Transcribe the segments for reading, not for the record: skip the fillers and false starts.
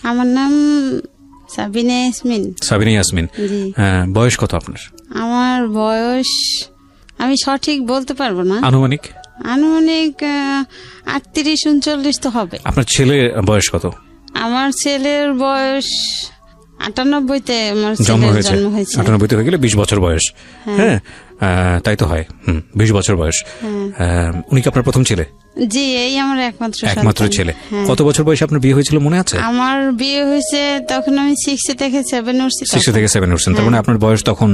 আমার নাম সাবিনা ইয়াসমিন। সাবিনা ইয়াসমিন, বয়স কত আপনার? আমার বয়স আমি সঠিক বলতে পারবো না, আনুমানিক 38-39 তো হবে। আপনার ছেলের বয়স কত? আমার ছেলের বয়স 98-তে আমার জন্ম হয়েছে। 98-তে হয়ে গেলে 20 বছর বয়স। হ্যাঁ, তাই তো হয়। 20 বছর বয়স। উনি কি আপনার প্রথম ছেলে? জি, এই আমার একমাত্র ছেলে। কত বছর বয়সে আপনার বিয়ে হয়েছিল মনে আছে? আমার বিয়ে হয়েছে তখন আমি 6 থেকে 7 উঠছি। 6 থেকে 7 উঠছেন, তার মানে আপনার বয়স তখন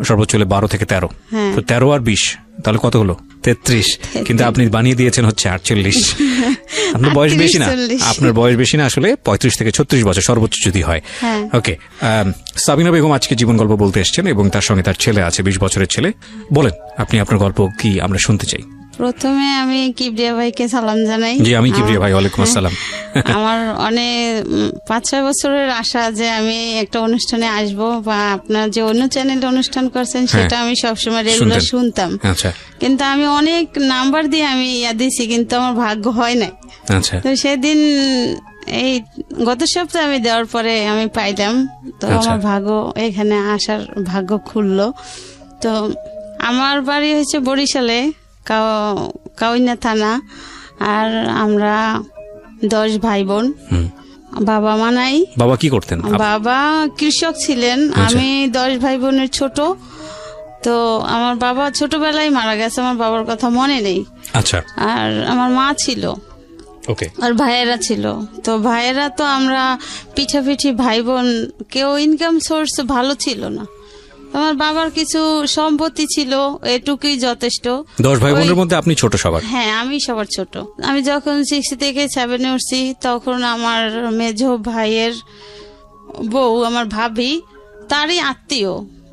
সর্বোচ্চ 12 থেকে 13। তো 13 আর 20 তাহলে কত হলো? 33। কিন্তু আপনি বানিয়ে দিয়েছেন হচ্ছে 48। আপনার বয়স বেশি না, আপনার বয়স বেশি না, আসলে 35 থেকে 36 বছর সর্বোচ্চ যদি হয়। ওকে, সাবিনা বেগম আজকে জীবন গল্প বলতে এসেছেন এবং তার সঙ্গে তার ছেলে আছে, 20 বছরের ছেলে। বলেন আপনি আপনার গল্প কি, আমরা শুনতে চাই। প্রথমে আমি কিবরিয়া ভাইকে সালাম জানাই। জি, আমি কিবরিয়া ভাই, ওয়ালাইকুম আসসালাম। আমার অনেক 5-6 বছরের আশা যে আমি একটা অনুষ্ঠানে আসব, বা আপনার যে অন্য চ্যানেলে অনুষ্ঠান করছেন সেটা আমি সবসময় রেগুলার শুনতাম। আচ্ছা। কিন্তু আমি অনেক নাম্বার দিয়ে আমি দিছি, কিন্তু আমার ভাগ্য হয় নাই। আচ্ছা। তো সেদিন এই গত সপ্তাহে আমি দেওয়ার পরে আমি পাইলাম, তো আমার ভাগ্য, এখানে আসার ভাগ্য খুললো। তো আমার বাড়ি হচ্ছে বরিশালে, কাউইনা থানা, আর আমরা 10 ভাই বোন। বাবা মা নাই। বাবা কি করতেন? বাবা কৃষক ছিলেন। আমি 10 ভাই বোনের ছোট। তো আমার বাবা ছোটবেলায় মারা গেছে, আমার বাবার কথা মনে নেই। আচ্ছা। আর আমার মা ছিল, আর ভাইয়েরা ছিল। তো ভাইয়েরা তো আমরা পিঠাপিঠি ভাই বোন, কেউ ইনকাম সোর্স ভালো ছিল না। আমার বাবার কিছু সম্পত্তি ছিল, এটুকুই যথেষ্ট। 10 ভাই বোনের মধ্যে আপনি ছোট সবার? হ্যাঁ, আমি সবার ছোট। আমি যখন 6 থেকে 7 উঠছি তখন আমার মেজো ভাইয়ের বউ, আমার ভাবি, তারই আত্মীয়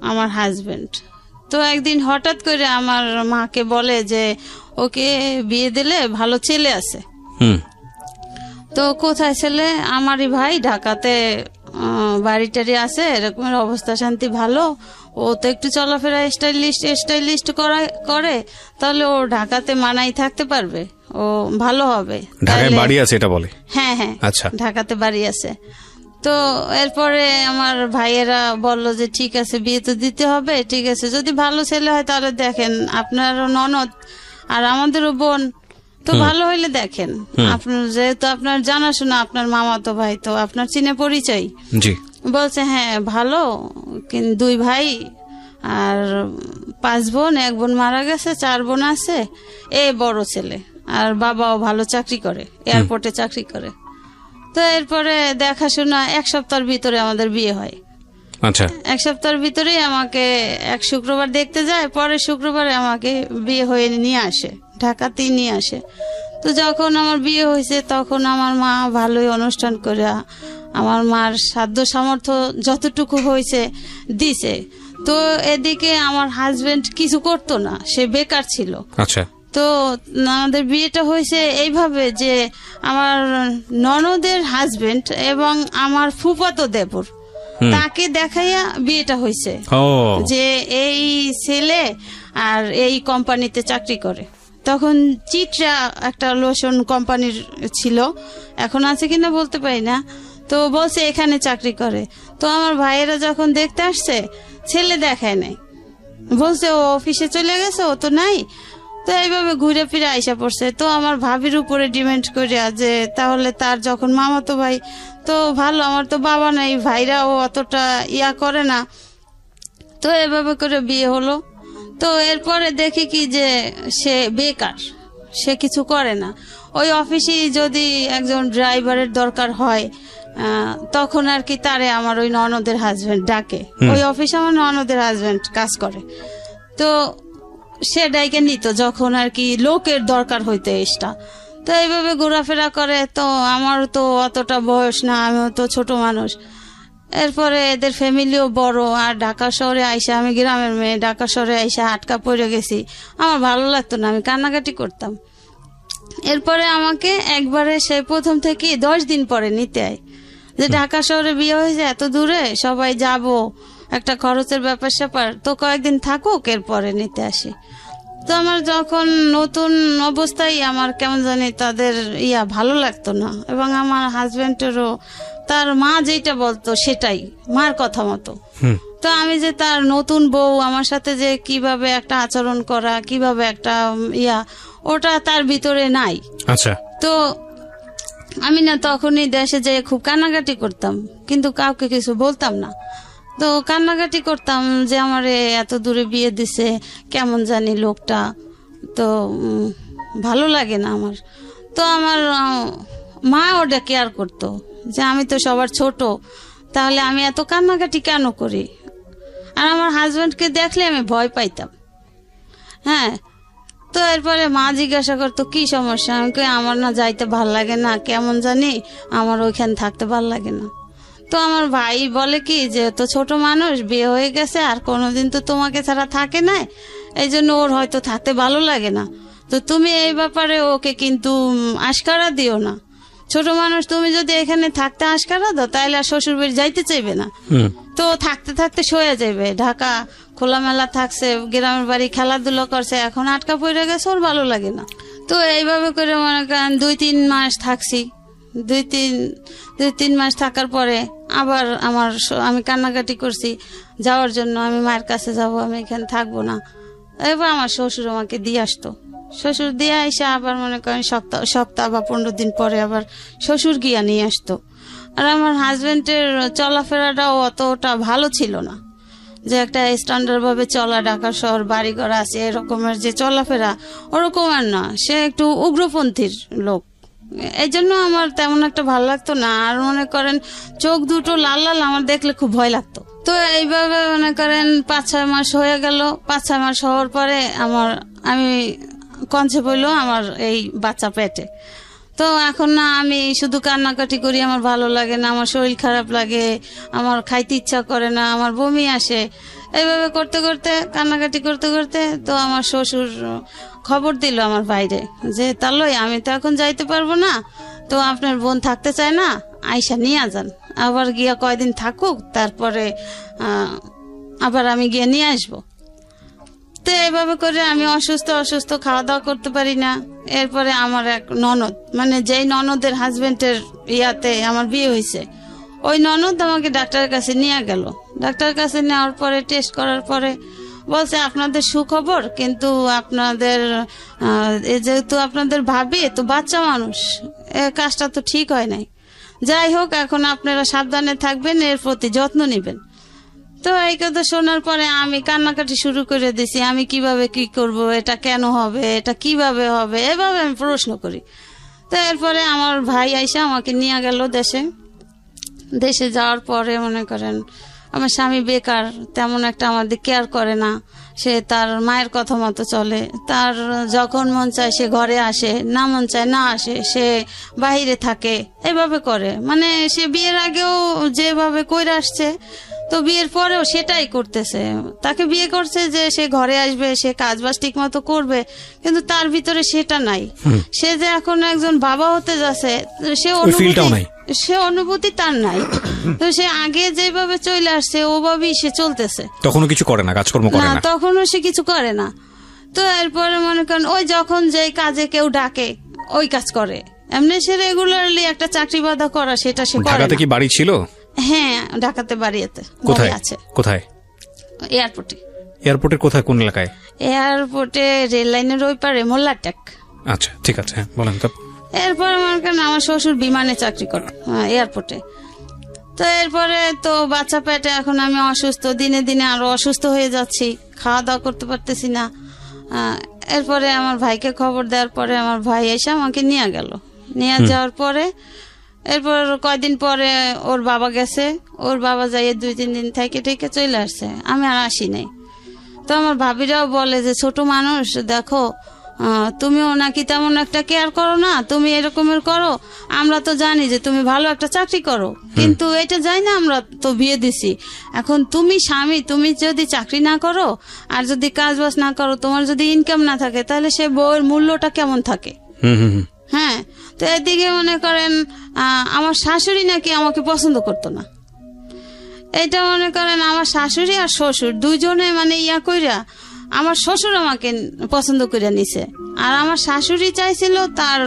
আমার হাজবেন্ড। তো একদিন হঠাৎ করে আমার মাকে বলে যে ওকে বিয়ে দিলে ভালো ছেলে আছে। তো কোথায় ছেলে? আমারই ভাই ঢাকাতে বাড়ি টাড়ি আছে, এরকমের অবস্থা শান্তি ভালো, ও তো একটু চলাফেরা স্টাইলিস্ট করে, তাহলে ও ঢাকাতে মানাই থাকতে পারবে, ও ভালো হবে। ঢাকায় বাড়ি আছে এটা বলে? হ্যাঁ। আচ্ছা, ঢাকাতে বাড়ি আছে। তো এরপরে আমার ভাইয়েরা বলল যে ঠিক আছে, বিয়ে তো দিতে হবে, ঠিক আছে, যদি ভালো ছেলে হয় তাহলে দেখেন, আপনার ননদ আর আমাদেরও বোন, তো ভালো হইলে দেখেন। আপনার যেহেতু আপনার জানাশোনা, আপনার মামাতো ভাই, তো আপনার চিনে পরিচয়। জি। বলছে হ্যাঁ ভালো, কিন্তু 2 ভাই আর 5 বোন, 1 বোন মারা গেছে, 4 বোন আছে, বড় ছেলে, আর বাবাও ভালো চাকরি করে, এয়ারপোর্টে চাকরি করে। তো এরপরে দেখাশোনা 1 সপ্তাহের ভিতরে আমাদের বিয়ে হয়। আচ্ছা। 1 সপ্তাহের ভিতরেই আমাকে এক শুক্রবার দেখতে যায়, পরের শুক্রবারে আমাকে বিয়ে হয়ে নিয়ে আসে, ঢাকাতেই নিয়ে আসে। তো যখন আমার বিয়ে হয়েছে তখন আমার মা ভালোই অনুষ্ঠান করে আমার মার সাধ্য সামর্থ্য যতটুকু হয়েছে দিছে। তো এদিকে আমার হাজবেন্ড কিছু করতো না, সে বেকার ছিল। আচ্ছা। তো আমাদের বিয়েটা হয়েছে এইভাবে যে আমার ননদের হাজবেন্ড এবং আমার ফুফাতো দেবর, তাকে দেখাইয়া বিয়েটা হয়েছে, যে এই ছেলে আর এই কোম্পানিতে চাকরি করে। তখন চিত্রা একটা লোশন কোম্পানির ছিল, এখন আছে কিনা বলতে পারি না। তো বলছে এখানে চাকরি করে। তো আমার ভাইয়েরা যখন দেখতে আসছে, ছেলে দেখায় নাই, বলছে ও অফিসে চলে গেছে, ও তো নাই। তো এইভাবে ঘুরে ফিরে আইসা পড়ছে। তো আমার ভাবির উপরে ডিমান্ড করে যে তাহলে তার যখন মামাতো ভাই, তো ভালো, আমার তো বাবা নাই, ভাইরাও অতটা করে না। তো এভাবে করে বিয়ে হলো। তো এরপরে দেখি কি যে সে বেকার, সে কিছু করে না। ওই অফিসে যদি একজন ড্রাইভারের দরকার হয় তখন আর কি তারে আমার ওই ননদের হাজবেন্ড ডাকে। ওই অফিসে আমার ননদের হাজবেন্ড কাজ করে, তো সে ডাইকে নিত যখন আর কি লোকের দরকার হইতো এসটা। তো এইভাবে ঘোরাফেরা করে। তো আমার তো অতটা বয়স না, আমিও তো ছোট মানুষ। এরপরে এদের ফ্যামিলিও বড়, আর ঢাকা শহরে আইসা, আমি গ্রামের মেয়ে, ঢাকা শহরে আইসা আটকা পড়ে গেছি। আমার ভালো লাগতো না, আমি কান্নাকাটি করতাম। এরপরে আমাকে একবারে সে প্রথম থেকে 10 দিন পরে নিতে আয়, যে ঢাকা শহরে বিয়ে হয়েছে, এত দূরে সবাই যাব, একটা খরচের ব্যাপার স্যাপার, তো কয়েকদিন থাকুক, এরপরে নিতে আসি। তো আমার যখন নতুন অবস্থায় আমার কেমন জানি তাদের ভালো লাগতো না, এবং আমার হাজবেন্ডেরও তার মা যেটা বলতো সেটাই, মার কথা মতো। তো আমি যে তার নতুন বউ, আমার সাথে যে কিভাবে একটা আচরণ করা, কিভাবে একটা ওটা তার ভিতরে নাই। আচ্ছা। তো আমি না তখনই দেশে যেয়ে খুব কান্নাকাটি করতাম, কিন্তু কাউকে কিছু বলতাম না। তো কান্নাকাটি করতাম যে আমার এত দূরে বিয়ে দিছে, কেমন জানি লোকটা, তো ভালো লাগে না আমার। তো আমার মা ওটা কেয়ার করতো যে আমি তো সবার ছোট, তাহলে আমি এত কান্নাকাটি কেন করি। আর আমার হাজবেন্ডকে দেখলে আমি ভয় পাইতাম। হ্যাঁ, তো এরপরে মা জিজ্ঞাসা করতো কি সমস্যা। আমি কই আমার না যাইতে ভাল লাগে না, কেমন জানি আমার ওইখানে থাকতে ভাল লাগে না। তো আমার ভাই বলে কি যে তো ছোট মানুষ, বিয়ে হয়ে গেছে, আর কোনোদিন তো তোমাকে ছাড়া থাকে না, এই জন্য ওর হয়তো থাকতে ভালো লাগে না। তো তুমি এই ব্যাপারে ওকে কিন্তু আশকারা দিও না। ছোট মানুষ, তুমি যদি এখানে থাকতে আশকারা দাও তাহলে আর শ্বশুর বাড়ি যাইতে চাইবে না। তো থাকতে থাকতে সয়ে যাবে, ঢাকা খোলামেলা থাকছে, গ্রামের বাড়ি খেলাধুলা করছে, এখন আটকা পড়ে গেছে, ওর ভালো লাগে না। তো এইভাবে করে মনে করেন 2-3 মাস থাকছি। 2-3 মাস থাকার পরে আবার আমি কান্নাকাটি করছি যাওয়ার জন্য, আমি মায়ের কাছে যাব, আমি এখানে থাকবো না। এবার আমার শ্বশুর আমাকে দিয়ে আসতো। শ্বশুর দিয়ে এসে আবার মনে করেন সপ্তাহ বা 15 দিন পরে আবার শ্বশুর গিয়া নিয়ে আসতো। আর আমার হাজবেন্ডের চলাফেরাটাও অতটা ভালো ছিল না, যে একটা স্ট্যান্ডার্ড ভাবে চলা, ঢাকা শহর, বাড়ি ঘর আছে, এরকমের যে চলাফেরা ওরকম আর না। সে একটু উগ্রপন্থীর লোক, এই জন্য আমার তেমন একটা ভালো লাগতো না। আর মনে করেন চোখ দুটো লাল লাল, আমার দেখলে খুব ভয় লাগতো। তো এইভাবে মনে করেন 5-6 মাস হয়ে গেল। 5-6 মাস হওয়ার পরে আমি কনসেপ্ট হইলো আমার এই বাচ্চা পেটে। তো এখন না আমি শুধু কান্নাকাটি করি, আমার ভালো লাগে না, আমার শরীর খারাপ লাগে, আমার খাইতে ইচ্ছা করে না, আমার বমি আসে। এইভাবে করতে করতে, কান্নাকাটি করতে করতে, তো আমার শ্বশুর খবর দিল আমার বাইরে যে তাহলে আমি তো এখন যাইতে পারবো না, তো আপনার বোন থাকতে চায় না, আইসা নিয়ে যান, আবার গিয়া কয়দিন থাকুক, তারপরে আবার আমি গিয়ে নিয়ে আসবো। তো এইভাবে করে আমি অসুস্থ খাওয়া দাওয়া করতে পারি না। এরপরে আমার এক ননদ, মানে যেই ননদের হাজবেন্ডের ইয়াতে আমার বিয়ে হয়েছে, ওই ননদ আমাকে ডাক্তারের কাছে নিয়ে গেল। ডাক্তারের কাছে নেওয়ার পরে টেস্ট করার পরে বলছে আপনাদের সুখবর, কিন্তু আপনাদের যেহেতু আপনাদের ভাবি তো বাচ্চা মানুষ, কাজটা তো ঠিক হয় নাই। যাই হোক, এখন আপনারা সাবধানে থাকবেন, এর প্রতি যত্ন নেবেন। তো এই কথা শোনার পরে আমি কান্নাকাটি শুরু করে দিছি, আমি কিভাবে কি করব, এটা কেন হবে, এটা কিভাবে হবে, এভাবে আমি প্রশ্ন করি। তো এরপরে আমার ভাই আইসা আমাকে নিয়ে গেল দেশে যাওয়ার পরে মনে করেন আমার স্বামী বেকার, তেমন একটা আমাদের কেয়ার করে না, সে তার মায়ের কথা মতো চলে, তার যখন মন চায় সে ঘরে আসে, না মন চায় না আসে, সে বাইরে থাকে, এভাবে করে। মানে সে বিয়ের আগেও যেভাবে কইরা আসছে, তো বিয়ের পরেও সেটাই করতেছে। তাকে বিয়ে করছে যে সে ঘরে আসবে, সে কাজ বাজ ঠিক মতো করবে, কিন্তু তার ভিতরে সেটা নাই। সে যে এখন একজন বাবা হতে যাচ্ছে, সে অনুভূতি তার নাই। তো সে আগে যেভাবে চলে আসছে ওভাবেই সে চলতেছে, তখনও কিছু করে না, কাজকর্ম করে না, তখনও সে কিছু করে না। তো এরপরে মনে করেন ওই যখন যেই কাজে কেউ ডাকে ওই কাজ করে, এমনি সে রেগুলারলি একটা চাকরি বাধা করা সেটা সে করে। ঢাকাতে কি বাড়ি ছিল? হ্যাঁ, ঢাকাতে বাড়িতে। কোথায়? এয়ারপোর্টে। এয়ারপোর্টের কোথায়, কোন এলাকায়? এয়ারপোর্টে রেল লাইনের ওই পারে, মোল্লারটেক। আচ্ছা, ঠিক আছে, বলেন তো। এরপরে মনে করেন আমার শ্বশুর বিমানে চাকরি করে এয়ারপোর্টে। তো এরপরে তো বাচ্চা পেটে, এখন আমি অসুস্থ, দিনে দিনে আরো অসুস্থ হয়ে যাচ্ছি, খাওয়া দাওয়া করতে পারতেছি না। এরপরে আমার ভাইকে খবর দেওয়ার পরে আমার ভাই এসে আমাকে নিয়ে গেল। নিয়ে যাওয়ার পরে এরপর কয়দিন পরে ওর বাবা গেছে, ওর বাবা যাইয়ে 2-3 দিন থেকে চলে আসছে, আমি আর আসি নাই। তো আমার ভাবিরাও বলে যে ছোট মানুষ, দেখো তুমিও নাকি তেমন একটা কেয়ার করো না, তুমি এরকমের করো, আমরা তো জানি যে তুমি ভালো একটা চাকরি করো, কিন্তু এটা যাই না, আমরা তো বিয়ে দিছি, এখন তুমি স্বামী, তুমি যদি চাকরি না করো আর যদি কাজ বাজ না করো, তোমার যদি ইনকাম না থাকে, তাহলে সে বউয়ের মূল্যটা কেমন থাকে। হ্যাঁ, তো এদিকে মনে করেন আমার শাশুড়ি নাকি আমাকে পছন্দ করতো না। এটা মনে করেন আমার শাশুড়ি আর শ্বশুর দুইজনে মানে কইরা আমার শ্বশুর আমাকে পছন্দ করে নিছে, আর আমার শাশুড়ি চাইছিল তার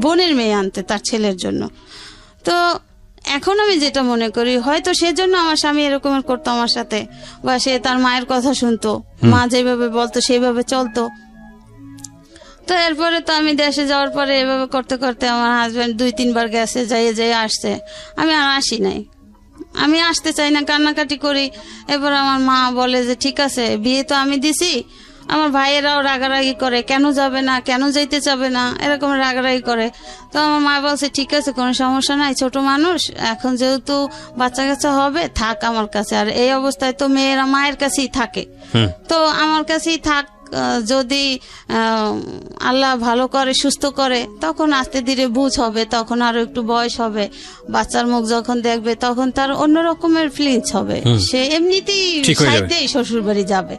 বোনের মেয়ে আনতে তার ছেলের জন্য। তো এখন আমি যেটা মনে করি, হয়তো সেজন্য আমার স্বামী এরকমের করতো আমার সাথে, বা সে তার মায়ের কথা শুনতো, মা যেভাবে বলতো সেইভাবে চলতো। তো এরপরে তো আমি দেশে যাওয়ার পরে এভাবে করতে করতে আমার হাজবেন্ড 2-3 বার গেছে, যাইয়ে আসছে, আমি আর আসি নাই, আমি আসতে চাই না, কান্নাকাটি করি। এবার আমার মা বলে যে ঠিক আছে, বিয়ে তো আমি দিছি। আমার ভাইয়েরাও রাগারাগি করে, কেন যাবে না, কেন যাইতে চাবে না, এরকম রাগারাগি করে। তো আমার মা বলছে ঠিক আছে, কোনো সমস্যা নাই, ছোট মানুষ, এখন যেহেতু বাচ্চা কাচ্চা হবে, থাক আমার কাছে। আর এই অবস্থায় তো মেয়েরা মায়ের কাছেই থাকে, তো আমার কাছেই থাক। যদি আল্লাহ ভালো করে, সুস্থ করে, তখন আস্তে ধীরে বুঝ হবে, তখন আরো একটু বয়স হবে, বাচ্চার মুখ যখন দেখবে তখন তার অন্য রকমের ফিলিংস হবে, সে এমনিতেই সাইতেই শ্বশুর বাড়ি যাবে।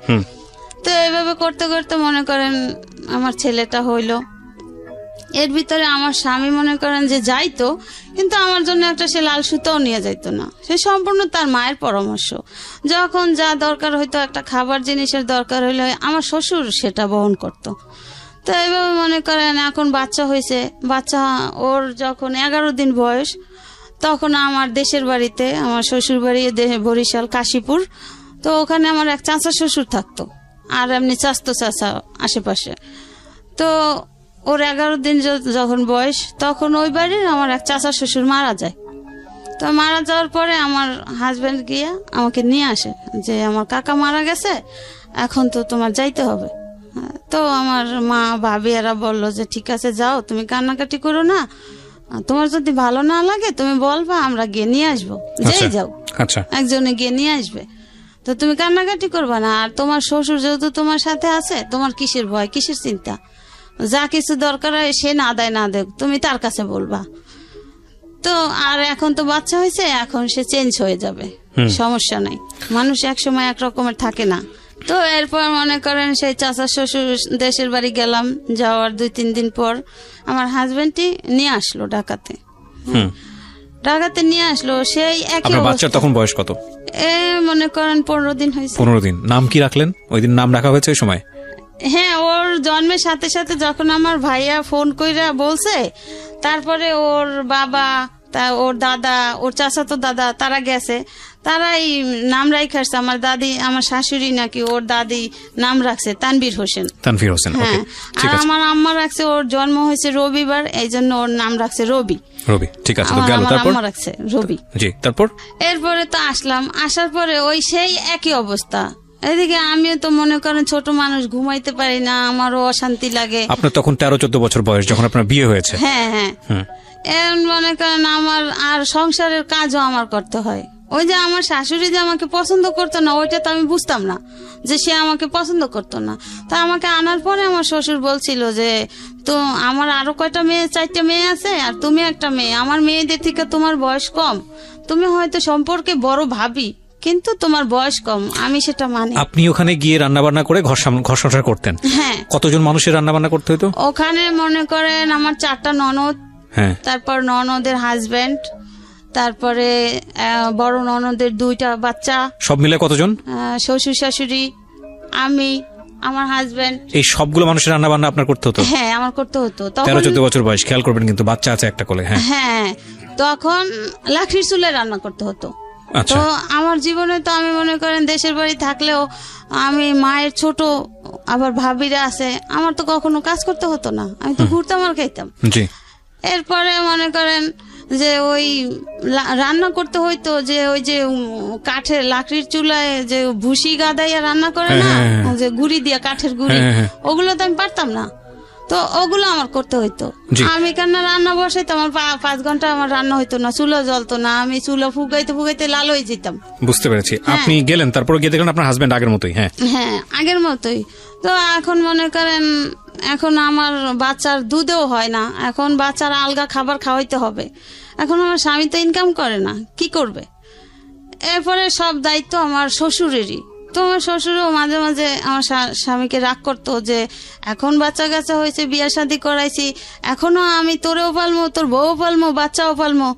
তো এইভাবে করতে করতে মনে করেন আমার ছেলেটা হইলো। এর ভিতরে আমার স্বামী মনে করেন যে যাইতো, কিন্তু আমার জন্য একটা সে লাল সুতাও নিয়ে যাইতো না, সে সম্পূর্ণ তার মায়ের পরামর্শ। যখন যা দরকার হইতো, একটা খাবার জিনিসের দরকার হইলে আমার শ্বশুর সেটা বহন করত। তো এইভাবে মনে করেন এখন বাচ্চা হয়েছে, বাচ্চা ওর যখন 11 দিন বয়স, তখন আমার দেশের বাড়িতে, আমার শ্বশুর বাড়ি বরিশাল কাশীপুর, তো ওখানে আমার এক চাচা শ্বশুর থাকতো, আর এমনি চাস্তো চাচা আশেপাশে। তো ওর 11 দিন যখন বয়স, তখন ওই বাড়ির আমার এক চাচা শ্বশুর মারা যায়। তো মারা যাওয়ার পরে আমার হাজবেন্ড গিয়ে আমাকে নিয়ে আসে যে আমার কাকা মারা গেছে, এখন তো তোমার যাইতে হবে। তো আমার মা ভাবি এরা বললো যে ঠিক আছে যাও, তুমি কান্নাকাটি করো না, তোমার যদি ভালো না লাগে তুমি বলবা, আমরা গিয়ে নিয়ে আসবো, যেই যাও একজনে গিয়ে নিয়ে আসবে, তো তুমি কান্নাকাটি করবা না। আর তোমার শ্বশুর যেহেতু তোমার সাথে আছে, তোমার কিসের ভয়, কিসের চিন্তা, যা কিছু দরকার হয় সে না দেয় না দেখ, তুমি তার কাছে বলবা। তো আর এখন তো বাচ্চা হয়েছে, এখন সে চেঞ্জ হয়ে যাবে, সমস্যা নাই, মানুষ একসময় একরকমের থাকে না। তো এরপর মনে করেন সেই চাচা শ্বশুর দেশের বাড়ি গেলাম, যাওয়ার 2-3 দিন পর আমার হাজবেন্ডটি নিয়ে আসলো ঢাকাতে। ঢাকাতে নিয়ে আসলো, সেই একই বাচ্চার তখন বয়স কত? মনে করেন 15 দিন হয়েছে। 15 দিন। নাম কি রাখলেন? ওই দিন নাম রাখা হয়েছে ওই সময়? হ্যাঁ, ওর জন্মের সাথে সাথে যখন আমার ভাইয়া ফোন কইরা বলছে, তারপরে ওর বাবা, ওর দাদা, ওর চাচাতো দাদা, তারা গেছে, তারাই নাম রাখছে। আমার দাদি, আমার শাশুড়ি নাকি ওর দাদি নাম রাখছে তানভীর হোসেন। হ্যাঁ, আর আমার আম্মা রাখছে, ওর জন্ম হয়েছে রবিবার, এই জন্য ওর নাম রাখছে রবি। ঠিক আছে, আম্মা রাখছে রবি। তারপর এরপরে তো আসলাম, আসার পরে ওই সেই একই অবস্থা। এদিকে আমিও তো মনে করেন ছোট মানুষ, ঘুমাইতে পারি না, আমারও অশান্তি লাগে। আপনার তখন 13-14 বছর বয়স যখন আপনার বিয়ে হয়েছে? হ্যাঁ হ্যাঁ। মনে করেন আমার আর সংসারের কাজও আমার করতে হয়। ওই যে আমার শাশুড়ি যে আমাকে পছন্দ করতো না, ওইটা তো আমি বুঝতাম না যে সে আমাকে পছন্দ করতো না। তা আমাকে আনার পরে আমার শ্বশুর বলছিল যে তো আমার আরো কয়টা মেয়ে, 4টা মেয়ে আছে, আর তুমি একটা মেয়ে, আমার মেয়েদের থেকে তোমার বয়স কম, তুমি হয়তো সম্পর্কে বড় ভাবি, কিন্তু তোমার বয়স কম, আমি সেটা মানি। আপনি ওখানে গিয়ে রান্না বান্না করে ঘর সংসার করতেন? হ্যাঁ। কতজন মানুষের রান্না বান্না করতে হতো ওখানে? মনে করেন আমার 4টা ননদ, তারপর ননদের হাজবেন্ড, তারপরে বড় ননদের 2টা বাচ্চা, সব মিলে কতজন? শ্বশুর শাশুড়ি, আমি, আমার হাজবেন্ড, এই সবগুলো মানুষের রান্না বান্না আপনার করতে হতো? হ্যাঁ, আমার করতে হতো। 13-14 বছর বয়স, খেয়াল করবেন কিন্তু, বাচ্চা আছে একটা কোলে। হ্যাঁ, তখন লাকড়ির চুলে রান্না করতে হতো। তো আমার জীবনে তো আমি মনে করেন দেশের বাড়ি থাকলেও আমি মায়ের ছোট, আবার ভাবিরা আছে, আমার তো কখনো কাজ করতে হতো না, আমি তো ঘুরতাম আর খাইতাম। এরপরে মনে করেন যে ওই রান্না করতে হইতো, যে ওই যে কাঠের লাকড়ির চুলায় যে ভুসি গাদাইয়া রান্না করে না, যে গুড়ি দিয়া, কাঠের গুড়ি, ওগুলো তো আমি পারতাম না, তো ওগুলো আমার করতে হইতো। আমি কেন রান্না বসাইতাম, আমার 5 ঘন্টা আমার রান্না হইতো না, চুলা জ্বলতো না, আমি চুলা ফুগাইতে ফুগাইতে লাল হয়ে যেতাম। বুঝতে পেরেছি। আপনি গেলেন, তারপর গিয়ে দেখলেন আপনার হাজবেন্ড আগের মতোই? হ্যাঁ, আগের মতোই। তো এখন মনে করেন এখন আমার বাচ্চার দুধেও হয় না, এখন বাচ্চার আলগা খাবার খাওয়াইতে হবে। এখন আমার স্বামী তো ইনকাম করে না, কি করবে? এরপরে সব দায়িত্ব আমার শ্বশুরেরই। তো আমার শ্বশুরও মাঝে মাঝে আমার স্বামীকে রাগ করতো যে এখন বাচ্চা কাচ্চা হয়েছে, বিয়ে শাদী করাইছি, এখনো আমি তোরেও পালমো, তোর বউ পালমো, বাচ্চাও পালমো,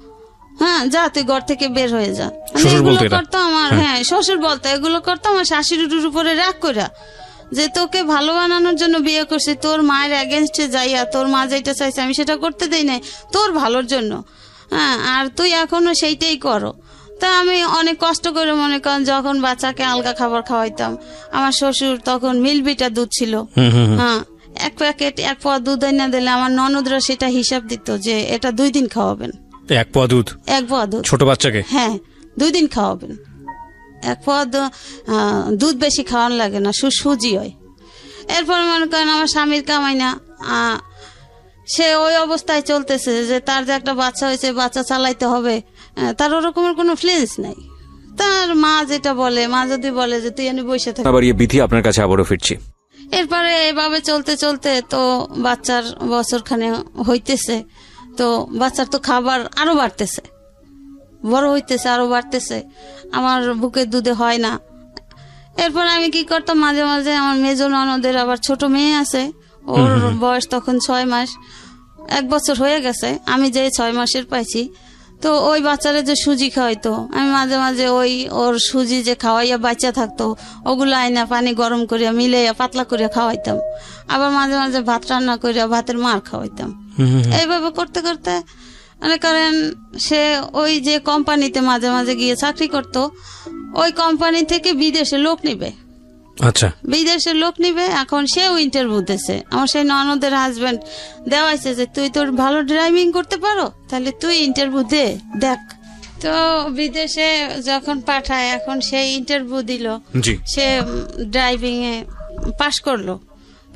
হ্যাঁ যা তুই ঘর থেকে বের হয়ে যা। এগুলো করতো আমার, হ্যাঁ শ্বশুর বলতো, এগুলো করতো আমার শাশুড়ির উপরে রাগ কইরা, যে তোকে ভালো বানানোর জন্য বিয়ে করছি, তোর মায়ের এগেনস্টে যাইয়া তোর মা যেটা চাইছে আমি সেটা করতে দেই নাই, তোর ভালোর জন্য। হ্যাঁ, আর তুই এখনো সেইটাই করো। তা আমি অনেক কষ্ট করে, মনে করেন যখন বাচ্চাকে আলগা খাবার খাওয়াইতাম, আমার শ্বশুর তখন মিলবিটা দুধ ছিল, হ্যাঁ, এক প্যাকেট 1 পোয়া দুধ এনে দিলে আমার ননদরা সেটা হিসাব দিত যে এটা 2 দিন খাওয়াবেন। 1 পোয়া দুধ? 1 পোয়া দুধ ছোট বাচ্চাকে? হ্যাঁ, 2 দিন খাওয়াবেন। 1 পোয়া দুধ বেশি খাওয়ানো লাগে না, সুজি হয়। এরপর মনে করেন আমার স্বামীর কামাই না, সে ওই অবস্থায় চলতেছে যে তার যে একটা বাচ্চা হয়েছে, বাচ্চা চালাইতে হবে, তার ওরকমের কোনো ফিলিংস নাই। তার মা যেটা বলে, মা যদি বলে যে তুই এনে বসে থাক। আবার বিধি আপনার কাছে আবারও ফিরছি। এরপরে এভাবে চলতে চলতে তো বাচ্চার বছরখানে হইতেছে, তো বাচ্চার তো খাবার আরো বাড়তেছে, বড় হইতেছে, আরো বাড়তেছে, আমার বুকের দুধে হয় না। এরপর আমি কি করতাম, মাঝে মাঝে আমার মেজো ননদের আবার ছোট মেয়ে আছে, ওর বয়স তখন 6 মাস, 1 বছর হয়ে গেছে, আমি যে 6 মাসের পাইছি। তো ওই বাচ্চারা যে সুজি খাওয়াইতো, আমি মাঝে মাঝে ওর সুজি যে খাওয়াইয়া বাচ্চা থাকতো, ওগুলো আইনা পানি গরম করিয়া মিলাইয়া পাতলা করিয়া খাওয়াইতাম। আবার মাঝে মাঝে ভাত রান্না করিয়া ভাতের মার খাওয়াইতাম। এইভাবে করতে করতে মনে করেন সে ওই যে কোম্পানিতে মাঝে মাঝে গিয়ে চাকরি করতো, ওই কোম্পানি থেকে বিদেশে লোক নিবে। আচ্ছা, বিদেশে লোক নিবে, এখন সেও ইন্টারভিউ দিয়েছে। আমার সেই ননদের হাজবেন্ড দেওয়াইছে যে তুই তোর ভালো ড্রাইভিং করতে পারো, তাহলে তুই ইন্টারভিউ দেখ। তো বিদেশে যখন পাঠায়, এখন সেই ইন্টারভিউ দিল, সে ড্রাইভিং এ পাশ করলো।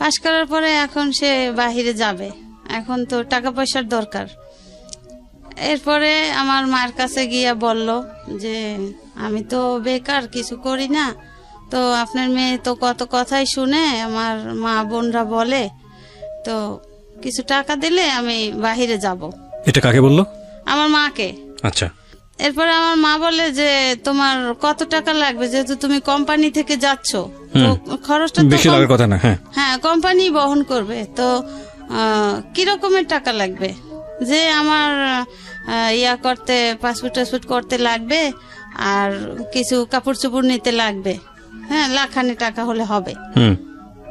পাশ করার পরে এখন সে বাহিরে যাবে, এখন তো টাকা পয়সার দরকার। এরপরে আমার মার কাছে গিয়া বলল যে আমি তো বেকার, কিছু করি না, তো আপনার মেয়ে তো কত কথাই শুনে, আমার মা বোনরা বলে, তো কিছু টাকা দিলে আমি বাহিরে যাব। এটা কাকে বললো? আমার মাকে। আচ্ছা। এরপরে আমার মা বলে যে তোমার কত টাকা লাগবে, যেহেতু তুমি কোম্পানি থেকে যাচ্ছ, খরচটা বেশি লাগার কথা না। হ্যাঁ, কোম্পানি বহন করবে, তো কি রকমের টাকা লাগবে? যে আমার ইয়া করতে, পাসপোর্ট করতে লাগবে, আর কিছু কাপড় চোপড় নিতে লাগবে, হ্যাঁ, লাখানি টাকা হলে হবে।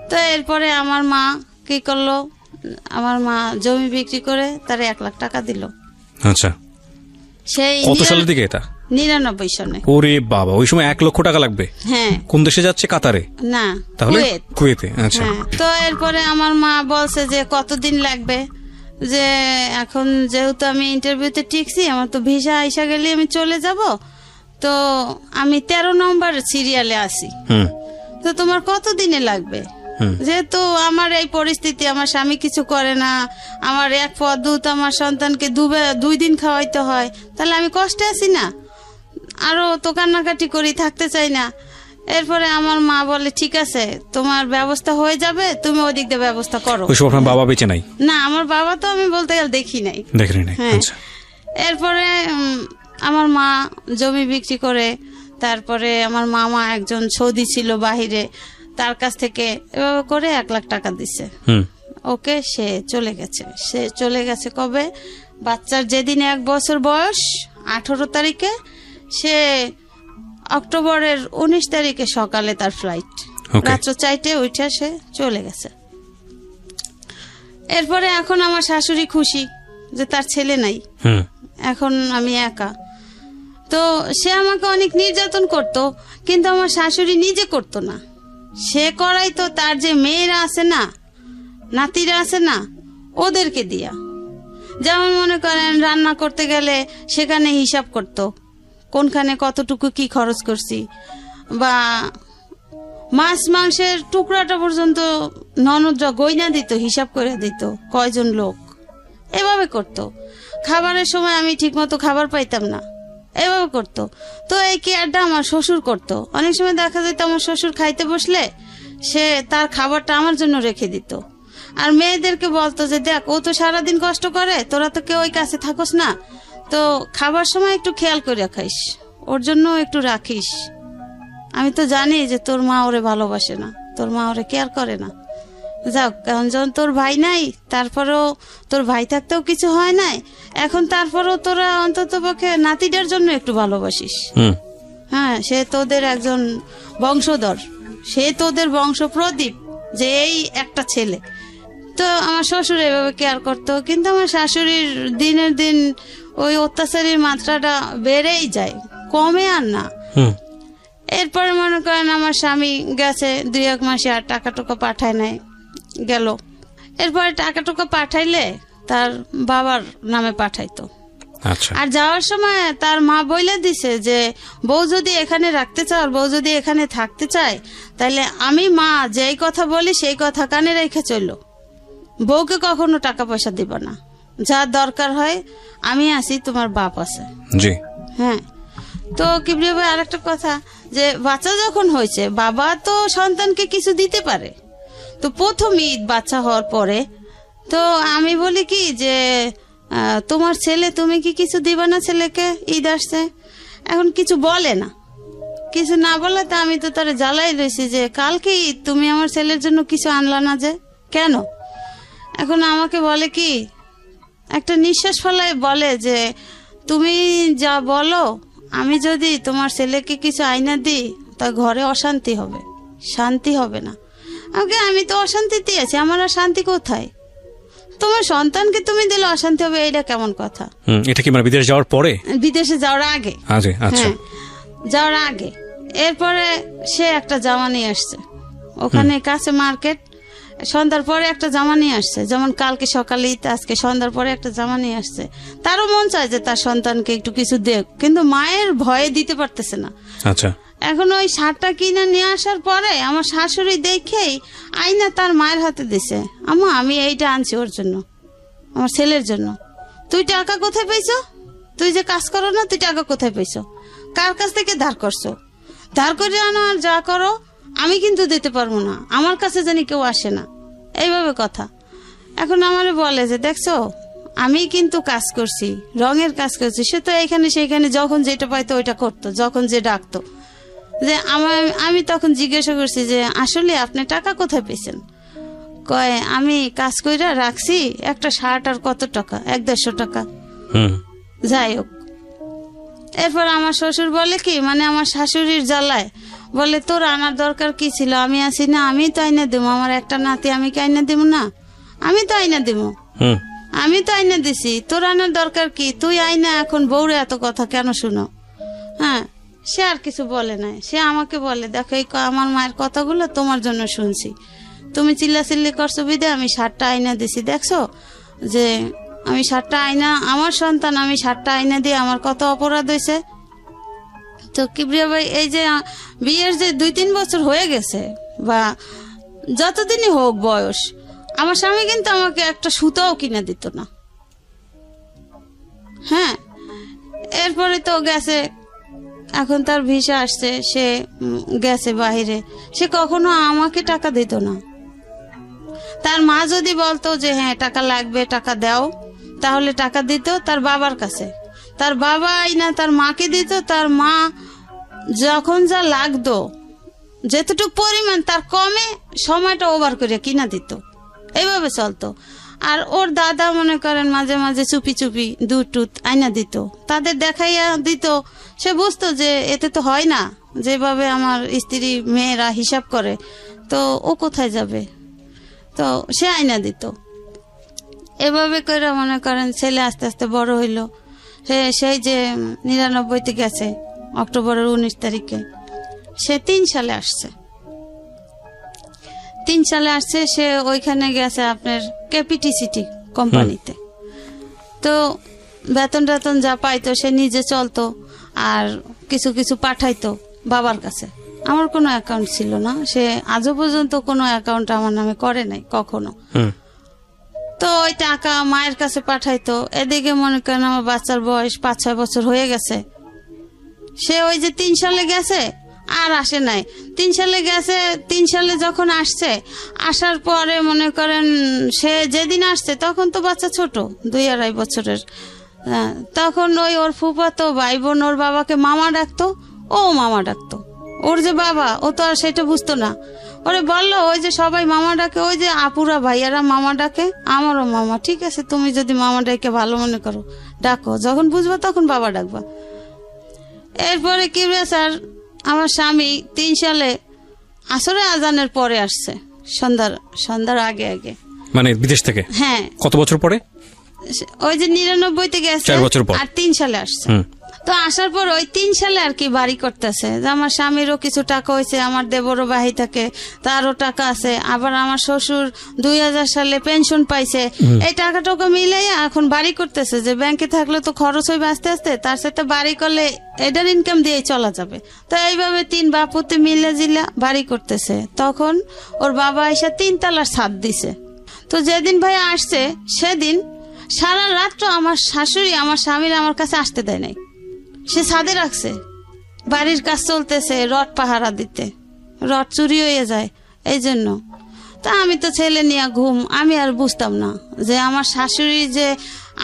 তো এরপরে আমার মা কি করলো, আমার মা জমি বিক্রি করে তার 1 লাখ টাকা দিল। আচ্ছা। সেই কত সালের দিকে এটা? 99 সনে। ওরে বাবা, ওই সময় 1 লক্ষ টাকা লাগবে? হ্যাঁ। কোন দেশে যাচ্ছে? কাতারে? না, তাহলে কুয়েতে। আচ্ছা। তো এরপরে আমার মা বলছে যে কতদিন লাগবে, যে এখন যেহেতু আমি ইন্টারভিউতে টিকছি, আমার তো ভিসা আইসা গেলে আমি চলে যাব, তো আমি 13 নম্বর সিরিয়ালে আছি, তো তোমার কত দিনে লাগবে? যেহেতু আমার এই পরিস্থিতি, আমার স্বামী কিছু করে না, আমার 1 পোয়া দুধ আমার সন্তানকে 2 দিন খাওয়াইতে হয়, তাহলে আমি কষ্টে আছি না, আরো তো কান্নাকাটি করি, থাকতে চাই না। এরপরে আমার মা বলে ঠিক আছে, তোমার ব্যবস্থা হয়ে যাবে, তুমি ওদিক দিয়ে ব্যবস্থা করো। আপনার বাবা বেঁচে নাই? না, আমার বাবা তো আমি বলতে গেলে দেখি নাই। হ্যাঁ। এরপরে আমার মা জমি বিক্রি করে, তারপরে আমার মামা একজন সৌদি ছিল বাহিরে, তার কাছ থেকে এভাবে করে 1 লাখ টাকা দিছে। ওকে, সে চলে গেছে কবে? বাচ্চার যেদিন 1 বছর বয়স, 18 তারিখে, সে অক্টোবরের 19 তারিখে সকালে তার ফ্লাইট, রাত্র 4টে উঠে সে চলে গেছে। এরপরে এখন আমার শাশুড়ি খুশি যে তার ছেলে নাই, এখন আমি একা। তো সে আমাকে অনেক নির্যাতন করত, কিন্তু আমার শাশুড়ি নিজে করতো না, সে করাইতো তার যে মেয়েরা আছে না, নাতিরা আছে না, ওদেরকে দিয়া। যেমন মনে করেন রান্না করতে গেলে সেখানে হিসাব করতো, কোনখানে কতটুকু কি খরচ করছি, বা মাছ মাংসের টুকরাটা পর্যন্ত ননদরা গয়না দিত, হিসাব করে দিত কয়জন লোক, এভাবে করতো। খাবারের সময় আমি ঠিকমতো খাবার পাইতাম না, এভাবে করতো। তো এই কেয়ারটা আমার শ্বশুর করতো। অনেক সময় দেখা যেত আমার শ্বশুর খাইতে বসলে সে তার খাবারটা আমার জন্য রেখে দিত, আর মেয়েদেরকে বলতো যে দেখ, ও তো সারাদিন কষ্ট করে, তোরা তো কেউ ওই কাছে থাকস না, তো খাবার সময় একটু খেয়াল করে খাইস, ওর জন্য একটু রাখিস। আমি তো জানি যে তোর মা ওরে ভালোবাসে না, তোর মা ওরে কেয়ার করে না। যাক, কারণ যখন তোর ভাই নাই, তারপরেও তোর ভাই থাকতেও কিছু হয় নাই, এখন তারপরেও তোরা অন্তত পক্ষে নাতিটার জন্য একটু ভালোবাসিস। হ্যাঁ, সে তোদের একজন বংশধর, সে তোদের বংশ প্রদীপ, যে এই একটা ছেলে। তো আমার শ্বশুর এভাবে কেয়ার করতো, কিন্তু আমার শাশুড়ির দিনের দিন ওই অত্যাচারীর মাত্রাটা বেড়েই যায়, কমে আর না। এরপরে মনে করেন আমার স্বামী গেছে 2-1 মাসে, আর টাকা টুকা পাঠায় নাই, গেল। এরপরে টাকা টুকা পাঠাইলে তার বাবার নামে পাঠাইতো। আচ্ছা। আর যাওয়ার সময় তার মা বলে দিছে যে বউ যদি এখানে রাখতে চাও, বউ যদি এখানে থাকতে চায়, তাহলে আমি মা যেই কথা বলি সেই কথা কানে রেখে চললো, বউকে কখনো টাকা পয়সা দিব না, যা দরকার হয় আমি আছি, তোমার বাপ আছে। জি। হ্যাঁ। তো কিবরিয়া ভাই আরেকটা কথা, যে বাচ্চা যখন হয়েছে, বাবা তো সন্তানকে কিছু দিতে পারে। তো প্রথম ঈদ বাচ্চা হওয়ার পরে তো আমি বলি কি যে তোমার ছেলে, তুমি কি কিছু দিবা না ছেলেকে? ঈদ আসছে, এখন কিছু বলে না, কিছু না বলে তো আমি তো তার জ্বালাই রয়েছি যে কালকে ঈদ, তুমি আমার ছেলের জন্য কিছু আনলা না যে, কেন? এখন আমাকে বলে কি, একটা নিঃশ্বাস ফেলায় বলে যে তুমি যা বলো, আমি যদি তোমার ছেলেকে কিছু আইনা দিই তা ঘরে অশান্তি হবে, শান্তি হবে না। আমি তো অশান্তিতে আছি, আমার আর শান্তি কোথায়? তোমার সন্তানকে তুমি দিলে অশান্তি হবে, এটা কেমন কথা? এটা কি মানে বিদেশ যাওয়ার পরে? বিদেশে যাওয়ার আগে। আচ্ছা। যাওয়ার আগে। এরপরে সে একটা জামা নিয়ে আসছে, ওখানে কাছে মার্কেট, সন্ধ্যার পরে একটা জামা নিয়ে আসছে, যেমন কালকে সকালে ঈদ, আজকে সন্ধ্যার পরে একটা জামা নিয়ে আসছে। তারও মন চায় যে তার সন্তানকে একটু কিছু দেখ, কিন্তু মায়ের ভয়ে দিতে পারতেছে না। আচ্ছা। এখন ওই শার্টটা কিনে নিয়ে আসার পরে আমার শাশুড়ি দেখেই আইনা তার মায়ের হাতে দিছে, আম্মা আমি এইটা আনছি ওর জন্য, আমার ছেলের জন্য। তুই টাকা কোথায় পেয়েছো? তুই যে কাজ করো না, তুই টাকা কোথায় পেয়েছো? কার কাছ থেকে ধার করছো? ধার করে আনো আর যা করো, আমি কিন্তু দিতে পারবো না, আমার কাছে জানি কেউ আসে না, এইভাবে কথা। এখন আমারে বলে যে দেখছো, আমি কিন্তু কাজ করছি, রঙের কাজ করছি। সে তো এখানে সেখানে যখন যেটা পাইতো ওইটা করতো, যখন যে ডাকতো। যে আমি তখন জিজ্ঞাসা করছি যে আসলে আপনি টাকা কোথায় পেয়েছেন? কয় আমি কাজ কইরা রাখছি, একটা শার্ট আর কত টাকা, 100-150 টাকা। যাই হোক, এরপর আমার শ্বশুর বলে কি, মানে আমার শাশুড়ির জ্বালায় বলে তোর আনার দরকার কি ছিল, আমি আছি না, আমি তো আইনা দেবো, আমার একটা নাতি, আমি কি আইনা দেবো না? আমি তো আইনা দেবো, আমি তো আইনা দিছি, তোর আনার দরকার কি? তুই আইনা এখন বউরে এত কথা কেন শুনো? হ্যাঁ, সে আর কিছু বলে নাই। সে আমাকে বলে দেখো, এই আমার মায়ের কথাগুলো তোমার জন্য শুনছি, তুমি চিল্লাচিল্লি করছো বিদে আমি শার্টটা আইনা দিছি, দেখছো যে আমি শার্টটা আইনা, আমার সন্তান, আমি শার্টটা আইনা দিয়ে আমার কত অপরাধ হয়েছে। তো কিবরিয়া ভাই, এই যে বিয়ের যে 2-3 বছর হয়ে গেছে, বা যতদিনই হোক বয়স, আমার স্বামী কিন্তু আমাকে একটা সুতাও কিনে দিত না। হ্যাঁ। এরপরে তো গেছে, এখন তার ভিসা আসছে, সে গেছে বাহিরে, সে কখনো আমাকে টাকা দিত না। তার মা যদি বলতো যে হ্যাঁ টাকা লাগবে, টাকা দাও, তাহলে টাকা দিত তার বাবার কাছে, তার বাবা আইনা তার মাকে দিত, তার মা যখন যা লাগতো যেতটুকু পরিমাণ তার কমে সময়টা ওভার করে কিনা দিত, এইভাবে চলতো। আর ওর দাদা মনে করেন মাঝে মাঝে চুপি চুপি দুধ টুধ আইনা দিত, তাদের দেখাইয়া দিত। সে বুঝতো যে এতে তো হয় না, যেভাবে আমার স্ত্রী মেয়েরা হিসাব করে, তো ও কোথায় যাবে, তো সে আইনা দিত। এভাবে করে মনে করেন ছেলে আস্তে আস্তে বড় হইল। সেই যে 99-তে গেছে, অক্টোবরের 19 তারিখে, সে 3 সালে আসছে। 3 সালে আসছে, সে ওইখানে গেছে আপনার ক্যাপিটিসিটি কোম্পানিতে। তো বেতন টেতন যা পাইতো সে নিজে চলতো, আর কিছু কিছু পাঠাইতো বাবার কাছে। আমার কোনো অ্যাকাউন্ট ছিল না, সে আজও পর্যন্ত কোনো অ্যাকাউন্ট আমার নামে করে নাই কখনো। তো ওই টাকা মায়ের কাছে পাঠাইতো। এদিকে মনে করেন আমার বাচ্চার বয়স 5-6 বছর হয়ে গেছে, সে ওই যে 3 সালে গেছে আর আসে নাই। 3 সালে গেছে, 3 সালে যখন আসছে, আসার পরে মনে করেন সে যেদিন আসছে তখন তো বাচ্চা ছোট, 2-2.5 বছরের। তখন ওই ওর ফুফাতো ভাই বোন ওর বাবাকে মামা ডাকতো, ও মামা ডাকতো। ওর যে বাবা, ও তো আর সেটা বুঝতো না। ওরে বললো ওই যে সবাই মামা ডাকে, ওই যে আপুরা ভাইয়ারা মামা ডাকে, আমারও মামা। ঠিক আছে, তুমি যদি মামা ডাকে ভালো মনে করো ডাকো, যখন বুঝবা তখন বাবা ডাকবা। এরপরে কি স্যার, আমার স্বামী 3 সালে আসরে আজানের পরে আসছে, সন্ধ্যার আগে আগে, মানে বিদেশ থেকে। হ্যাঁ। কত বছর পরে? ওই যে 99-তে গেছে, 4 বছর পর। আর 3 সালে আসছে। তো আসার পর ওই 3 সালে আর কি বাড়ি করতেছে, যে আমার স্বামীরও কিছু টাকা হয়েছে, আমার দেবরও বাহি থাকে, তারও টাকা আছে, আবার আমার শ্বশুর 2000 সালে পেনশন পাইছে, এই টাকা মিলাইয়া এখন বাড়ি করতেছে, যে ব্যাংকে থাকলে তো খরচ হইবে আস্তে আস্তে, তার সাথে বাড়ি করলে এটার ইনকাম দিয়ে চলা যাবে। তো এইভাবে 3 বাপুতে মিলে জিলা বাড়ি করতেছে। তখন ওর বাবা এসে 3 তলার ছাদ দিছে। তো যেদিন ভাই আসছে সেদিন সারা রাত্র আমার শাশুড়ি আমার স্বামীর আমার কাছে আসতে দেয় নাই, সে ছাদে রাখছে। বাড়ির কাজ চলতেছে, রড পাহারা দিতে, রড চুরি হয়ে যায় এই জন্য। তা আমি তো ছেলে নিয়ে ঘুম, আমি আর বুঝতাম না যে আমার শাশুড়ি যে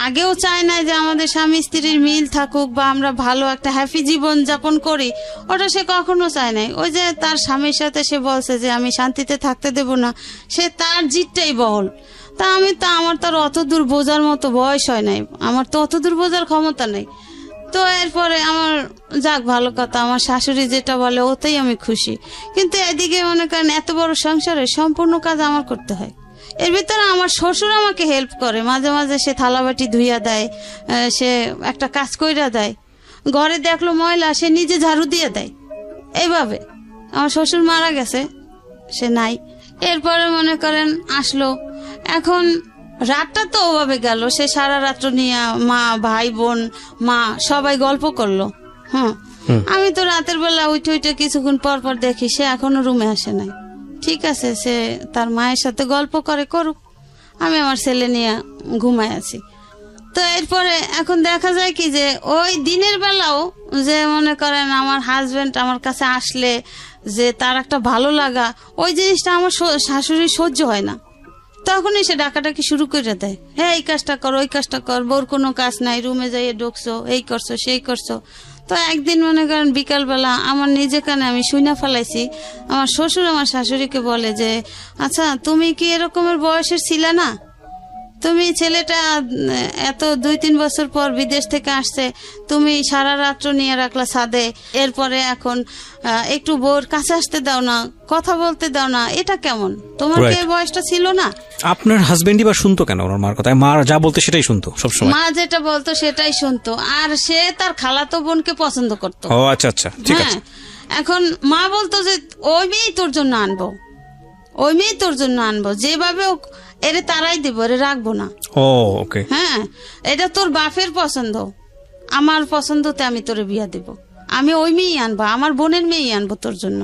আগেও চায় না যে আমাদের স্বামী স্ত্রীর মিল থাকুক বা আমরা ভালো একটা হ্যাপি জীবন যাপন করি, ওটা সে কখনো চায় নাই। ওই যে তার স্বামীর সাথে সে বলছে যে আমি শান্তিতে থাকতে দেব না, সে তার জিতটাই বহল। তা আমি তো আমার তো আর অত দূর বোঝার মতো বয়স হয় নাই, আমার তো অত দূর বোঝার ক্ষমতা নেই। তো এরপরে আমার যাক ভালো কথা, আমার শাশুড়ি যেটা বলে ওতেই আমি খুশি। কিন্তু এদিকে মনে করেন এত বড় সংসারে সম্পূর্ণ কাজ আমার করতে হয়। এর ভিতরে আমার শ্বশুর আমাকে হেল্প করে, মাঝে মাঝে সে থালাবাটি ধুইয়া দেয়, সে একটা কাজ কইরা দেয়, ঘরে দেখলো ময়লা সে নিজে ঝাড়ু দিয়ে দেয়। এইভাবে আমার শ্বশুর মারা গেছে, সে নাই। এরপরে মনে করেন আসলো, এখন রাতটা তো ওভাবে গেল, সে সারা রাত্র নিয়ে মা ভাই বোন মা সবাই গল্প করলো। আমি তো রাতের বেলা উঠে উঠে কিছুক্ষণ পর পর দেখি সে এখনো রুমে আসে নাই। ঠিক আছে, সে তার মায়ের সাথে গল্প করে করুক, আমি আমার ছেলে নিয়ে ঘুমায় আছি। তো এরপরে এখন দেখা যায় কি যে ওই দিনের বেলাও যে মনে করেন আমার হাজবেন্ড আমার কাছে আসলে যে তার একটা ভালো লাগা, ওই জিনিসটা আমার শাশুড়ি সহ্য হয় না। তখনই সে ডাকাডাকি শুরু করে দেয়, হ্যাঁ এই কাজটা কর ওই কাজটা কর, বোর কোনো কাজ নাই, রুমে যাইয়ে ঢুকছো, এই করছো সেই করছো। তো একদিন মনে করেন বিকালবেলা আমার নিজে কানে আমি শুইনা ফেলাইছি, আমার শ্বশুর আমার শাশুড়িকে বলে যে আচ্ছা তুমি কি এরকমের বয়সের ছিলে না, তুমি ছেলেটা এত 2-3 বছর পর বিদেশ থেকে আসছে, তুমি সারা রাত্র নিয়ে রাখলা ছাদে, এরপরে এখন একটু বোর কাছে আসতে দাও না, কথা বলতে দাও না, এটা কেমন? তোমার কি বয়সটা ছিল না? আপনার হাজবেন্ডই বা শুনতো কেন ওনার মার কথা? মা যা বলতো সেটাই শুনতো সবসময়, মা যেটা বলতো সেটাই শুনতো, আর সে তার খালাতো বোনকে পছন্দ করতো। ও আচ্ছা আচ্ছা, ঠিক আছে। এখন মা বলতো যে ওই মেয়েই তোর জন্য আনবো, ওই মেয়েই তোর জন্য আনবো, যেভাবে এরে তারাই দিব, এরে রাখবো না। ও ওকে, হ্যাঁ এটা তোর বাপের পছন্দ, আমার পছন্দতে আমি তোরে বিয়া দেব, আমি ওই মেয়েই আনবো, আমার বোনের মেয়েই আনবো তোর জন্য।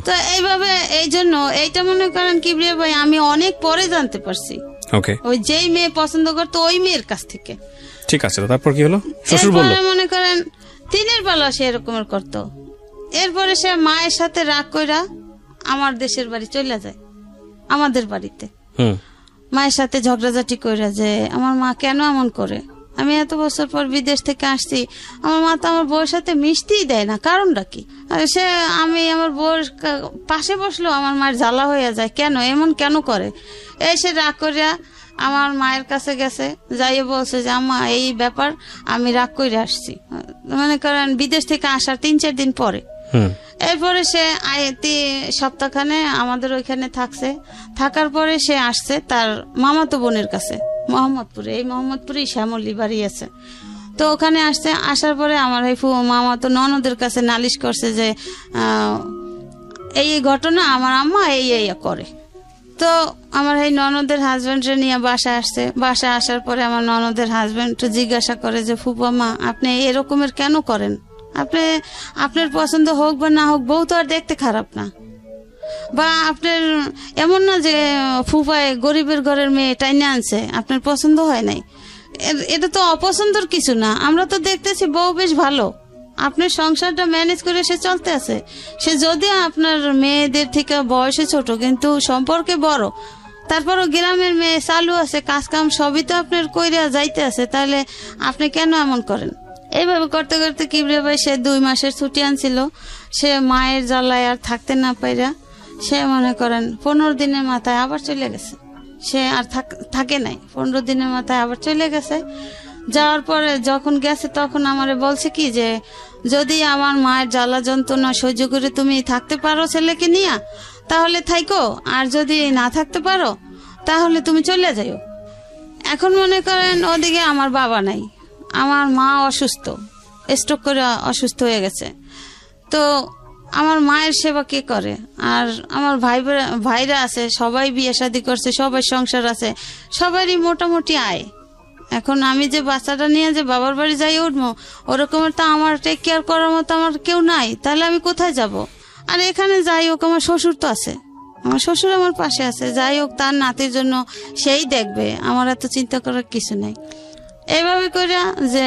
তো এইভাবে এই জন্য এইটা মনে করেন কি ভাই আমি অনেক পরে জানতে পারছি, ওকে, ওই যেই মেয়ে পছন্দ করতো ওই মেয়ের কাছ থেকে। ঠিক আছে, তারপর কি হলো? শ্বশুর বলল মনে করেন দিনের বেলা সে এরকমের করতো। এরপরে সে মায়ের সাথে রাগ কইরা আমার দেশের বাড়ি চলে যায়, আমাদের বাড়িতে মায়ের সাথে ঝগড়াঝাটি কইরা যে আমার মা কেন এমন করে, আমি এত বছর পর বিদেশ থেকে আসছি, আমার মা তো আমার বউয়ের সাথে মিশতেই দেয় না, কারণটা কি? সে আমি আমার বউয়ের পাশে বসলেও আমার মায়ের জ্বালা হয়ে যায়, কেন এমন কেন করে? এসে রাগ করিয়া আমার মায়ের কাছে গেছে, যাইয়ে বলছে যে আম্মা এই ব্যাপার, আমি রাগ করে আসছি। মনে করেন বিদেশ থেকে আসার 3-4 দিন পরে। এরপরে সে সপ্তাহখানে আমাদের ওইখানে থাকছে, থাকার পরে সে আসছে তার মামাতো বোনের কাছে মোহাম্মদপুরে, এই মোহাম্মদপুরে শ্যামলী বাড়ি আছে। তো ওখানে আসছে, আসার পরে আমার এই মামাতো ননদের কাছে নালিশ করছে যে এই ঘটনা আমার আম্মা এই করে। তো আমার এই ননদের হাজবেন্ডে নিয়ে বাসায় আসছে, বাসায় আসার পরে আমার ননদের হাজবেন্ড জিজ্ঞাসা করে যে ফুপা মা আপনি এরকমের কেন করেন, আপনি আপনার পছন্দ হোক বা না হোক বউ তো আর দেখতে খারাপ না, বা আপনার এমন না যে ফুফায় গরিবের ঘরের মেয়ে টাইনে আনছে আপনার পছন্দ হয় নাই, এটা তো অপছন্দর কিছু না, আমরা তো দেখতেছি বউ বেশ ভালো, আপনার সংসারটা ম্যানেজ করে সে চলতে আছে, সে যদিও আপনার মেয়েদের থেকে বয়সে ছোট কিন্তু সম্পর্কে বড়, তারপরও গ্রামের মেয়ে চালু আছে, কাজ কাম সবই তো আপনার কইরা যাইতে আছে, তাহলে আপনি কেন এমন করেন? এইভাবে করতে করতে কিবরে ভাই সে 2 মাসের ছুটি আনছিল, সে মায়ের জ্বালায় আর থাকতে না পাইরা সে মনে করেন 15 দিনের মাথায় আবার চলে গেছে, সে আর থাকে নাই, 15 দিনের মাথায় আবার চলে গেছে। যাওয়ার পরে যখন গেছে তখন আমারে বলছে কি যে যদি আমার মায়ের জ্বালা যন্ত্রণা সহ্য করে তুমি থাকতে পারো ছেলেকে নিয়ে তাহলে থাইকো, আর যদি না থাকতে পারো তাহলে তুমি চলে যাও। এখন মনে করেন ওদিকে আমার বাবা নাই, আমার মা অসুস্থ, স্ট্রোক করে অসুস্থ হয়ে গেছে। তো আমার মায়ের সেবা কে করে? আর আমার ভাইরা আছে, সবাই বিয়ে শাদী করছে, সবাই সংসার আছে, সবারই মোটামুটি আয়। এখন আমি যে বাচ্চাটা নিয়ে যে বাবার বাড়ি যাই উঠবো, ওরকমের তো আমার টেক কেয়ার করার মতো আমার কেউ নাই, তাহলে আমি কোথায় যাব? আর এখানে যাই হোক আমার শ্বশুর তো আছে, আমার শ্বশুর আমার পাশে আছে, যাই হোক তার নাতির জন্য সেই দেখবে, আমার এত চিন্তা করার কিছু নাই। এইভাবে করে যে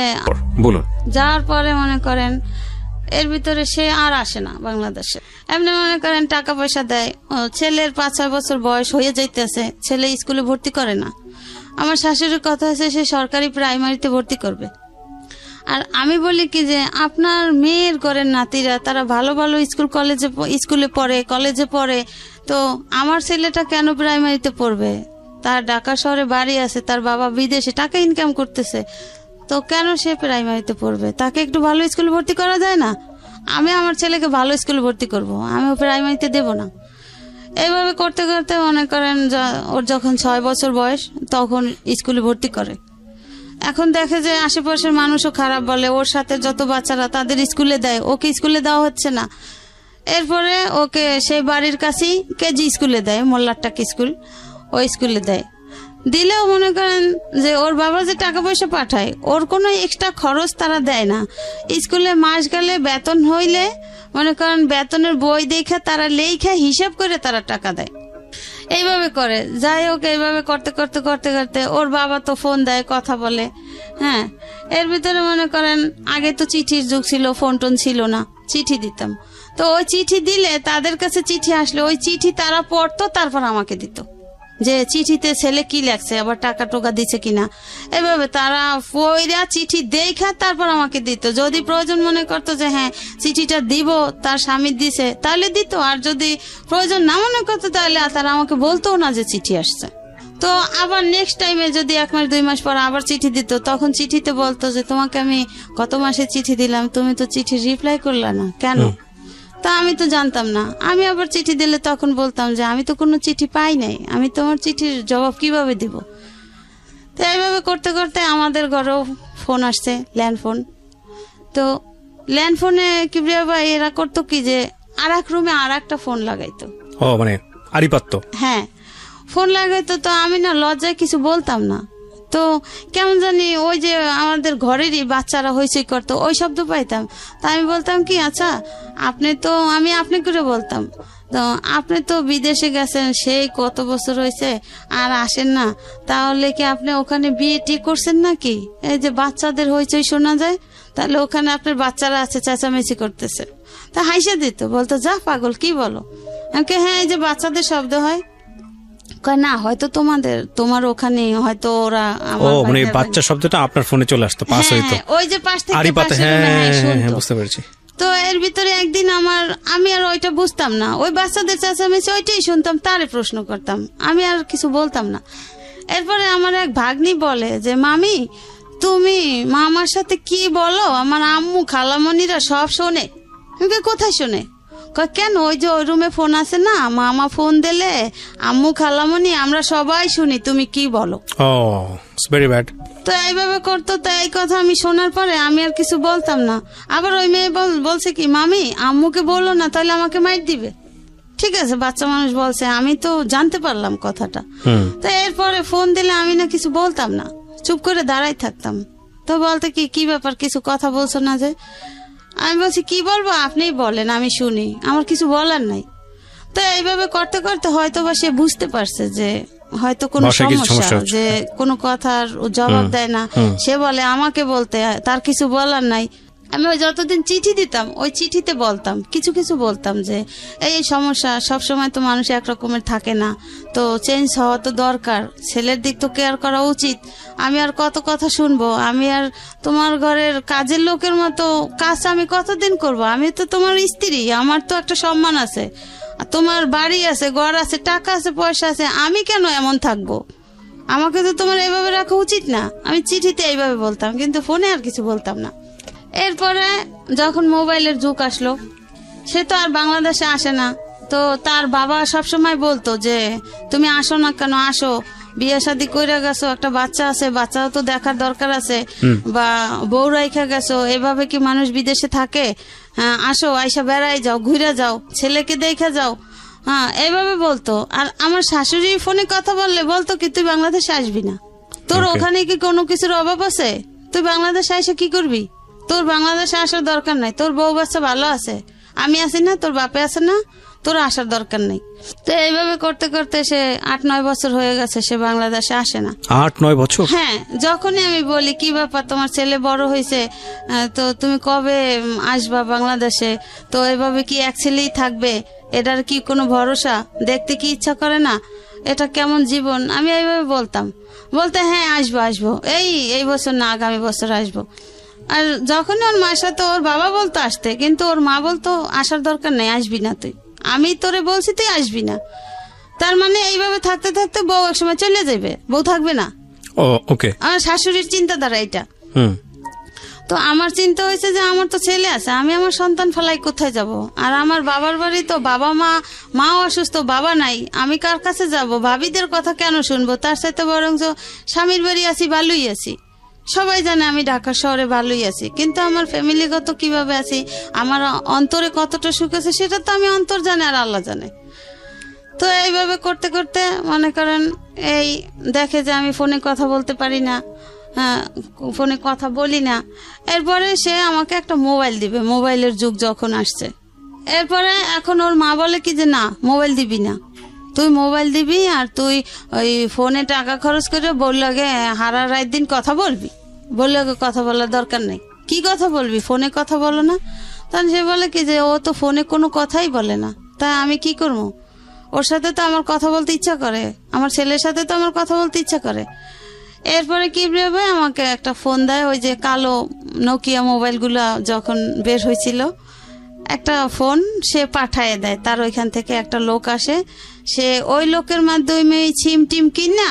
বলুন, যাওয়ার পরে মনে করেন এর ভিতরে সে আর আসে না বাংলাদেশে। এমনি মনে করেন টাকা পয়সা দেয়, ছেলের 5-6 বছর বয়স হয়ে যাইতেছে, ছেলে স্কুলে ভর্তি করে না। আমার শাশুড়ির কথা আছে সে সরকারি প্রাইমারিতে ভর্তি করবে। আর আমি বলি কি যে আপনার মেয়ের ঘরের নাতিরা তারা ভালো ভালো স্কুলে পড়ে, কলেজে পড়ে, তো আমার ছেলেটা কেন প্রাইমারিতে পড়বে? তার ঢাকা শহরে বাড়ি আছে, তার বাবা বিদেশে টাকা ইনকাম করতেছে, তো কেন সে প্রাইমারিতে পড়বে? তাকে একটু ভালো স্কুলে ভর্তি করা যায় না? আমি আমার ছেলেকে ভালো স্কুলে ভর্তি করব, আমি প্রাইমারিতে দেব না। এইভাবে করতে করতে মনে করেন ওর যখন 6 বছর বয়স তখন স্কুলে ভর্তি করে। এখন দেখে যে আশেপাশের মানুষও খারাপ বলে, ওর সাথে যত বাচ্চারা তাদের স্কুলে দেয়, ওকে স্কুলে দেওয়া হচ্ছে না। এরপরে ওকে সেই বাড়ির কাছেই কেজি স্কুলে দেয়, মোল্লারটাক স্কুল, ওই স্কুলে দেয়। দিলেও মনে করেন যে ওর বাবা যে টাকা পয়সা পাঠায়, ওর কোনো এক্সট্রা খরচ তারা দেয় না। স্কুলে মাস গেলে বেতন হইলে মনে করেন বেতনের বই দেখে তারা লেখা হিসাব করে তারা টাকা দেয়। এইভাবে করে, যাই হোক এইভাবে করতে করতে করতে করতে ওর বাবা তো ফোন দেয়, কথা বলে। হ্যাঁ, এর ভিতরে মনে করেন আগে তো চিঠির যুগ ছিল, ফোন টোন ছিল না, চিঠি দিতাম। তো ওই চিঠি দিলে তাদের কাছে চিঠি আসলে ওই চিঠি তারা পড়তো, তারপর আমাকে দিত যে চিঠিতে ছেলে কি লেখছে, আবার টাকা টোকা দিছে কিনা। এভাবে তারা পয়রা চিঠি দেখা তারপর আমাকে দিত। যদি প্রয়োজন মনে করতো যে হ্যাঁ চিঠিটা দিব, তার স্বামী দিছে, তাহলে দিত। আর যদি প্রয়োজন না মনে করতো তাহলে তারা আমাকে বলতো না যে চিঠি আসছে। তো আবার নেক্সট টাইমে যদি 1 মাস 2 মাস পর আবার চিঠি দিত, তখন চিঠিতে বলতো যে তোমাকে আমি গত মাসে চিঠি দিলাম, তুমি তো চিঠি রিপ্লাই করলা না কেন? তা আমি তো জানতাম না। আমি আবার চিঠি দিলে তখন বলতাম যে আমি তো কোনো চিঠি পাই নাই, আমি তোমার চিঠির জবাব কিভাবে দিব? তো এইভাবে করতে করতে আমাদের ঘরেও ফোন আসছে, ল্যান্ড ফোন। তো ল্যান্ড ফোনে কিবরিয়া ভাই এরা করতো কি যে আর এক রুমে আর একটা ফোন লাগাইতো। ও মানে আরিপাত্ত? হ্যাঁ, ফোন লাগাইতো। তো আমি না লজ্জায় কিছু বলতাম না। তো কেমন জানি ওই যে আমাদের ঘরেরই বাচ্চারা হইচই করতো, ওই শব্দ পাইতাম। তা আমি বলতাম কি, আচ্ছা আমি আপনি করে বলতাম, তো আপনি তো বিদেশে গেছেন সেই কত বছর হয়েছে আর আসেন না, তাহলে কি আপনি ওখানে বিয়ে ঠিক করছেন নাকি? এই যে বাচ্চাদের হইচই শোনা যায়, তাহলে ওখানে আপনার বাচ্চারা আছে চেঁচামেচি করতেছে। তা হাইসা দিত, বলতো যা পাগল কি বলো? আমাকে হ্যাঁ এই যে বাচ্চাদের শব্দ হয়, না হয়তো তোমার ওখানে হয়তো ওরা মানে বাচ্চা শব্দটা আপনার ফোনে চলে আসতো, পাস হইতো, ওই যে পাশ থেকে বুঝতে পেরেছি। তো এর ভিতরে একদিন আমি আর ওইটা বুঝতাম না, ওই বাচ্চাদের চেঁচামেচি ওইটাই শুনতাম, তারে প্রশ্ন করতাম, আমি আর কিছু বলতাম না। এরপরে আমার এক ভাগ্নি বলে যে মামি তুমি মামার সাথে কি বলো, আমার আম্মু খালামণিরা সব শোনে। কোথায় শোনে? কেন? ওই যে ওই রুমে ফোন আছে না, মামা ফোন দিলে আম্মু খালামণি আমরা সবাই শুনি তুমি কি বলো। Very bad. তো এইভাবে করতো। তো এই কথা আমি শোনার পরে আমি আর কিছু বলতাম না। আবার ওই মেয়ে বলছে কি মামি আম্মুকে বললো না, তাহলে আমাকে মাইর দিবে। ঠিক আছে, বাচ্চা মানুষ বলছে, আমি তো জানতে পারলাম কথাটা। তো এরপরে ফোন দিলে আমি না কিছু বলতাম না, চুপ করে দাঁড়াই থাকতাম। তো বলতে কি ব্যাপার, কিছু কথা বলছো না যে? আমি বলছি কি বলবো আপনিই বলেন, আমি শুনি, আমার কিছু বলার নাই। তো এইভাবে করতে করতে হয়তো বা সে বুঝতে পারছে যে হয়তো কোনো সমস্যা, যে কোনো কথার জবাব দেয় না। সে বলে আমাকে বলতে, তার কিছু বলার নাই। আমি ওই যতদিন চিঠি দিতাম ওই চিঠিতে বলতাম, কিছু কিছু বলতাম যে এই সমস্যা, সব সময় তো মানুষ একরকমের থাকে না, তো চেঞ্জ হওয়া তো দরকার, ছেলের দিক তো কেয়ার করা উচিত। আমি আর কত কথা শুনবো? আমি আর তোমার ঘরের কাজের লোকের মতো কাজ আমি কতদিন করব? আমি তো তোমার স্ত্রী, আমার তো একটা সম্মান আছে, তোমার বাড়ি আছে, ঘর আছে, টাকা আছে, পয়সা আছে, আমি কেন এমন থাকবো? আমাকে তো তোমার এইভাবে রাখা উচিত না। আমি চিঠিতে এইভাবে বলতাম, কিন্তু ফোনে আর কিছু বলতাম না। এরপরে যখন মোবাইলের যুগ আসলো, সে তো আর বাংলাদেশে আসে না। তো তার বাবা সবসময় বলতো যে তুমি আসো না কেন, আসো, বিয়ে শাদী কইরা গেছো, একটা বাচ্চা আছে, বাচ্চাও তো দেখার দরকার আছে, বা বউ রাইখা গেছো, এভাবে কি মানুষ বিদেশে থাকে? আসো, আইসা বেড়াই যাও, ঘুরে যাও, ছেলেকে দেখা যাও, হ্যাঁ এইভাবে বলতো। আর আমার শাশুড়ি ফোনে কথা বললে বলতো কি, তুই বাংলাদেশে আসবি না, তোর ওখানে কি কোনো কিছুর অভাব আছে? তুই বাংলাদেশে এসে কি করবি? তোর বাংলাদেশে আসার দরকার নাই, তোর বউ বাচ্চা ভালো আছে, আমি আছি না, তোর বাপে আছে না, তোর আসার দরকার নেই। তো এইভাবে করতে করতে সে 8-9 বছর হয়ে গেছে, সে বাংলাদেশে আসে না। 8-9 বছর? হ্যাঁ, যখনই আমি বলি কি ব্যাপার, তোমার ছেলে বড় হয়েছে, তো তুমি কবে আসবা বাংলাদেশে? তো এভাবে কি এক ছেলেই থাকবে? এটার কি কোনো ভরসা? দেখতে কি ইচ্ছা করে না? এটা কেমন জীবন? আমি এইভাবে বলতাম, বলতে হ্যাঁ আসবো আসবো, এই বছর না আগামী বছর আসবো। আর যখন ওর মার সাথে ওর বাবা বলতো আসতে, কিন্তু ওর মা বলতো আসার দরকার নেই, আসবি না তুই, আমি তোরে বলছি তুই আসবি না। তার মানে এইভাবে থাকতে থাকতে বউ একসময় চলে যাবে, বউ থাকবে না। ওকে, আমার শাশুড়ির চিন্তাধারা এটা। তো আমার চিন্তা হয়েছে যে আমার তো ছেলে আছে, আমি আমার সন্তান ফেলাই কোথায় যাব? আর আমার বাবার বাড়ি তো বাবা মাও অসুস্থ, বাবা নাই, আমি কার কাছে যাব? ভাবিদের কথা কেন শুনবো? তার সাথে বরং স্বামীর বাড়ি আছি, ভালোই আছি, সবাই জানে আমি ঢাকা শহরে ভালোই আছি, কিন্তু আমার ফ্যামিলিগত কিভাবে আছি, আমার অন্তরে কতটা সুখ আছে, সেটা তো আমি অন্তর জানে আর আল্লাহ জানে। তো এইভাবে করতে করতে মনে করেন এই দেখে যে আমি ফোনে কথা বলতে পারি না, ফোনে কথা বলি না। এরপরে সে আমাকে একটা মোবাইল দিবে, মোবাইলের যুগ যখন আসছে। এরপরে এখন ওর মা বলে কি যে না, মোবাইল দিবি না, তুই মোবাইল দিবি আর তুই ওই ফোনে টাকা খরচ করে বললাগে হারা রাত দিন কথা বলবি, বললাগে কথা বলার দরকার নেই। কি কথা বলবি? ফোনে কথা বলো না। তখন সে বলে কি যে ও তো ফোনে কোনো কথাই বলে না, তাই আমি কি করবো? ওর সাথে তো আমার কথা বলতে ইচ্ছা করে, আমার ছেলের সাথে তো আমার কথা বলতে ইচ্ছা করে। এরপরে কি ভেবে আমাকে একটা ফোন দেয়, ওই যে কালো নোকিয়া মোবাইলগুলো যখন বের হয়েছিল, একটা ফোন সে পাঠায় দেয়, তার ওইখান থেকে একটা লোক আসে, সে ওই লোকের মাধ্যমে সিম টিম কিনা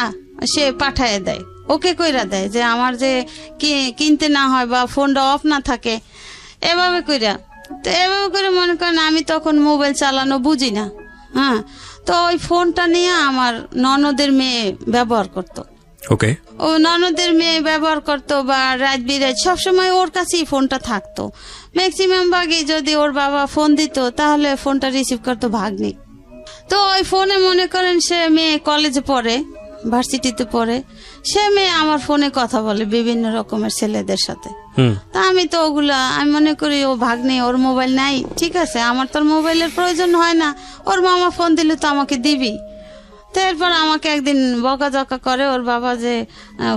সে পাঠায় দেয়, ওকে কইরা দেয় যে আমার যে কিনতে না হয় বা ফোনটা অফ না থাকে, এভাবে কইরা। তো এভাবে করে মনে করেন আমি তখন মোবাইল চালানো বুঝি না, হ্যাঁ। তো ওই ফোনটা নিয়ে আমার ননদের মেয়ে ব্যবহার করতো। ওকে, ও ননদের মেয়ে ব্যবহার করতো, বা রাত বিরাত সবসময় ওর কাছেই ফোনটা থাকতো। ম্যাক্সিমাম ভাগই যদি ওর বাবা ফোন দিত তাহলে ফোনটা রিসিভ করতো ভাগ্নি। তো ওই ফোনে মনে করেন সে মেয়ে কলেজে পড়ে, ভার্সিটিতে পড়ে, সে মেয়ে আমার ফোনে কথা বলে বিভিন্ন রকমের ছেলেদের সাথে। তা আমি তো ওগুলা আমি মনে করি ও ভাগ্নি, ওর মোবাইল নাই, ঠিক আছে, আমার তোর মোবাইলের প্রয়োজন হয় না, ওর মামা ফোন দিলে তো আমাকে দিবি। তো এরপর আমাকে একদিন বকাঝকা করে ওর বাবা যে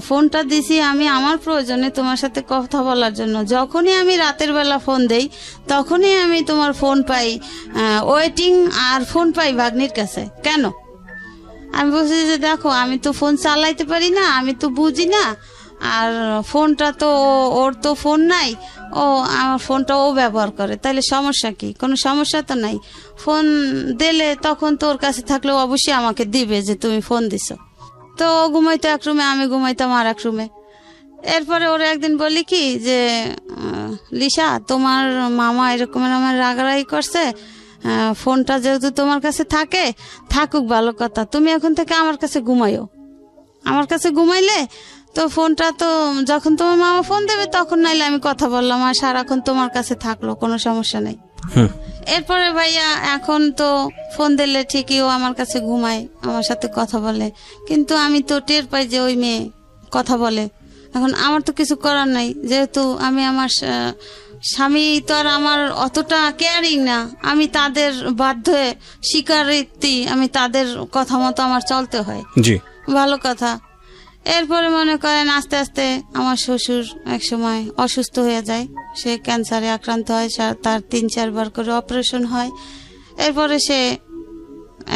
ফোনটা দিছি আমি আমার প্রয়োজনে তোমার সাথে কথা বলার জন্য, যখনই আমি রাতের বেলা ফোন দেই তখনই আমি তোমার ফোন পাই ওয়েটিং, আর ফোন পাই ভাগ্নির কাছে, কেন? আমি বলছি যে দেখো আমি তো ফোন চালাইতে পারি না, আমি তো বুঝি না, আর ফোনটা তো ওর তো ফোন নাই, ও আমার ফোনটা ও ব্যবহার করে, তাহলে সমস্যা কি? কোনো সমস্যা তো নাই, ফোন দিলে তখন তোর কাছে থাকলেও অবশ্যই আমাকে দিবে যে তুমি ফোন দিছো। তো ও ঘুমাইতো এক রুমে, আমি ঘুমাইতাম আর এক রুমে। এরপরে ওরা একদিন বলি কি যে লিসা, তোমার মামা এরকমের আমার রাগারাগি করছে, ফোনটা যেহেতু তোমার কাছে থাকে, থাকুক ভালো কথা, তুমি এখন থেকে আমার কাছে ঘুমাইও, আমার কাছে ঘুমাইলে তো ফোনটা তো যখন তোমার মামা ফোন দেবে তখন নাইলে আমি কথা বললাম, আর সারাক্ষণ তোমার কাছে থাকলো, কোনো সমস্যা নেই। এরপরে ভাইয়া এখন তো ফোন দিলে ঠিকই ও আমার কাছে ঘুমায়, আমার সাথে কথা বলে, কিন্তু আমি তো টের পাই যে ওই মেয়ে কথা বলে। এখন আমার তো কিছু করার নাই, যেহেতু আমি আমার স্বামী তো আর আমার অতটা কেয়ারিং না, আমি তাদের বাধ্যে স্বীকারোক্তি, আমি তাদের কথা মতো আমার চলতে হয়। জি, ভালো কথা। এরপরে মনে করেন আস্তে আস্তে আমার শ্বশুর এক সময় অসুস্থ হয়ে যায়, সে ক্যান্সারে আক্রান্ত হয়, তার 3-4 বার করে অপারেশন হয়। এরপরে সে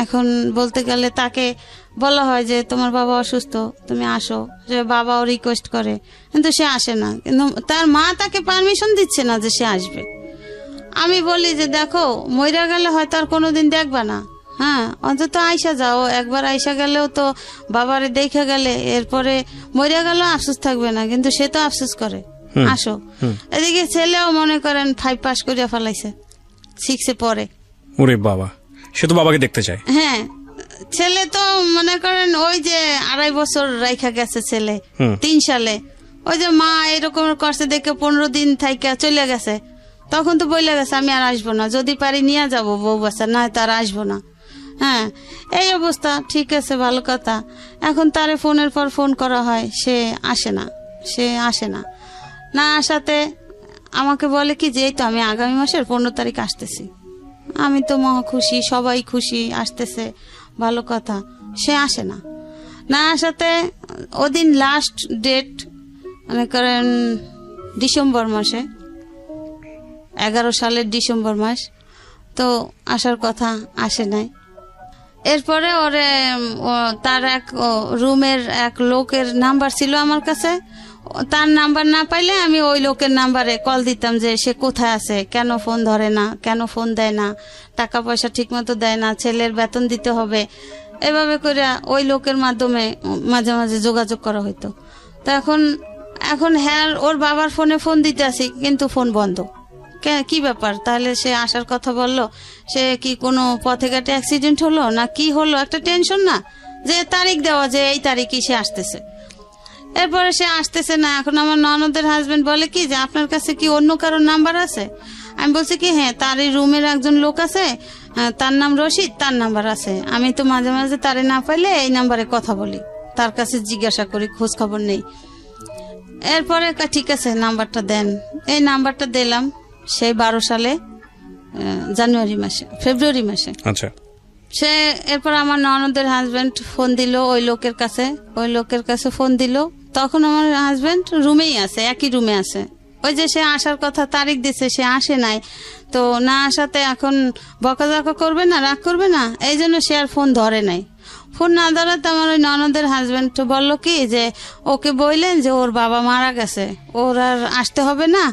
এখন বলতে গেলে তাকে বলা হয় যে তোমার বাবা অসুস্থ, তুমি আসো, যে বাবাও রিকোয়েস্ট করে, কিন্তু সে আসে না, কিন্তু তার মা তাকে পারমিশন দিচ্ছে না যে সে আসবে। আমি বলি যে দেখো মইরা গেলে হয়তো আর কোনোদিন দেখবা না, হ্যাঁ অন্তত আইসা যাও, একবার আইসা গেলেও তো বাবারে দেখে গেলে, এরপরে মইরা গেলেও আফসোস থাকবে না, কিন্তু সে তো আফসোস করে, আসো। এদিকে ছেলেও মনে করেন 5 পাস করিয়া ফেলাইছে, 6-এ পড়ে। ওরে বাবা, সে তো বাবাকে দেখতে চায়। হ্যাঁ, ছেলে তো মনে করেন ওই যে 2.5 বছর রাইখা গেছে ছেলে 3 সালে, ওই যে মা এরকম করছে দেখে 15 দিন থাইকা চলে গেছে, তখন তো বইলে গেছে আমি আর আসবো না, যদি পারি নিয়ে যাবো বউ বাচ্চা, না তার আসবো না। হ্যাঁ, এই অবস্থা। ঠিক আছে, ভালো কথা। এখন তারে ফোনের পর ফোন করা হয়, সে আসে না। না আসাতে আমাকে বলে কি যে এই তো আমি আগামী মাসের 15 তারিখ আসতেছি। আমি তো মহা খুশি, সবাই খুশি, আসতেছে, ভালো কথা। সে আসে না আসাতে ওদিন লাস্ট ডেট মনে করেন ডিসেম্বর মাসে, 11 সালের ডিসেম্বর মাস, তো আসার কথা, আসে নাই। এরপরে ওরে তার এক রুমের এক লোকের নাম্বার ছিল আমার কাছে, তার নাম্বার না পাইলে আমি ওই লোকের নাম্বারে কল দিতাম যে সে কোথায় আছে, কেন ফোন ধরে না, কেন ফোন দেয় না, টাকা পয়সা ঠিক মতো দেয় না, ছেলের বেতন দিতে হবে, এভাবে করে ওই লোকের মাধ্যমে মাঝে মাঝে যোগাযোগ করা হইতো। তো এখন হ্যাঁ ওর বাবার ফোনে ফোন দিতে আসি, কিন্তু ফোন বন্ধ। কি ব্যাপার? তাহলে সে আসার কথা বললো, সে কি কোনো পথে ঘাটে অ্যাক্সিডেন্ট হলো না কি হলো, একটা টেনশন না, যে তারিখ দেওয়া যে এই তারিখে সে আসতেছে। এরপরে সে আসতেছে না। এখন আমার ননদের হাজবেন্ড বলে কি যে আপনার কাছে কি অন্য কারোর নাম্বার আছে? আমি বলছি কি হ্যাঁ, তার এই রুমের একজন লোক আছে, তার নাম রশিদ, তার নাম্বার আছে। আমি তো মাঝে মাঝে তারে না পাইলে এই নাম্বারে কথা বলি, তার কাছে জিজ্ঞাসা করি, খোঁজ খবর নেই। এরপরে ঠিক আছে নাম্বারটা দেন। এই নাম্বারটা দিলাম সেই 12 সালে ফেব্রুয়ারি মাসে। আচ্ছা। সে এরপর আমার ননদের হাজবেন্ড ফোন দিল ওই লোকের কাছে ফোন দিল। তখন আমার হাজবেন্ড রুমেই আছে, একই রুমে আছে। ওই যে সে আসার কথা তারিখ দিছে, সে আসে নাই, তো না আসাতে এখন বকাঝকা করবে না, রাগ করবে না, এই জন্য সে আর ফোন ধরে নাই। ফোন না ধরাতে আমার ওই ননদের হাজবেন্ড বলল কি যে ওকে বললেন যে ওর বাবা মারা গেছে, ওর আর আসতে হবে না,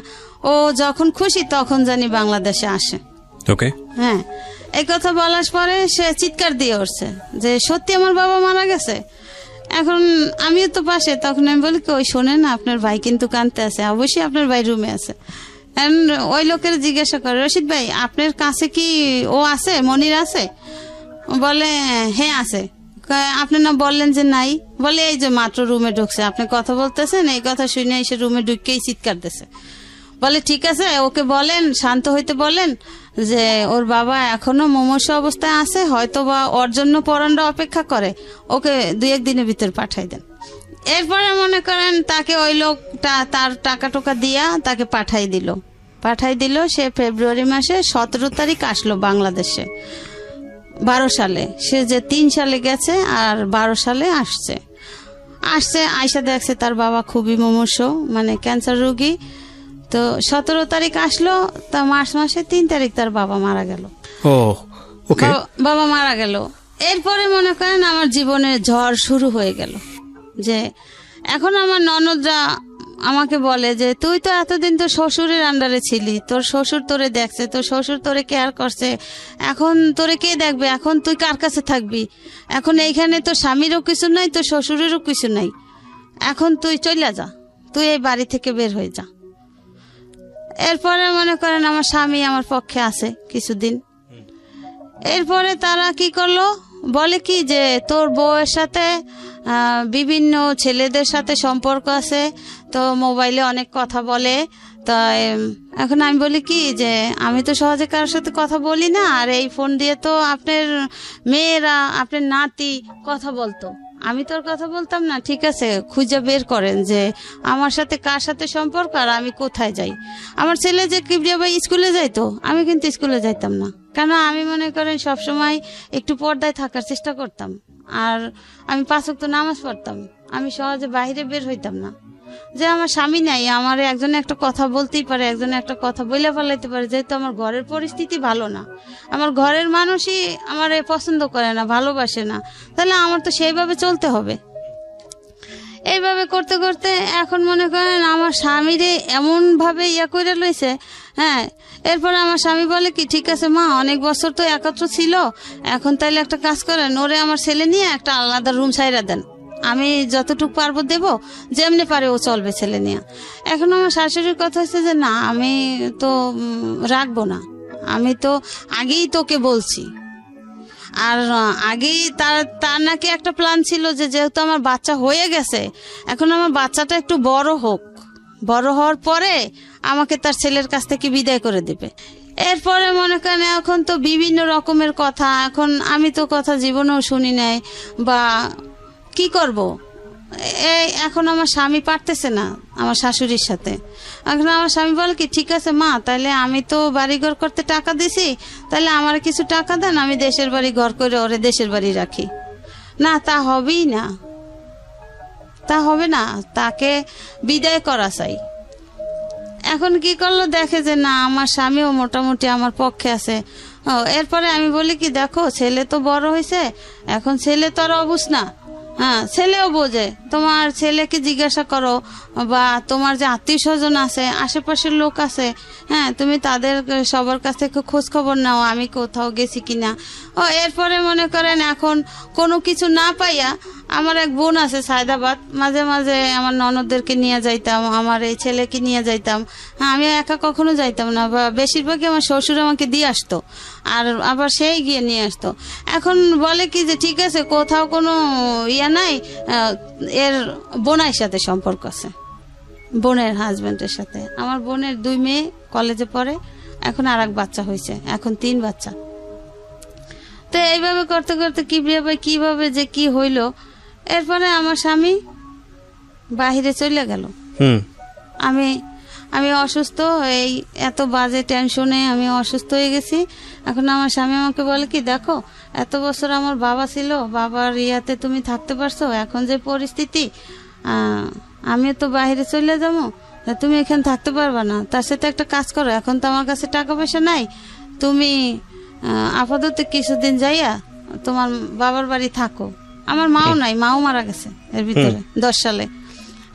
ও যখন খুশি তখন জানি বাংলাদেশে আসে। ওকে। হ্যাঁ, এই কথা বলার পরে সে চিৎকার দিয়ে উঠছে যে সত্যি আমার বাবা মারা গেছে। এখন আমিও তো পাশে, তখন আমি বলি কি ওই শোনেন না, আপনার ভাই কিন্তু কাঁদতে আছে, অবশ্যই আপনার ভাই রুমে আছে। ওই লোকের জিজ্ঞাসা করে রশিদ ভাই আপনার কাছে কি ও আছে, মনির আছে? বলে হ্যাঁ আছে। আপনি না বললেন যে নাই? বলে এই যে মাত্র রুমে ঢুকছে, আপনি কথা বলতেছেন, এই কথা শুনে এসে রুমে ঢুকেই চিৎকার দিছে। বলে ঠিক আছে, ওকে বলেন, শান্ত হইতে বলেন যে ওর বাবা এখনো মুমূর্ষু অবস্থায় আছে, হয়তো বা ওর জন্য পরানরা অপেক্ষা করে, ওকে 2-1 দিনের ভিতর পাঠাই দেন। এরপরে মনে করেন তাকে ওই লোকটা তার টাকা টোকা দিয়া তাকে পাঠাই দিল। সে ফেব্রুয়ারি মাসে 17 তারিখ আসলো বাংলাদেশে 12 সালে। সে যে 3 সালে গেছে আর 12 সালে আসছে আইসা দেখছে তার বাবা খুবই মুমূর্ষু, মানে ক্যান্সার রোগী। তো 17 তারিখ আসলো, তা মার্চ মাসে 3 তারিখ তার বাবা মারা গেল। বাবা মারা গেল। এরপরে মনে করেন আমার জীবনের ঝড় শুরু হয়ে গেল। যে এখন আমার ননদরা আমাকে বলে যে তুই তো এতদিন তো শ্বশুরের আন্ডারে ছিলি, তোর শ্বশুর তোরে দেখছে, তোর শ্বশুর তোরে কেয়ার করছে, এখন তোরে কে দেখবে, এখন তুই কার কাছে থাকবি? এখন এইখানে তোর স্বামীরও কিছু নাই, তোর শ্বশুরেরও কিছু নাই, এখন তুই চলে যা, তুই এই বাড়ি থেকে বের হয়ে যা। এরপরে মনে করেন আমার স্বামী আমার পক্ষে আছে কিছুদিন। এরপরে তারা কি করলো, বলে কি যে তোর বউয়ের সাথে বিভিন্ন ছেলেদের সাথে সম্পর্ক আছে, তো মোবাইলে অনেক কথা বলে। তাই এখন আমি বলি কি যে আমি তো সহজে কারোর সাথে কথা বলি না, আর এই ফোন দিয়ে তো আপনার মেয়েরা, আপনার নাতি কথা বলতো, আমি তোর কথা বলতাম না। ঠিক আছে, খুঁজে বের করেন যে আমার সাথে কার সাথে সম্পর্ক আর আমি কোথায় যাই। আমার ছেলে যে কিবরিয়া ভাই স্কুলে যাইতো, আমি কিন্তু স্কুলে যাইতাম না, কেন আমি মনে করেন সবসময় একটু পর্দায় থাকার চেষ্টা করতাম, আর আমি 5 ওয়াক্ত নামাজ পড়তাম, আমি সহজে বাইরে বের হইতাম না। যে আমার স্বামী নাই, আমার একজনে একটা কথা বলতেই পারে, একজনে একটা কথা বইলে ফেলাইতে পারে, যেহেতু আমার ঘরের পরিস্থিতি ভালো না, আমার ঘরের মানুষই আমার পছন্দ করে না, ভালোবাসে না, তাহলে আমার তো সেইভাবে চলতে হবে। এইভাবে করতে করতে এখন মনে করেন আমার স্বামীরে এমন ভাবে করে লইছে। হ্যাঁ, এরপরে আমার স্বামী বলে কি ঠিক আছে মা, অনেক বছর তো একত্র ছিল, এখন তাইলে একটা কাজ করেন, ওরে আমার ছেলে নিয়ে একটা আলাদা রুম ছাইরা দেন, আমি যতটুকু পারবো দেবো, যেমনি পারে ও চলবে ছেলে নিয়ে। এখন আমার শাশুড়ির কথা হচ্ছে যে না, আমি তো রাখবো না, আমি তো আগেই তোকে বলছি, আর আগেই তার নাকি একটা প্ল্যান ছিল যে যেহেতু আমার বাচ্চা হয়ে গেছে, এখন আমার বাচ্চাটা একটু বড় হোক, বড় হওয়ার পরে আমাকে তার ছেলের কাছ থেকে বিদায় করে দেবে। এরপরে মনে করেন এখন তো বিভিন্ন রকমের কথা, এখন আমি তো কথা জীবনেও শুনি নাই বা কি করব। এখন আমার স্বামী পারতেছে না আমার শাশুড়ির সাথে। এখন আমার স্বামী বলে কি, ঠিক আছে মা, তাহলে আমি তো বাড়িঘর করতে টাকা দিছি, তাহলে আমার কিছু টাকা দেন, আমি দেশের বাড়ি ঘর করে ওরে দেশের বাড়ি রাখি। না, তা হবেই না, তা হবে না, তাকে বিদায় করা চাই। এখন কি করলো, দেখে যে না আমার স্বামীও মোটামুটি আমার পক্ষে আছে। এরপরে আমি বলি কি, দেখো ছেলে তো বড় হয়েছে, এখন ছেলে তো আর অবুঝ না, হ্যাঁ ছেলেও বোঝে। তোমার ছেলেকে জিজ্ঞাসা করো বা তোমার যে আত্মীয় স্বজন আছে, আশেপাশের লোক আছে, হ্যাঁ তুমি তাদের সবার কাছ থেকে খোঁজ খবর নাও আমি কোথাও গেছি কিনা। এরপরে মনে করেন এখন কোনো কিছু না পাইয়া আমার এক বোন আছে সায়দাবাদ, মাঝে মাঝে আমার ননদদেরকে নিয়ে যাইতাম, আমার এই ছেলেকে নিয়ে যাইতাম। হ্যাঁ আমি একা কখনো যাইতাম না, বা বেশিরভাগই আমার শ্বশুর আমাকে দিয়ে আসতো, আর আবার সেই গিয়ে নিয়ে আসতো। এখন বলে কি যে ঠিক আছে, কোথাও কোনো ইয়া নাই, এর বোনের সাথে সম্পর্ক আছে, বোনের হাজবেন্ডের সাথে। আমার বোনের 2 মেয়ে কলেজে পড়ে, এখন আর এক বাচ্চা হয়েছে, এখন 3 বাচ্চা। তো এইভাবে করতে করতে কিভাবে যে কি হইলো, এরপরে আমার স্বামী বাহিরে চলে গেল। আমি অসুস্থ, এই এত বাজে টেনশনে আমি অসুস্থ হয়ে গেছি। এখন আমার স্বামী আমাকে বলে কি, দেখো এত বছর আমার বাবা ছিল, বাবার ইয়াতে তুমি থাকতে পারছো, এখন যে পরিস্থিতি আমিও তো বাইরে চলে যাবো, তুমি এখানে থাকতে পারবা না। তার সাথে একটা কাজ করো, এখন তো আমার কাছে টাকা পয়সা নাই, তুমি আপাতত কিছুদিন যাইয়া তোমার বাবার বাড়ি থাকো। আমার মাও নাই, মাও মারা গেছে এর ভিতরে 10 সালে।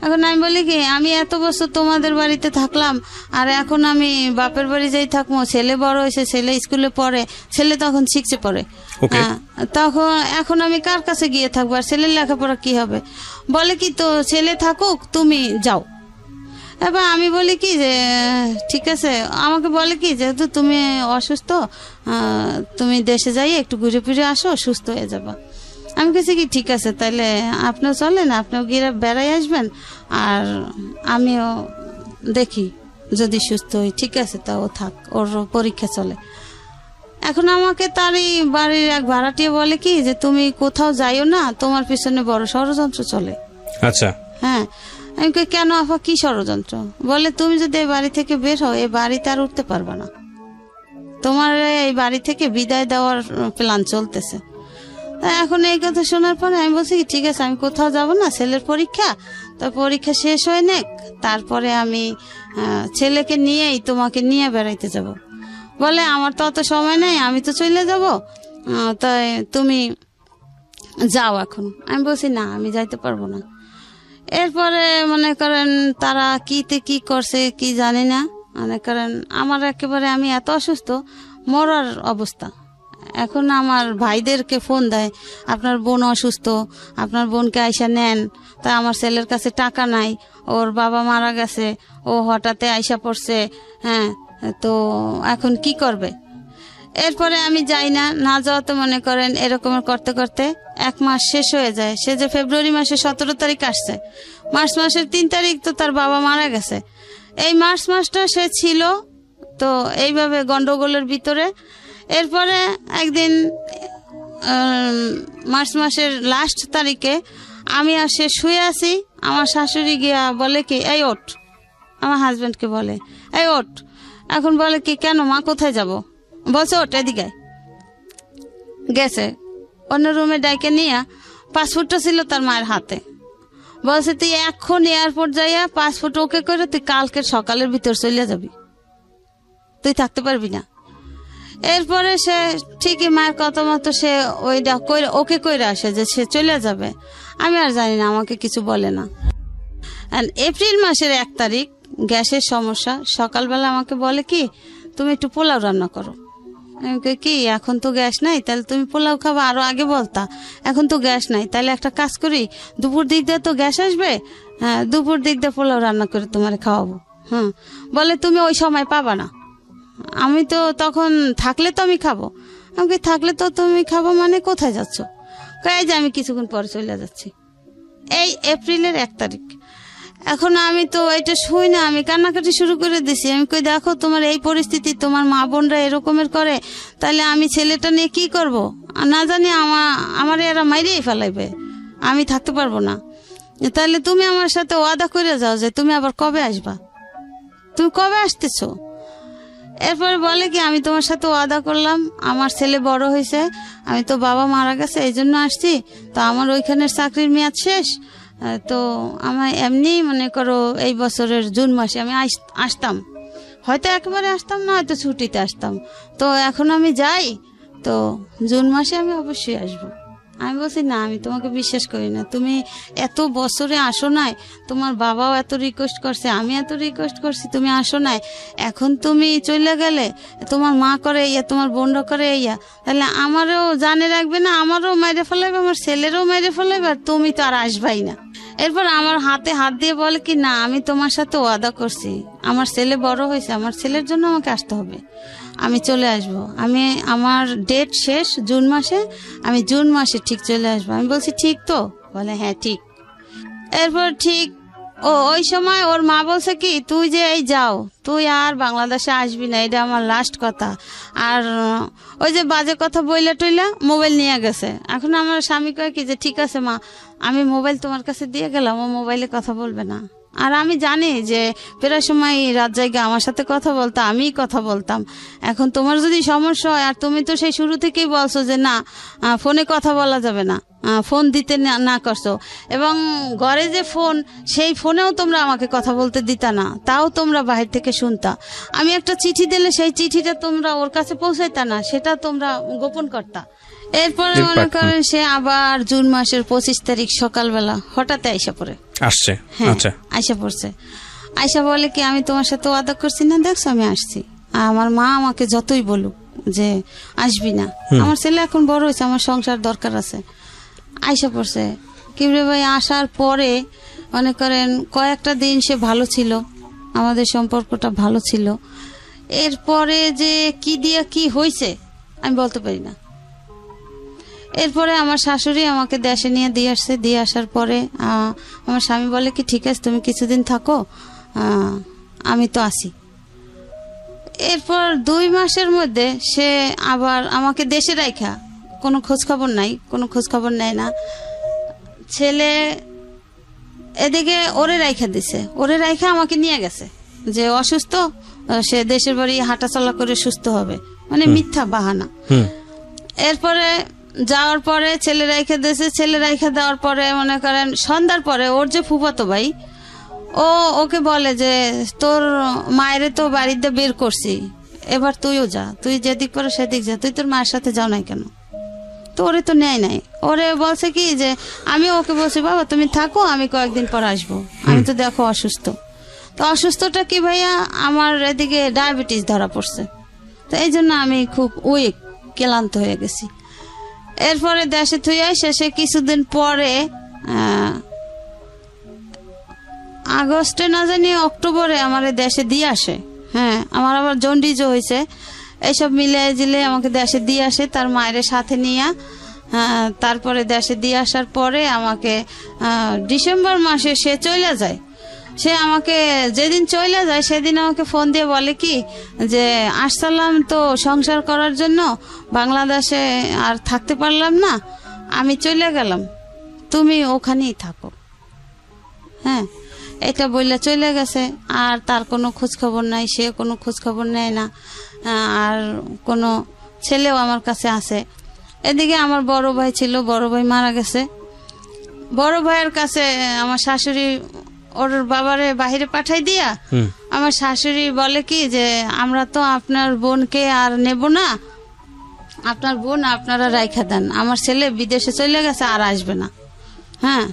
এখন আমি বলি কি, আমি এত বছর তোমাদের বাড়িতে থাকলাম, আর এখন আমি বাপের বাড়ি যাই থাকবো, ছেলে বড় হয়েছে, ছেলে স্কুলে পড়ে, ছেলে তখন 6-এ পড়ে, তখন এখন আমি কার কাছে গিয়ে থাকবো, আর ছেলের লেখাপড়া কি হবে। বলে কি, তো ছেলে থাকুক, তুমি যাও। এবার আমি বলি কি যে ঠিক আছে, আমাকে বলে কি যেহেতু তুমি অসুস্থ, তুমি দেশে যাই একটু ঘুরে ফিরে আসো, সুস্থ হয়ে যাবা। আমি কাছে কি ঠিক আছে, তাহলে আপনিও চলেন, আপনিও গিয়ে বেড়াই আসবেন, আর আমিও দেখি যদি সুস্থ হই। ঠিক আছে, তা ও থাক, ওর পরীক্ষা চলে। এখন আমাকে তার এই বাড়ির এক ভাড়াটিয়া বলে কি যে তুমি কোথাও যাইও না, তোমার পিছনে বড় ষড়যন্ত্র চলে। আচ্ছা, হ্যাঁ। আমি কই, কেন আপা, কি ষড়যন্ত্র? বলে তুমি যদি এই বাড়ি থেকে বের হও, এই বাড়িতে আর উঠতে পারবে না, তোমার এই বাড়ি থেকে বিদায় দেওয়ার প্ল্যান চলতেছে। এখন এই কথা শোনার পরে আমি বলছি ঠিক আছে, আমি কোথাও যাব না, ছেলের পরীক্ষা, তো পরীক্ষা শেষ হয়ে নেক, তারপরে আমি ছেলেকে নিয়েই তোমাকে নিয়ে বেড়াইতে যাব। বলে আমার তো অত সময় নেই, আমি তো চলে যাব, তাই তুমি যাও এখন। আমি বলছি না, আমি যাইতে পারবো না। এরপরে মনে করেন তারা কি করছে কি জানি না, মনে করেন আমার একেবারে আমি এত অসুস্থ, মরার অবস্থা। এখন আমার ভাইদেরকে ফোন দেয়, আপনার বোন অসুস্থ, আপনার বোনকে আইসা নেন। তা আমার ছেলের কাছে টাকা নাই, ওর বাবা মারা গেছে, ও হঠাৎ আইসা পড়ছে, হ্যাঁ তো এখন কি করবে। এরপরে আমি যাই না যাওয়াতে মনে করেন এরকমের করতে করতে 1 মাস শেষ হয়ে যায়। সে যে ফেব্রুয়ারি মাসের 17 তারিখ আসছে, মার্চ মাসের 3 তারিখ তো তার বাবা মারা গেছে। এই মার্চ মাসটা সে ছিল তো এইভাবে গন্ডগোলের ভিতরে। এরপরে একদিন মার্চ মাসের লাস্ট তারিখে আমি আর সে শুয়ে আছি, আমার শাশুড়ি গিয়া বলে কি, এই ওঠ, আমার হাজবেন্ডকে বলে এই ওঠ। এখন বলে কি, কেন মা, কোথায় যাব? বলছে ওঠ, এদিকে গেছে অন্য রুমে ডাইকে নিয়ে, পাসপোর্টটা ছিল তার মায়ের হাতে। বলছে তুই এখন এয়ারপোর্ট যাইয়া পাসপোর্ট ওকে করে তুই কালকের সকালের ভিতর চলে যাবি, তুই থাকতে পারবি না। এরপরে সে ঠিকই মায়ের কথা মতো সে ওইটা ওকে কইরা আসে যে সে চলে যাবে। আমি আর জানি না, আমাকে কিছু বলে না। এপ্রিল মাসের 1 তারিখ গ্যাসের সমস্যা, সকালবেলা আমাকে বলে কি, তুমি একটু পোলাও রান্না করো। আমি কই কি, এখন তো গ্যাস নাই, তাহলে তুমি পোলাও খাবা, আরো আগে বলতা, এখন তো গ্যাস নাই, তাহলে একটা কাজ করি, দুপুর দিক দিয়ে তো গ্যাস আসবে, হ্যাঁ দুপুর দিক দিয়ে পোলাও রান্না করে তোমার খাওয়াবো। বলে তুমি ওই সময় পাবা না, আমি তো তখন থাকলে তো আমি খাবো। আমাকে থাকলে তো তুমি খাবো, মানে কোথায় যাচ্ছ? কয় যে আমি কিছুক্ষণ পরে চলে যাচ্ছি। এই এপ্রিলের 1 তারিখ। এখন আমি তো এটা শুই না, আমি কান্নাকাটি শুরু করে দিছি। আমি কই দেখো তোমার এই পরিস্থিতি, তোমার মা বোনরা এরকমের করে, তাহলে আমি ছেলেটা নিয়ে কি করব? না জানি আমার এরা মাইরেই ফেলাইবে, আমি থাকতে পারবো না। তাহলে তুমি আমার সাথে ওয়াদা করে যাও যে তুমি আবার কবে আসবা, তুমি কবে আসতেছো? এরপরে বলে কি আমি তোমার সাথে ওয়াদা করলাম, আমার ছেলে বড় হয়েছে, আমি তো বাবা মারা গেছে এই জন্য আসছি, তো আমার ওইখানের চাকরির মেয়াদ শেষ, তো আমার এমনি মনে করো এই বছরের জুন মাসে আমি আসতাম, হয়তো একেবারে আসতাম না, হয়তো ছুটিতে আসতাম, তো এখন আমি যাই, তো জুন মাসে আমি অবশ্যই আসবো। আমি বলছি না, আমি তোমাকে বিশ্বাস করি না, তুমি এত বছরে আসো নাই, তোমার বাবাও এত রিকোয়েস্ট করছে, আমি এত রিকোয়েস্ট করছি, তুমি আসো নাই, এখন তুমি চলে গেলে, তোমার মা করে ইয়া, তোমার বোনরা করে ইয়া, তাহলে আমারও জানে রাখবে না, আমারও মাইরে ফেলাইবে, আমার ছেলেরও মাইরে ফেলাইবে, আর তুমি তো আর আসবাই না। এরপর আমার হাতে হাত দিয়ে বলে কি না, আমি তোমার সাথে ওয়াদা করছি, আমার ছেলে বড় হয়েছে, আমার ছেলের জন্য আমাকে আসতে হবে, আমি চলে আসব, আমি আমার ডেট শেষ জুন মাসে, আমি জুন মাসে ঠিক চলে আসবো। আমি বলছি ঠিক তো? বলে হ্যাঁ ঠিক। এরপর ঠিক ওই সময় ওর মা বলছে কি তুই যে এই যাও, তুই আর বাংলাদেশে আসবি না, এটা আমার লাস্ট কথা। আর ওই যে বাজে কথা বইলা টইলা মোবাইল নিয়ে গেছে। এখন আমার স্বামী কয় কি যে ঠিক আছে মা, আমি মোবাইল তোমার কাছে দিয়ে গেলাম, ও মোবাইলে কথা বলবে না। আর আমি জানি যে প্রায় সময় রাত জায়গা আমার সাথে কথা বলতো, আমিই কথা বলতাম। এখন তোমার যদি সমস্যা হয়, আর তুমি তো সেই শুরু থেকেই বলছো যে না ফোনে কথা বলা যাবে না, ফোন দিতে না করছো, এবং ঘরে যে ফোন, সেই ফোনেও তোমরা আমাকে কথা বলতে দিতা না, তাও তোমরা বাহির থেকে শুনতা। আমি একটা চিঠি দিলে সেই চিঠিটা তোমরা ওর কাছে পৌঁছাইতা না, সেটা তোমরা গোপন করতা। এরপরে মনে করেন সে আবার জুন মাসের 25 তারিখ সকালবেলা হঠাৎ আইসা পড়ে আসছে। আচ্ছা, আইসা পড়ছে, আইসা বলে কি আমি তোমার সাথে ওয়াদা করছি না, দেখছো আমি আসছি। আমার মা আমাকে যতই বলুক যে আসবি না, আমার ছেলে এখন বড় হয়েছে, আমার সংসার দরকার আছে। আইসা পড়ছে কিবরে ভাই। আসার পরে মনে করেন কয়েকটা দিন সে ভালো ছিল, আমাদের সম্পর্কটা ভালো ছিল। এরপরে যে কি দিয়া কি হয়েছে আমি বলতে পারি না। এরপরে আমার শাশুড়ি আমাকে দেশে নিয়ে দিয়ে আসছে। দিয়ে আসার পরে আমার স্বামী বলে কি ঠিক আছে তুমি কিছুদিন থাকো, আমি তো আসি। এরপর 2 মাসের মধ্যে সে আবার আমাকে দেশে রাখা, কোনো খোঁজ খবর নাই, কোনো খোঁজ খবর নেয় না। ছেলে এদিকে ওরে রাইখা দিছে, ওরে রাইখা আমাকে নিয়ে গেছে যে অসুস্থ, সে দেশের বাড়ি হাঁটাচলা করে সুস্থ হবে, মানে মিথ্যা বাহানা। এরপরে যাওয়ার পরে ছেলে রাইখা দিয়েছে। ছেলে রাইখা দেওয়ার পরে মনে করেন সন্ধ্যার পরে ওর যে ফুফাতো ভাই, ওকে বলে যে তোর মায়েরে তো বাড়িতে বের করছি, এবার তুইও যা, তুই যেদিক পরে সেদিক যা, তুই তোর মায়ের সাথে যাও নাই কেন? তো ওরে তো নেয় নাই। ওরে বলছে কি যে আমি ওকে বলছি বাবা তুমি থাকো, আমি কয়েকদিন পর আসবো, আমি তো দেখো অসুস্থ। তো অসুস্থটা কি ভাইয়া, আমার এদিকে ডায়াবেটিস ধরা পড়ছে, তো এই জন্য আমি খুব উইক, ক্লান্ত হয়ে গেছি। এরপরে দেশে থুয়ে শেষে কিছুদিন পরে আগস্টে না জানি অক্টোবরে আমার দেশে দিয়ে আসে। হ্যাঁ, আমার আবার জন্ডিজও হয়েছে। এইসব মিলে জিলে আমাকে দেশে দিয়ে আসে তার মায়ের সাথে নিয়ে। তারপরে দেশে দিয়ে আসার পরে আমাকে ডিসেম্বর মাসে সে চলে যায়। সে আমাকে যেদিন চলে যায় সেদিন আমাকে ফোন দিয়ে বলে কি যে আসসালাম তো সংসার করার জন্য, বাংলাদেশে আর থাকতে পারলাম না, আমি চলে গেলাম, তুমি ওখানেই থাকো। হ্যাঁ, এটা বললে চলে গেছে। আর তার কোনো খোঁজ খবর নাই, সে কোনো খোঁজ খবর নেয় না। আর কোনো ছেলেও আমার কাছে আছে। এদিকে আমার বড় ভাই ছিল, বড় ভাই মারা গেছে। বড় ভাইয়ের কাছে আমার শাশুড়ি ওর বাবারে বাহিরে পাঠাই দিয়া আমার শাশুড়ি বলে কি যে আমরা তো আপনার বোনকে আর নেব না, আপনার বোন আপনারা রাইখা দেন, আমার ছেলে বিদেশে চলে গেছে আর আসবে না। হ্যাঁ,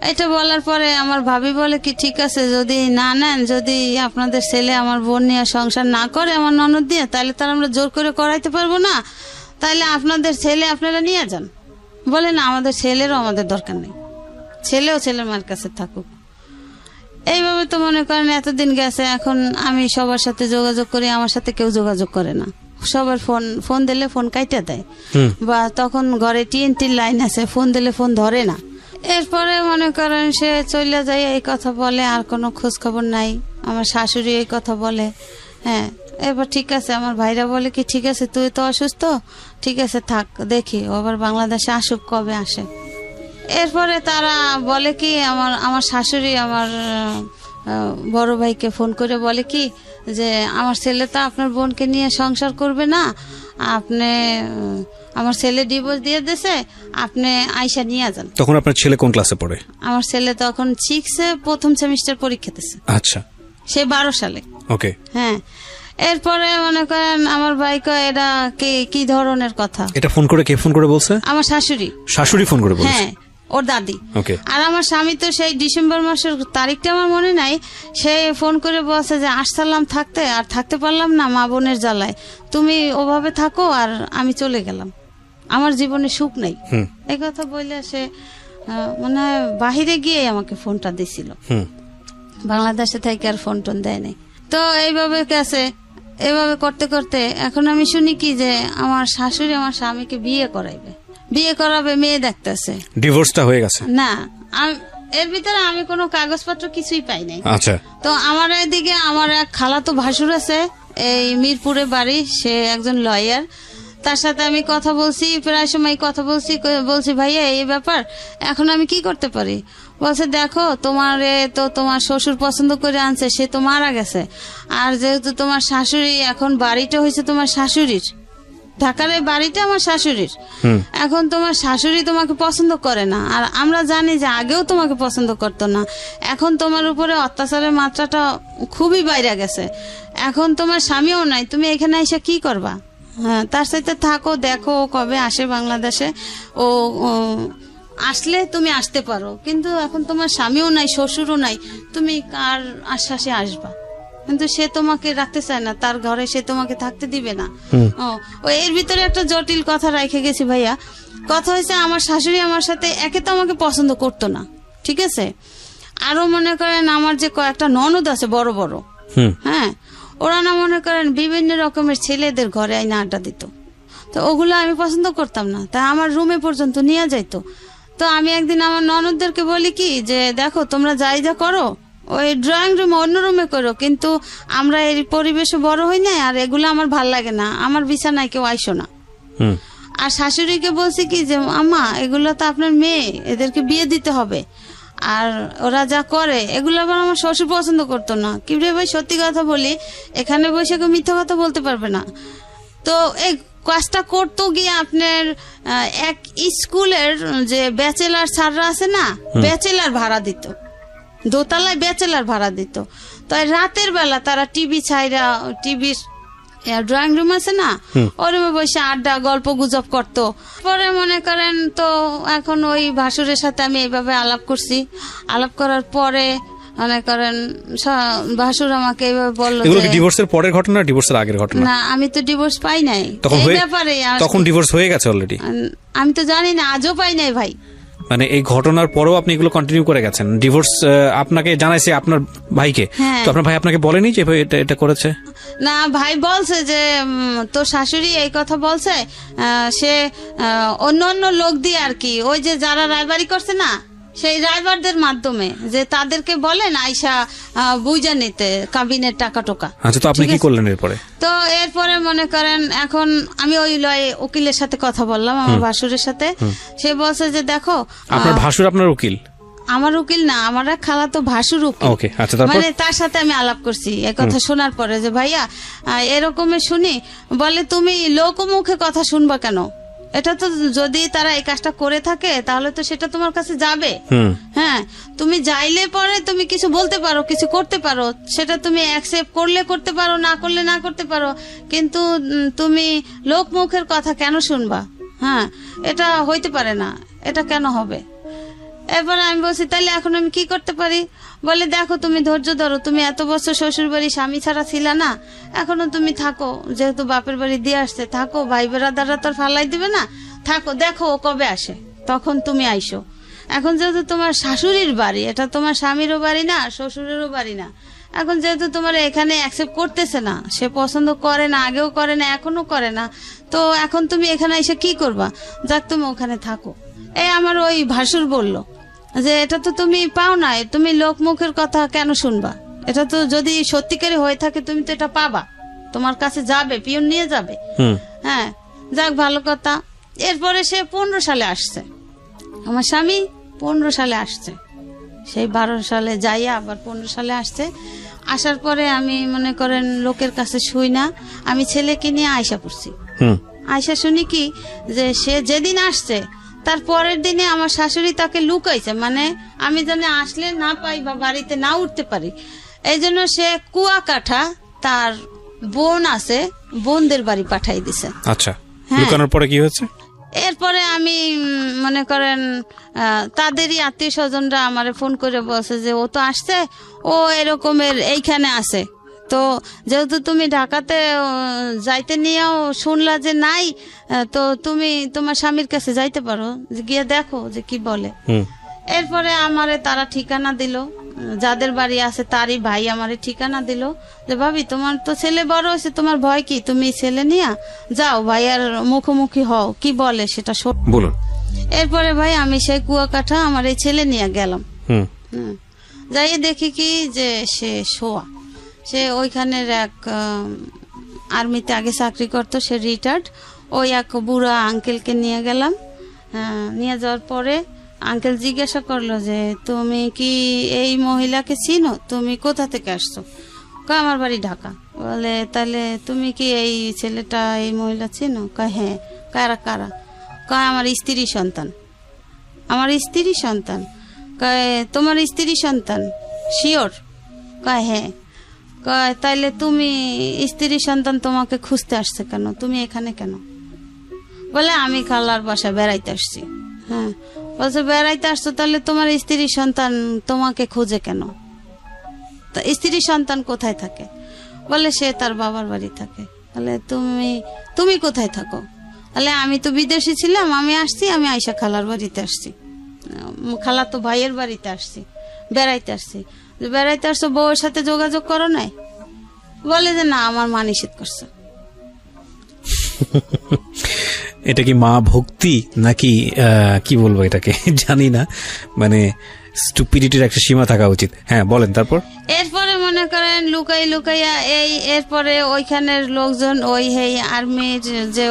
এটা বলার পরে আমার ভাবি বলে কি ঠিক আছে যদি না নেন, যদি আপনাদের ছেলে আমার বোন নিয়ে সংসার না করে আমার ননদ দিয়ে, তাহলে তার আমরা জোর করে করাইতে পারবো না, তাহলে আপনাদের ছেলে আপনারা নিয়ে যান। বলে না, আমাদের ছেলেরও আমাদের দরকার নেই, ছেলেও ছেলের মার কাছে থাকুক। এইভাবে তো মনে করেন এতদিন গেছে, এখন আমি সবার সাথে যোগাযোগ করি, আমার সাথে কেউ যোগাযোগ করে না। সবার ফোন দিলে ফোন কাইটা দেয়, বা তখন ঘরে টিএনটির লাইন আছে, ফোন দিলে ফোন ধরে না। এরপরে মনে করেন সে চলে যায়, এই কথা বলে, আর কোনো খোঁজ খবর নাই। আমার শাশুড়ি এই কথা বলে। হ্যাঁ, এবার ঠিক আছে, আমার ভাইরা বলে কি ঠিক আছে তুই তো অসুস্থ, ঠিক আছে থাক, দেখি আবার বাংলাদেশে আসুক, কবে আসে। এরপরে তারা বলে কি আমার শাশুড়ি আমার বড় ভাইকে ফোন করে বলে কি যে আমার ছেলে তো আপনার বোনকে নিয়ে সংসার করবে না, আপনি আমার ছেলে ডিভোর্স দিয়ে দিয়েছে, আপনি আয়শা নিয়ে যান। তখন আপনার ছেলে কোন ক্লাসে পড়ে? আমার ছেলে তখন 6-এ প্রথম সেমিস্টার পরীক্ষা দিচ্ছে। আচ্ছা, সে 12 সালে। ওকে। হ্যাঁ, এরপরে মনে করেন আমার ভাইকে এটা কি ধরনের কথা, এটা ফোন করে কে ফোন করে বলছে? আমার শাশুড়ি। শাশুড়ি ফোন করে বলছে? হ্যাঁ, ওর দাদি। ওকে। আর আমার স্বামী তো সেই ডিসেম্বর মাসের তারিখটা আমার মনে নাই, সে ফোন করে বলছে যে আসসালাম থাকতে, আর থাকতে পারলাম না মা বোনের জ্বালায়, তুমি ওভাবে থাকো আর আমি চলে গেলাম, আমার জীবনে সুখ নাই। এই কথা বললে সে মনে হয় বাহিরে গিয়ে আমাকে ফোনটা দিছিল, বাংলাদেশে থেকে আর ফোন টোন দেয় নাই। তো এইভাবে গেছে, এইভাবে করতে করতে এখন আমি শুনি কি যে আমার শাশুড়ি আমার স্বামীকে বিয়ে করাবে, মেয়ে দেখতেছে। ডিভোর্সটা হয়ে গেছে? না, এর ভিতরে আমি কোনো কাগজপত্র কিছুই পাই নাই। আচ্ছা। তো আমার এদিকে আমার এক খালাতো ভাসুর আছে, এই মিরপুরে বাড়ি, সে একজন লয়ার। তার সাথে আমি কথা বলছি, প্রায় সময় কথা বলছি ভাইয়া এই ব্যাপার, এখন আমি কি করতে পারি? বলছে দেখো তোমার শ্বশুর পছন্দ করে আনছে, সে তো মারা গেছে, আর যেহেতু তোমার শাশুড়ি, এখন বাড়িটা হয়েছে তোমার শাশুড়ির, ঢাকার এই বাড়িটা আমার শাশুড়ির, এখন তোমার শাশুড়ি তোমাকে পছন্দ করে না, আর আমরা জানি যে আগেও তোমাকে পছন্দ করতো না, এখন তোমার উপরে অত্যাচারের মাত্রাটা খুবই বাইরে গেছে, এখন তোমার স্বামীও নাই, তুমি এখানে এসে কি করবা? হ্যাঁ, তার সাথে থাকো, দেখো কবে আসে বাংলাদেশে, ও আসলে তুমি আসতে পারো, কিন্তু এখন তোমার স্বামীও নাই, শ্বশুরও নাই, তুমি কার আশ্বাসে আসবা? কিন্তু সে তোমাকে রাখতে চায় না, তার ঘরে সে তোমাকে থাকতে দিবে না। ও এর ভিতরে একটা জটিল কথা রেখে গেছি ভাইয়া। কথা হয়েছে আমার শাশুড়ি আমার সাথে একে তো আমাকে পছন্দ করতো না, ঠিক আছে, আরো মনে করেন আমার যে কয়েকটা ননদ আছে বড় বড়, হ্যাঁ, ওরা না মনে করেন বিভিন্ন রকমের ছেলেদের ঘরে আইনা আড্ডা দিত, তো ওগুলো আমি পছন্দ করতাম না, তাই আমার রুমে পর্যন্ত নিয়ে যাইতো। তো আমি একদিন আমার ননদদেরকে বলি কি যে দেখো তোমরা যাই যা করো ওই ড্রয়িং রুমে অন্য রুমে করো, কিন্তু আমরা এই পরিবেশে বড় হই না, আর এগুলো আমার ভাল লাগে না, আমার বিছানায় কেউ আইসো না। আর শাশুড়িকে বলছি কি যে আম্মা এগুলো তো আপনার মেয়ে, এদেরকে বিয়ে দিতে হবে, আর ওরা যা করে এগুলো আবার আমার শ্বশুর পছন্দ করতো না। কি রে ভাই, সত্যি কথা বলি, এখানে বসে কেউ মিথ্যা কথা বলতে পারবে না। তো এই কাজটা করতো গিয়ে আপনার এক স্কুলের যে ব্যাচেলার স্যাররা আছে না, ব্যাচেলার ভাড়া দিত, দোতলায় ব্যাচেলার ভাড়া দিত। তো রাতের বেলা তারা টিভি ছাইরা, টিভির ড্রয়িং রুম আছে না, ওই রুমে বসে আড্ডা গল্প গুজব করতো। পরে মনে করেন তো এখন ওই ভাসুরের সাথে আমি এইভাবে আলাপ করছি, আলাপ করার পরে মনে করেন ভাসুর আমাকে এইভাবে বললো। এগুলো কি ডিভোর্সের পরের ঘটনা, ডিভোর্সের আগের ঘটনা? না, আমি তো ডিভোর্স পাই নাই এই ব্যাপারে। তখন ডিভোর্স হয়ে গেছে অলরেডি? আমি তো জানি না, আজও পাই নাই ভাই। মানে এই ঘটনার পরেও আপনি এগুলো কন্টিনিউ করে গেছেন? ডিভোর্স আপনাকে জানাইছে আপনার ভাইকে, তো আপনার ভাই আপনাকে বলেনি যে এটা করেছে? না, ভাই বলছে যে তোর শাশুড়ি এই কথা বলছে, সে অন্য লোক দিয়ে আর কি, ওই যে যারা রায়বাড়ি করছে না, সেই রাইবারদের মাধ্যমে যে তাদেরকে বলেন আইসা বুঝা নিতে কাবিনের টাকা টোকা। আচ্ছা, তো আপনি কি করলেন এরপরে? তো এরপরে মনে করেন এখন আমি ওই উকিলের সাথে কথা বললাম, আমার ভাসুরের সাথে। সে বলছে যে দেখো, আপনার ভাসুর আপনার উকিল? আমার উকিল না, আমার এক খালাতো ভাসুর উকিল। ওকে, আচ্ছা, তারপর? মানে তার সাথে আমি আলাপ করছি এই কথা শোনার পরে যে ভাইয়া এরকমের শুনি, বলে তুমি লোকমুখে কথা শুনবা কেন? এটা তো যদি তারা এই কাজটা করে থাকে তাহলে তো সেটা তোমার কাছে যাবে। হ্যাঁ, তুমি যাইলে পরে তুমি কিছু বলতে পারো, কিছু করতে পারো, সেটা তুমি অ্যাকসেপ্ট করলে করতে পারো, না করলে না করতে পারো, কিন্তু তুমি লোক মুখের কথা কেন শুনবা? হ্যাঁ, এটা হইতে পারে না, এটা কেন হবে? এরপরে আমি বলছি তাহলে এখন আমি কি করতে পারি? বলে দেখো তুমি ধৈর্য ধরো, তুমি এত বছর শ্বশুর বাড়ি স্বামী ছাড়া ছিলা না, এখনো তুমি থাকো, যেহেতু বাপের বাড়ি দিয়ে আসছে, থাকো, ভাই বেড়াদাররা তোর ফালাই দিবে না, থাকো, দেখো ও কবে আসে, তখন তুমি আইসো। এখন যেহেতু তোমার শাশুড়ির বাড়ি, এটা তোমার স্বামীরও বাড়ি না, শ্বশুরেরও বাড়ি না, এখন যেহেতু তোমার এখানে অ্যাকসেপ্ট করতেছে না, সে পছন্দ করে না, আগেও করে না, এখনো করে না, তো এখন তুমি এখানে এসে কি করবা? যাক তুমি ওখানে থাকো। এই আমার ওই ভাসুর বলল যে এটা তো তুমি পাও না, তুমি লোকমুখের কথা কেন শুনবা? এটা তো যদি সত্যিকারই হয়ে থাকে তুমি তো এটা পাবা, তোমার কাছে যাবে, পিয়ন নিয়ে যাবে। হ্যাঁ, যাক ভালো কথা। এরপরে সে 15 সালে আসছে, আমার স্বামী 15 সালে আসছে, সেই 12 সালে যাইয়া আবার 15 সালে আসছে। আসার পরে আমি মনে করেন লোকের কাছে শুই না, আমি ছেলেকে নিয়ে আয়সা পড়ছি। আয়সা শুনি কি যে সে যেদিন আসছে তার পরের দিনে আমার শাশুড়ি তাকে লুকাইছে, মানে আমি যেন আসলে না পাই বা বাড়িতে না উঠতে পারি, এই জন্য সে কুয়াকাটা তার বোন আছে, বোনদের বাড়ি পাঠাই দিছে। আচ্ছা, লুকানোর পরে কি হয়েছে? এরপরে আমি মনে করেন তাদেরই আত্মীয় স্বজনরা আমারে ফোন করে বলছে যে ও তো আসছে, ও এরকমের এইখানে আছে, তো যেহেতু তুমি ঢাকাতে যাইতে নিয়েও শুনলা যে নাই, তো তুমি তোমার স্বামীর কাছে যাইতে পারো, গিয়ে দেখো যে কি বলে। এরপরে আমারে তারা ঠিকানা দিল, যাদের বাড়ি আছে তারই ভাই আমারে ঠিকানা দিল যে ভাবি তোমার তো ছেলে বড় হয়েছে, তোমার ভয় কি, তুমি ছেলে নিয়ে যাও ভাইয়ার মুখোমুখি হও, কি বলে সেটা বলুন। এরপরে ভাই আমি সেই কুয়াকাটা আমার এই ছেলে নিয়ে গেলাম। যাই দেখি কি যে সে শোয়া, সে ওইখানের এক আর্মিতে আগে চাকরি করতো, সে রিটায়ার্ড, ওই এক বুড়া আঙ্কেলকে নিয়ে গেলাম। নিয়ে যাওয়ার পরে আঙ্কেল জিজ্ঞাসা করলো যে তুমি কি এই মহিলাকে চিনো, তুমি কোথা থেকে আসছো? আমার বাড়ি ঢাকা। বলে তাহলে তুমি কি এই ছেলেটা এই মহিলা চিনো? হ্যাঁ। কারা কারা? আমার স্ত্রী সন্তান। আমার স্ত্রী সন্তান? তোমার স্ত্রী সন্তান শিওর? হ্যাঁ। তাইলে তুমি স্ত্রী সন্তান তোমাকে খুঁজতে আসছে কেন, তুমি এখানে কেন? বলে আমি খালার বাসায় বেড়াইতে আসছি। হ্যাঁ, বলছে বেড়াইতে আসছো, তাহলে তোমার স্ত্রী সন্তান তোমাকে খুঁজে কেন? স্ত্রী সন্তান কোথায় থাকে? বলে সে তার বাবার বাড়ি থাকে। বলে তুমি কোথায় থাকো? বলে আমি তো বিদেশি ছিলাম, আমি আসছি, আমি আয়সা খালার বাড়িতে আসছি, খালা তো ভাইয়ের বাড়িতে আসছি, বেড়াইতে আসছি। বেড়াইতে আসছো, বউয়ের সাথে যোগাযোগ করো নাই? বলে যে না, আমার মা নিষেধ করছে। এটা কি মা ভক্তি নাকি কি বলবো এটাকে জানি না, মানে স্টুপিডিটির একটা সীমা থাকা উচিত। হ্যাঁ বলেন তারপর। এরপরে মনে করেন লুকাইয়া এরপরে ওইখানের লোকজন, ওই আর্মির যে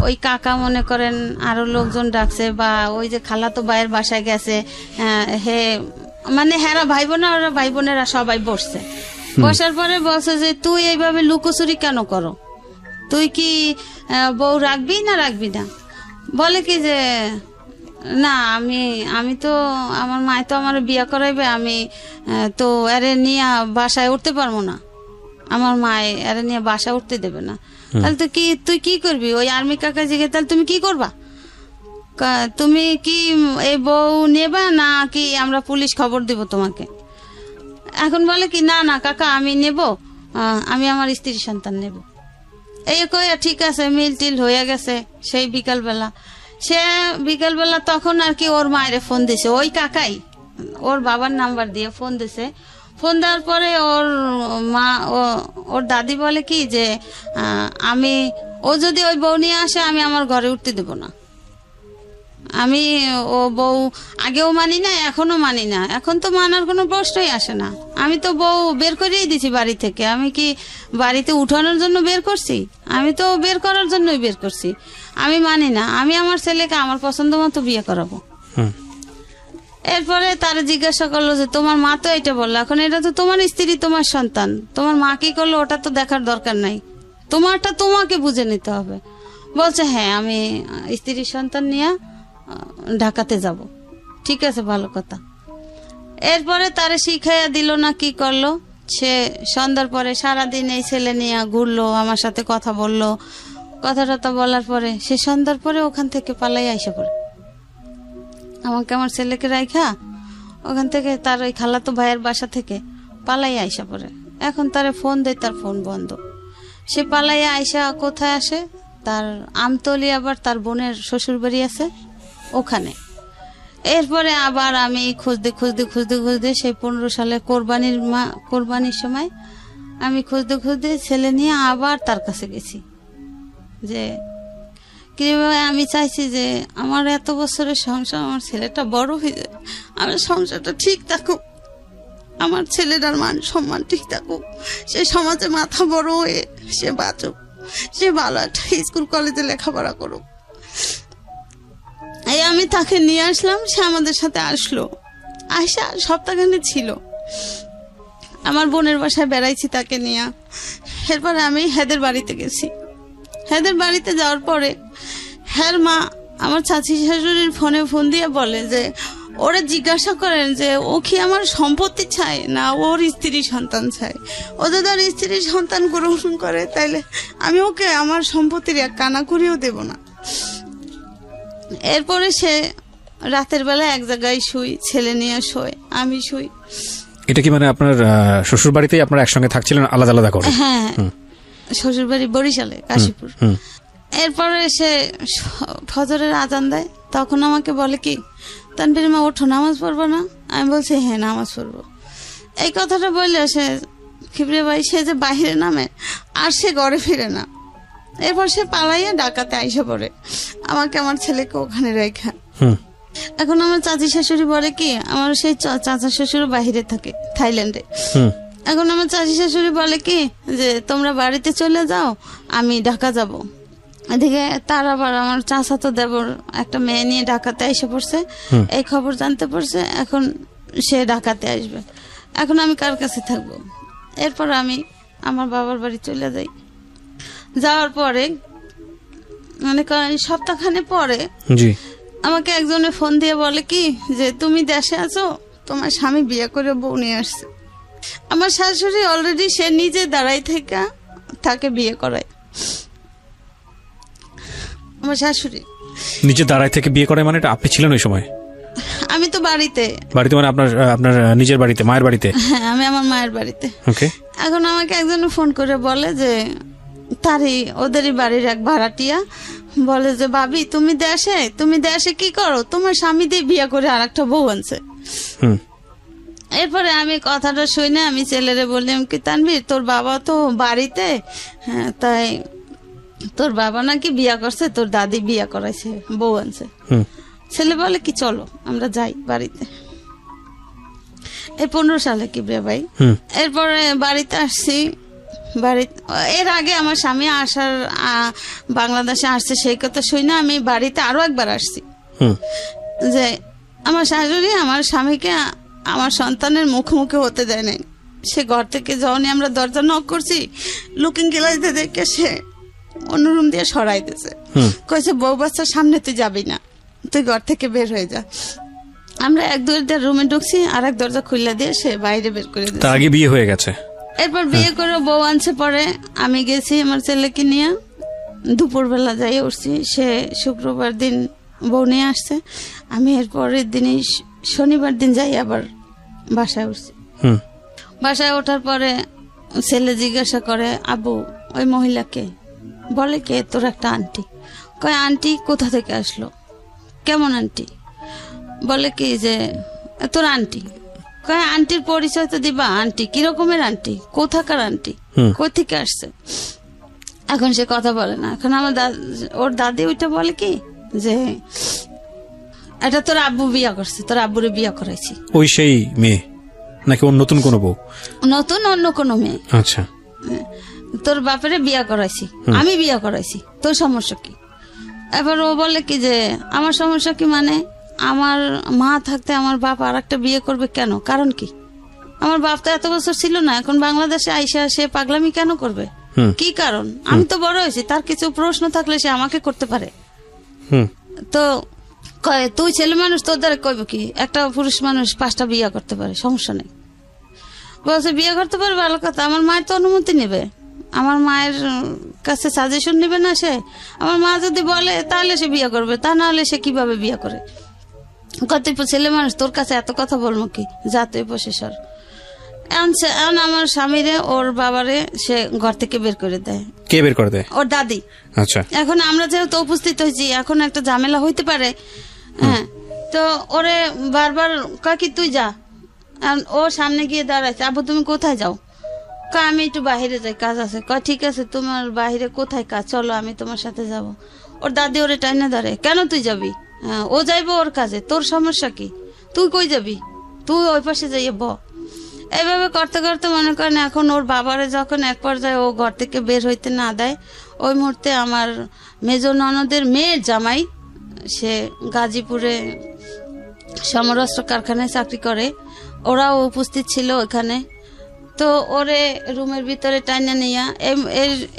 ওই কাকা মনে করেন আরো লোকজন ডাকছে, বা ওই যে খালাতো ভাইয়ের বাসায় গেছে, মানে হেরা ভাই বোনা, ওরা ভাই বোনেরা সবাই বসছে। বসার পরে বলছে যে তুই এইভাবে লুকোচুরি কেন করো, তুই কি বউ রাখবি না রাখবি না? বলে কি যে না, আমি তো আমার মায় তো আমার বিয়া করাইবে, আমি তো এরে নিয়ে বাসায় উঠতে পারবো না, আমার মায় এরে নিয়ে বাসায় উঠতে দেবে না। তাহলে তুই কি করবি? ওই আর্মি কাকা জিজ্ঞেস, তাহলে তুমি কি করবা? তুমি কি এই বউ নেবা না কি আমরা পুলিশ খবর দিব তোমাকে? এখন বলে কি না কাকা আমি নেব, আমি আমার স্ত্রী সন্তান নেব। এই কই ঠিক আছে, মিল টিল হয়ে গেছে। সেই বিকালবেলা তখন আর কি ওর মায়ের ফোন দিছে, ওই কাকাই ওর বাবার নাম্বার দিয়ে ফোন দিছে। ফোন দেওয়ার পরে ওর দাদি বলে কি যে ও যদি ওই বউ নিয়ে আসে আমি আমার ঘরে উঠতে দেব না। আমি ও বউ আগেও মানি না, এখনো মানি না, এখন তো মানার কোনো প্রশ্নই আসে না। আমি তো বউ বের করিয়ে দিছি বাড়ি থেকে, আমি কি বাড়িতে উঠানোর জন্য বের করছি? আমি তো বের করার জন্যই বের করছি। আমি মানি না, আমি আমার ছেলেকে আমার পছন্দ মতো বিয়ে করাবো। এরপরে তারা জিজ্ঞাসা করলো যে তোমার মা তো এটা বললো, এখন এটা তো তোমার স্ত্রী, তোমার সন্তান, তোমার মা কি করলো ওটা তো দেখার দরকার নাই, তোমারটা তোমাকে বুঝে নিতে হবে। বলছে হ্যাঁ, আমি স্ত্রীর সন্তান নিয়ে ঢাকাতে যাব। ঠিক আছে, ভালো কথা। এরপরে তারা শিখাইয়া দিল না কি করলো, সে সন্ধ্যার পরে সারাদিন এই ছেলে নিয়ে ঘুরলো, আমার সাথে কথা বললো, কথা বলার পরে সে সন্ধ্যার পরে ওখান থেকে পালাই আইসা পড়ে। আমাকে আমার ছেলেকে রাইখা ওখান থেকে তার ওই খালাতো ভাইয়ের বাসা থেকে পালাই আইসা পড়ে। এখন তারে ফোন দেয়, তার ফোন বন্ধ। সে পালাইয়া আইসা কোথায় আসে, তার আমতলি, আবার তার বোনের শ্বশুর বাড়ি আছে ওখানে। এরপরে আবার আমি খুঁজতে সেই 15 সালে কোরবানির সময় আমি খুঁজতে ছেলে নিয়ে আবার তার কাছে গেছি যে কিভাবে আমি চাইছি যে আমার এত বছরের সংসার, আমার ছেলেটা বড় হয়ে যায়, আমার সংসারটা ঠিক থাকুক, আমার ছেলেটার মান সম্মান ঠিক থাকুক, সে সমাজে মাথা বড় হয়ে সে বাঁচুক, সে ভালো একটা স্কুল কলেজে লেখাপড়া করুক। এই আমি তাকে নিয়ে আসলাম, সে আমাদের সাথে আসলো, আয়সা সপ্তাহখানে ছিল। আমার বোনের বাসায় বেড়াইছি তাকে নিয়ে। এরপরে আমি হেদের বাড়িতে গেছি। হেদের বাড়িতে যাওয়ার পরে হের মা আমার চাচি শাশুড়ির ফোন দিয়ে বলে যে ওরা জিজ্ঞাসা করেন যে ও কি আমার সম্পত্তি চায় না ওর স্ত্রী সন্তান চায়। ও যদি আর স্ত্রী সন্তান গ্রহণ করে তাইলে আমি ওকে আমার সম্পত্তির এক কানা করিও দেব না। এরপরে সে রাতের বেলা এক জায়গায় শুই, ছেলে নিয়ে শোয়, আমি শুই। এটা কি মানে আপনার শ্বশুর বাড়িতেই আপনারা একসঙ্গে থাকছিলেন আলাদা আলাদা করে? হ্যাঁ, শ্বশুর বাড়ি বরিশালে, কাশীপুর। এরপরে সে ফজরের আজান দেয়, তখন আমাকে বলে কি তানভীর মা ওঠো, নামাজ পড়বো না? আমি বলছি হ্যাঁ নামাজ পড়বো। এই কথাটা বললে সে খিবরে ভাই সে যে বাহিরে নামে আর সে ঘরে ফিরে না। এরপর সে পালাইয়া ডাকাতে আইসা পড়ে, আমাকে আমার ছেলেকে ওখানে রেখা। এখন আমার চাচি শাশুড়ি বলে কি আমার সেই চাচা শ্বশুর বাহিরে থাকে থাইল্যান্ডে। এখন আমার চাচি শাশুড়ি বলে কি যে তোমরা বাড়িতে চলে যাও, আমি ঢাকা যাব। এদিকে তার আবার আমার চাচা তো দেবর একটা মেয়ে নিয়ে ঢাকাতে এসে পড়ছে, এই খবর জানতে পারছে, এখন সে ঢাকাতে আসবে। এখন আমি কার কাছে থাকবো? এরপর আমি আমার বাবার বাড়ি চলে যাই। যাওয়ার পরে মানে সপ্তাহখানে পরে আমাকে একজনে ফোন দিয়ে বলে কি যে তুমি দেশে আছো, তোমার স্বামী বিয়ে করে বউ নিয়ে আসছে। আমার শাশুড়ি অলরেডি সে নিজে দাঁড়াই থেকে তাকে বিয়ে করায়। আমার শাশুড়ি নিজে দাঁড়াই থেকে বিয়ে করে মানে আপনি ছিলেন ওই সময়? আমি তো বাড়িতে মানে আপনার নিজের বাড়িতে, মায়ের বাড়িতে? হ্যাঁ, আমি আমার মায়ের বাড়িতে। ওকে। এখন আমাকে একজন ফোন করে বলে যে তারই ওদেরই বাড়ির এক ভাড়াটিয়া বলে যে ভাবি তুমি দেশে কি করো, তোমার স্বামী দিয়ে বিয়ে করে আর একটা বউ আনছে। এরপরে আমি কথাটা শুনে আমি ছেলেরে বললাম কি তানভীর তোর বাবা তো বাড়িতে, হ্যাঁ তাই তোর বাবা নাকি বিয়া করছে, তোর দাদি বিয়া করাইছে, বউ আনছে। ছেলে বলে কি চলো আমরা যাই বাড়িতে। এই 15 সালে কি রে ভাই। এরপরে বাড়িতে আসছি। এর আগে আমার স্বামী আসার বাংলাদেশে আসছে সেই কথা শুনে আমি বাড়িতে আরো একবার আসছি যে আমার শাশুড়ি আমার স্বামীকে আমার সন্তানের মুখোমুখি হতে দেয় নাই। সে ঘর থেকে যখনই আমরা দরজা নক করছি লুকিং গ্লাসে দেখে সে অন্য রুম দিয়ে সরাইতেছে, কইছে বউ বাচ্চার সামনে তুই যাবি না, তুই ঘর থেকে বের হয়ে যা। আমরা এক দরজা রুমে ঢুকছি, আর এক দরজা খুলে দিয়ে সে বাইরে বের করে দিয়েছে। তার আগে বিয়ে হয়ে গেছে। এরপর বিয়ে করে বউ আনছে। পরে আমি গেছি আমার ছেলেকে নিয়ে, দুপুরবেলা যাই উঠছি। সে শুক্রবার দিন বউ নিয়ে আসছে, আমি এর পরের দিনই শনিবার দিন যাই আবার বাসায় উঠছি। বাসায় ওঠার পরে ছেলে জিজ্ঞাসা করে আবু ওই মহিলাকে? বলে কে? তোর একটা আন্টি। কয় আন্টি কোথা থেকে আসলো? কেমন আন্টি? বলে কি যে তোর আন্টি। কয় আন্টির পরিচয় তো দিবা, আন্টি কিরকমের আন্টি, কোথাকার আন্টি, কোথা থেকে আসছে? এখন সে কথা বলে না। এখন আমার ওর দাদি ওইটা বলে কি যে এটা তোর আব্বু বিয়া করছে, তোর আব্বুরে বিয়া করাইছি। ওই সেই মেয়ে নাকি ওর নতুন কোনো বউ? নতুন অন্য কোনো মেয়ে। আচ্ছা। তোর বাপেরে বিয়া করাইছি, আমি বিয়া করাইছি, তোর সমস্যা কি? এবার ও বলে কি যে আমার সমস্যা কি মানে আমার মা থাকতে আমার বাপ আর একটা বিয়ে করবে কেন? কারণ কি? আমার বাপ তো এত বছর ছিল না, এখন বাংলাদেশে আইসা সে পাগলামি কেন করবে? কি কারণ? আমি তো বড় হয়েছি, তার কিছু প্রশ্ন থাকলে সে আমাকে করতে পারে। তো তুই ছেলে মানুষ, তোর দ্বারা কইব কি? একটা পুরুষ মানুষ 5টা বিয়ে করতে পারে, সমস্যা নেই। বলছে বিয়ে করতে পারে, ভালো কথা। আমার মায়ের তো অনুমতি নেবে, আমার মায়ের কাছে সাজেশন নেবে না সে? আমার মা যদি বলে তাহলে সে বিয়ে করবে, তা না হলে সে কিভাবে বিয়ে করে? কত ছেলে মানুষ, তোর কাছে এত কথা বলবো কি? যা তুই বসে সর। আমার স্বামীরে ওর বাবারে সে ঘর থেকে বের করে দেয়। কে বের করে দেয়? ওর দাদি। আচ্ছা। এখন আমরা যেহেতু উপস্থিত হয়েছি, এখন একটা ঝামেলা হইতে পারে। হ্যাঁ, তো ওরে বারবার কাকি তুই যা, ও সামনে গিয়ে দাঁড়াইছে, আবু তুমি কোথায় যাও? আমি একটু বাহিরে যাই, কাজ আছে। ঠিক আছে, তোমার বাহিরে কোথায় কাজ, চলো আমি তোমার সাথে যাব। ওর দাদি ওরে টাইনা ধরে, কেন তুই যাবি? ও যাইবো ওর কাজে, তোর সমস্যা কি? তুই কই যাবি? তুই ওই পাশে যাইয়ে ব। এইভাবে করতে করতে মনে করেন এখন ওর বাবারে যখন এক পর্যায়ে ও ঘর থেকে বের হইতে না দেয়, ওই মুহূর্তে আমার মেজ ননদের মেয়ের জামাই, সে গাজীপুরে সমরাস্ত্র কারখানায় চাকরি করে, ওরাও উপস্থিত ছিল ওখানে। তো ওরে রুমের ভিতরে টাইনা নিয়া,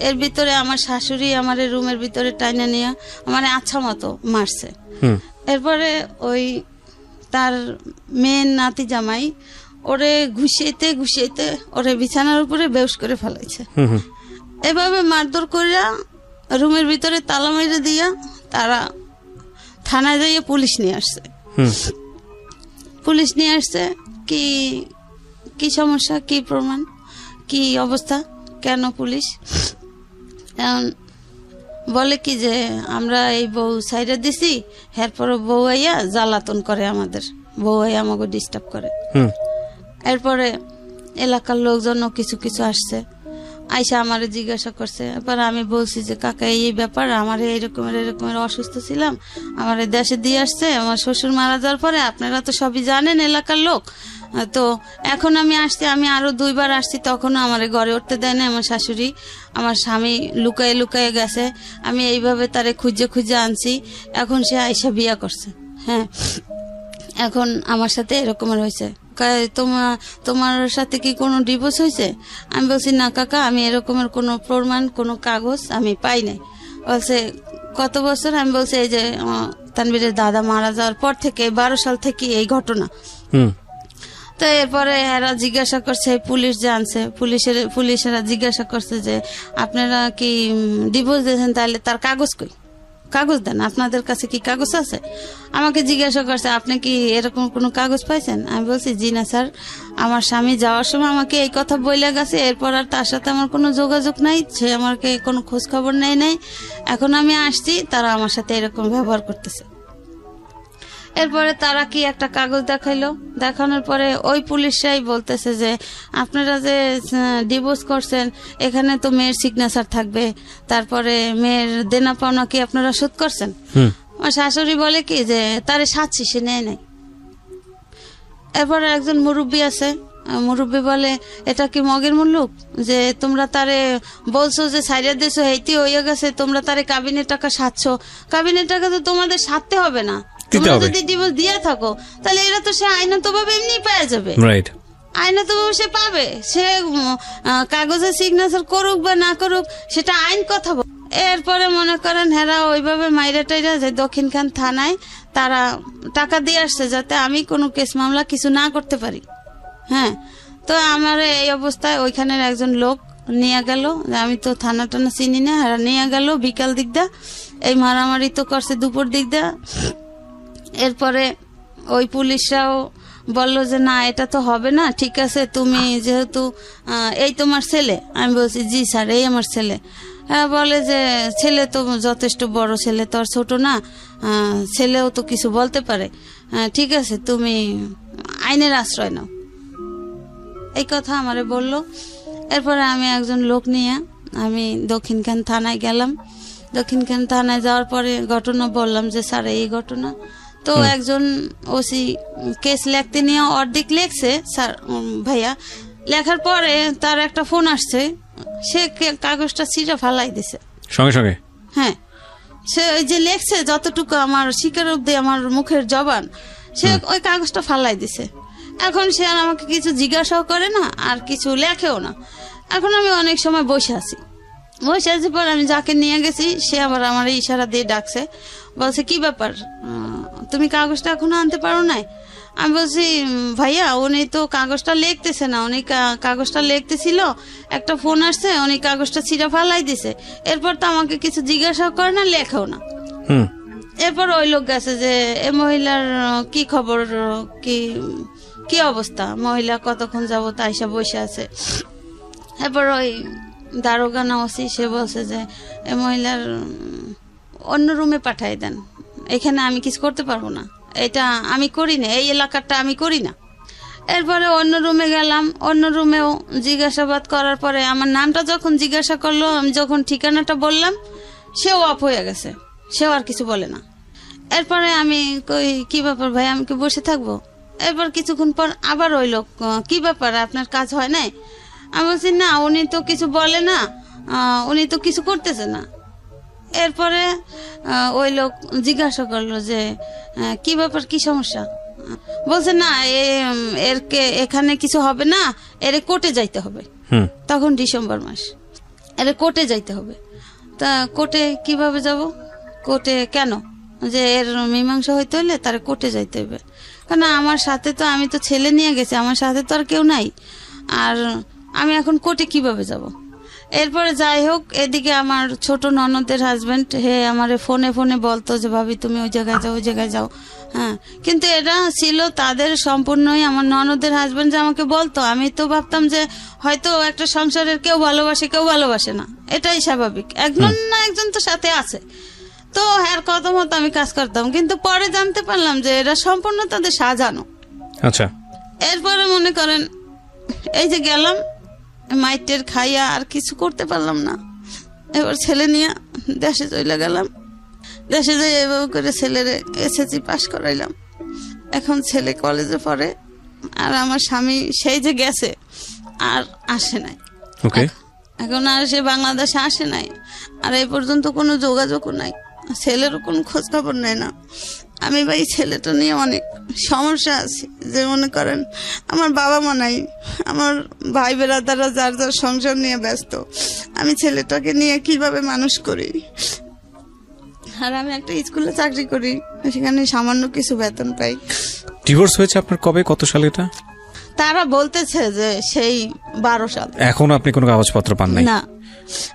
এর ভিতরে আমার শাশুড়ি আমার রুমের ভিতরে টাইনা নিয়া আমার আচ্ছা মতো মারছে। এরপরে ওই তার মেয়ের নাতি জামাই ওরে ঘুষিয়েতে ঘুষিয়েতে ওরে বিছানার উপরে বেউস করে ফেলাইছে। এভাবে মারধর করিয়া রুমের ভিতরে তালা মেরে দিয়া তারা থানায় যাইয়ে পুলিশ নিয়ে আসছে। পুলিশ নিয়ে আসছে, কি কি সমস্যা, কি প্রমাণ, কি অবস্থা, কেন পুলিশ? এখন বলে কি যে আমরা এই বউ সাইডে দিছি, এরপরে বউ আইয়া জ্বালাতন করে, আমাদের বউ আইয়া আমাকে ডিস্টার্ব করে। এরপরে এলাকার লোকজনও কিছু কিছু আসছে, আইসা আমারে জিজ্ঞাসা করছে। এবার আমি বলছি যে কাকা এই ব্যাপার, আমার এরকমের অসুস্থ ছিলাম, আমার দেশে দিয়ে আসছে, আমার শ্বশুর মারা যাওয়ার পরে, আপনারা তো সবই জানেন এলাকার লোক, তো এখন আমি আসছি, আমি আরো 2 বার আসছি, তখনও আমার ঘরে উঠতে দেয় না আমার শাশুড়ি। আমার স্বামী লুকায়ে লুকায়ে গেছে, আমি এইভাবে তারে খুঁজে খুঁজে আনছি, এখন সে আইসা বিয়া করছে। হ্যাঁ, এখন আমার সাথে এরকমের হয়েছে। তোমার সাথে কি কোনো ডিভোর্স হয়েছে? আমি বলছি না কাকা, আমি এরকমের কোনো প্রমাণ, কোনো কাগজ আমি পাই নাই। বলছে কত বছর? আমি বলছি এই যে তানবীরের দাদা মারা যাওয়ার পর থেকে 12 সাল থেকে এই ঘটনা। তো এরপরে এরা জিজ্ঞাসা করছে, পুলিশ জানছে, পুলিশেরা জিজ্ঞাসা করছে যে আপনারা কি ডিভোর্স দিয়েছেন, তাহলে তার কাগজ কই? কাগজ দেন, আপনাদের কাছে কি কাগজ আছে? আমাকে জিজ্ঞাসা করছে আপনি কি এরকম কোনো কাগজ পাইছেন? আমি বলছি জি না স্যার, আমার স্বামী যাওয়ার সময় আমাকে এই কথা বইলা গেছে, এরপর আর তার সাথে আমার কোনো যোগাযোগ নাই, সে আমাকে কোনো খোঁজ খবর নেয় নাই, এখন আমি আসছি, তারা আমার সাথে এরকম ব্যবহার করতেছে। এরপরে তারা কি একটা কাগজ দেখাইলো, দেখানোর পরে ওই পুলিশরাই বলতেছে যে আপনারা যে ডিভোর্স করছেন, এখানে তো মেয়ের সিগনেচার থাকবে, তারপরে মেয়ের দেনা পাওনা কি আপনারা শোধ করছেন? আমার শাশুড়ি বলে কি যে তারে সাচ্ছি, সে নেয় নাই। এরপরে একজন মুরব্বী আছে, মুরব্বী বলে এটা কি মগের মুল্লুক যে তোমরা তারে বলছো যে সাইডে দেশো হেইতে হইয়া গেছে, তোমরা তারে কাবিনের টাকা সাচ্ছ, কাবিনের টাকা তো তোমাদের সারতে হবে না, তোমরা যদি ডিভোর্স দিয়ে থাকো তাহলে এরা তো সে আইনত-ভাবে এমনি পেয়ে যাবে, আইনত-ভাবে সে পাবে, সে কাগজে সিগনেচার করুক বা না করুক সেটা আইন কথা। এরপরে মনে করেন হেরা ওইভাবে মাইরা টাইরা যে দক্ষিণখান থানায় তারা টাকা দিয়ে আসছে যাতে আমি কোনো কেস মামলা কিছু না করতে পারি। হ্যাঁ, তো আমার এই অবস্থায় ওইখানের একজন লোক নিয়ে গেল, আমি তো থানা টানা চিনি না, হেরা নিয়ে গেল বিকাল দিক দা, এই মারামারি তো করছে দুপুর দিক দা। এরপরে ওই পুলিশরাও বললো যে না এটা তো হবে না, ঠিক আছে তুমি যেহেতু এই তোমার ছেলে, আমি বলছি জি স্যার এই আমার ছেলে। হ্যাঁ, বলে যে ছেলে তো যথেষ্ট বড়, ছেলে তো আর ছোট না, ছেলেও তো কিছু বলতে পারে, ঠিক আছে তুমি আইনের আশ্রয় নাও, এই কথা আমারে বললো। এরপরে আমি একজন লোক নিয়ে আমি দক্ষিণখান থানায় গেলাম। দক্ষিণখান থানায় যাওয়ার পরে ঘটনা বললাম যে স্যার এই ঘটনা। তো একজন ওসি কেস লিখতে নিয়ে অর্ধেক লেখছে স্যার ভাইয়া, লেখার পরে তার একটা ফোন আসছে, সে কাগজটা ছিঁড়ে ফালাই দিছে সঙ্গে সঙ্গে। হ্যাঁ, সে ওই যে লেখছে যতটুকু আমার শিকার অব্দি আমার মুখের জবান, সে ওই কাগজটা ফালাই দিছে। এখন সে আর আমাকে কিছু জিজ্ঞাসাও করে না আর কিছু লেখেও না। এখন আমি অনেক সময় বসে আছি, পর আমি যাকে নিয়ে গেছি সে আবার আমার ইশারা দিয়ে ডাকছে, বলছে কি ব্যাপার তুমি কাগজটা এখনো আনতে পারো নাই? আমি বলছি ভাইয়া উনি তো কাগজটা লিখতেছে না, উনি কাগজটা লিখতেছিল, একটা ফোন আসছে, উনি কাগজটা ছিঁড়ে ফালাই দিছে, এরপর তো আমাকে কিছু জিজ্ঞাসাও করে না, লেখাও না। এরপর ওই লোক গেছে যে এ মহিলার কি খবর, কি অবস্থা, মহিলা কতক্ষণ যাবত আইসা বসে আছে। এরপর ওই দারোগা না ওসি সে বলছে যে এ মহিলার অন্য রুমে পাঠাই দেন, এখানে আমি কিছু করতে পারবো না, এটা আমি করি না, এই এলাকাটা আমি করি না। এরপরে অন্য রুমে গেলাম, অন্য রুমেও জিজ্ঞাসাবাদ করার পরে আমার নামটা যখন জিজ্ঞাসা করলো, আমি যখন ঠিকানাটা বললাম, সেও অফ হয়ে গেছে, সেও আর কিছু বলে না। এরপরে আমি কই কি ব্যাপার ভাই, আমি কি বসে থাকবো? এরপর কিছুক্ষণ পর আবার ওই লোক, কি ব্যাপার আপনার কাজ হয় নাই? আমি বলছি না, উনি তো কিছু বলে না, উনি তো কিছু করতেছে না। এরপরে ওই লোক জিজ্ঞাসা করলো যে কি ব্যাপার, কি সমস্যা? বলছে না, এখানে কিছু হবে না, এরে কোর্টে যাইতে হবে। তখন ডিসেম্বর মাস, এরে কোর্টে যাইতে হবে। তা কোর্টে কিভাবে যাব? কোর্টে কেন? যে এর মীমাংসা হইতে হলে তার কোর্টে যাইতে হবে। কারণ আমার সাথে তো, আমি তো ছেলে নিয়ে গেছি, আমার সাথে তো আর কেউ নাই, আর আমি এখন কোর্টে কিভাবে যাব? এরপরে যাই হোক, এদিকে আমার ছোট ননদের হাজবেন্ড আমার ফোনে ফোনে বলতো যে ভাবি তুমি ওই জায়গায় যাও, ওই জায়গায় যাও। হ্যাঁ, কিন্তু এটা ছিল তাদের সম্পূর্ণই, আমার ননদের হাজবেন্ড যে আমাকে বলতো, আমি তো ভাবতাম যে হয়তো একটা সংসারের কেউ ভালোবাসে, কেউ ভালোবাসে না, এটাই স্বাভাবিক, একজন না একজন তো সাথে আছে। তো এর কথা মতো আমি কাজ করতাম, কিন্তু পরে জানতে পারলাম যে এটা সম্পূর্ণ তাদের সাজানো। আচ্ছা। এরপরে মনে করেন এই যে গেলাম, মাইটের খাইয়া আর কিছু করতে পারলাম না। এবার ছেলে নিয়ে দেশে চলে গেলাম। দেশে যাই এভাবে করে ছেলেরে এসএসসি পাস করাইলাম। এখন ছেলে কলেজে পড়ে, আর আমার স্বামী সেই যে গেছে আর আসে নাই। এখন আর সে বাংলাদেশে আসে নাই, আর এই পর্যন্ত কোনো যোগাযোগও নাই, ছেলেরও কোনো খোঁজ খবর নেয় না। আমি ভাই ছেলেটা নিয়ে অনেক সমস্যা আছে, যে মনে করেন আমার বাবা মা নাই, আমার ভাই বেরাদাররা যার যার সংসার নিয়ে ব্যস্ত, আমি ছেলেটাকে নিয়ে কিভাবে মানুষ করি? আর আমি একটা স্কুলে চাকরি করি, সেখানে সামান্য কিছু বেতন পাই। ডিভোর্স হয়েছে আপনার কবে, কত সালে এটা? তারা বলতেছে যে সেই 12 সাল। এখন আপনি কোনো কাগজপত্র পান নাই? না।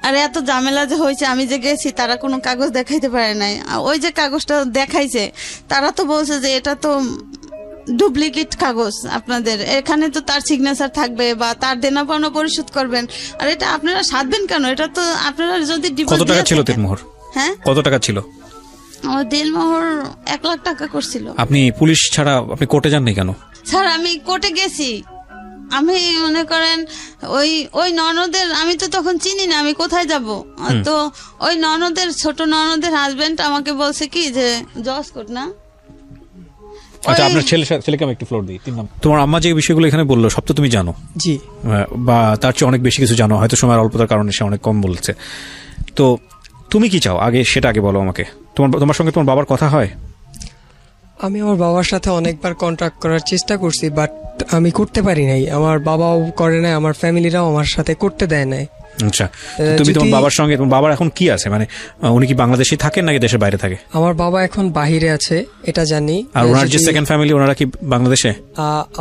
আর এত ঝামেলা যে হয়েছে, আমি যে গেছি তারা কোনো কাগজ দেখাইতে পারে নাই। ওই যে কাগজটা দেখাইছে, তারা তো বলছে যে এটা তো ডুপ্লিকেট কাগজ, আপনাদের এখানে তো তার সিগনেচার থাকবে বা তার দেনা পাওনা পরিশোধ করবেন, আর এটা আপনারা সাধবেন কেন? এটা তো আপনারা যদি কত টাকা ছিল দিনমোহর? হ্যাঁ, কত টাকা ছিল? আমার দিনমোহর 1 লাখ টাকা করছিল। আপনি পুলিশ ছাড়া আপনি কোর্টে যাননি কেন? স্যার আমি কোর্টে গেছি, আমি মনে করেন ওই ননদের, আমি তো তখন চিনি না আমি কোথায় যাব। তো ওই ননদের, ছোট ননদের হাজবেন্ড আমাকে বলছে কি যে জজ কোর্ট না। আচ্ছা, আপনার ছেলেকে আমি একটু ফ্লোর দিই। তোমার আম্মা যে বিষয়গুলো এখানে বললো সব তো তুমি জানো? জি। বা তার চেয়ে অনেক বেশি কিছু জানো, হয়তো সময়ের অল্পতার কারণে সে অনেক কম বলছে। তো তুমি কি চাও আগে, সেটা আগে বলো আমাকে। তোমার সঙ্গে তোমার বাবার কথা হয়? আমি আমার বাবার সাথে অনেকবার কন্ট্যাক্ট করার চেষ্টা করছি, বাট আমি করতে পারি নাই। আমার বাবাও করে নাই, আমার ফ্যামিলিরাও আমার সাথে করতে দেয় নাই। আচ্ছা, তুমি তোমার বাবার সঙ্গে, তোমার বাবার এখন কি আছে, মানে উনি কি বাংলাদেশে থাকেন নাকি দেশের বাইরে থাকে? আমার বাবা এখন বাহিরে আছে, এটা জানি। আর ওনার যে সেকেন্ড ফ্যামিলি, ওনারা কি বাংলাদেশে?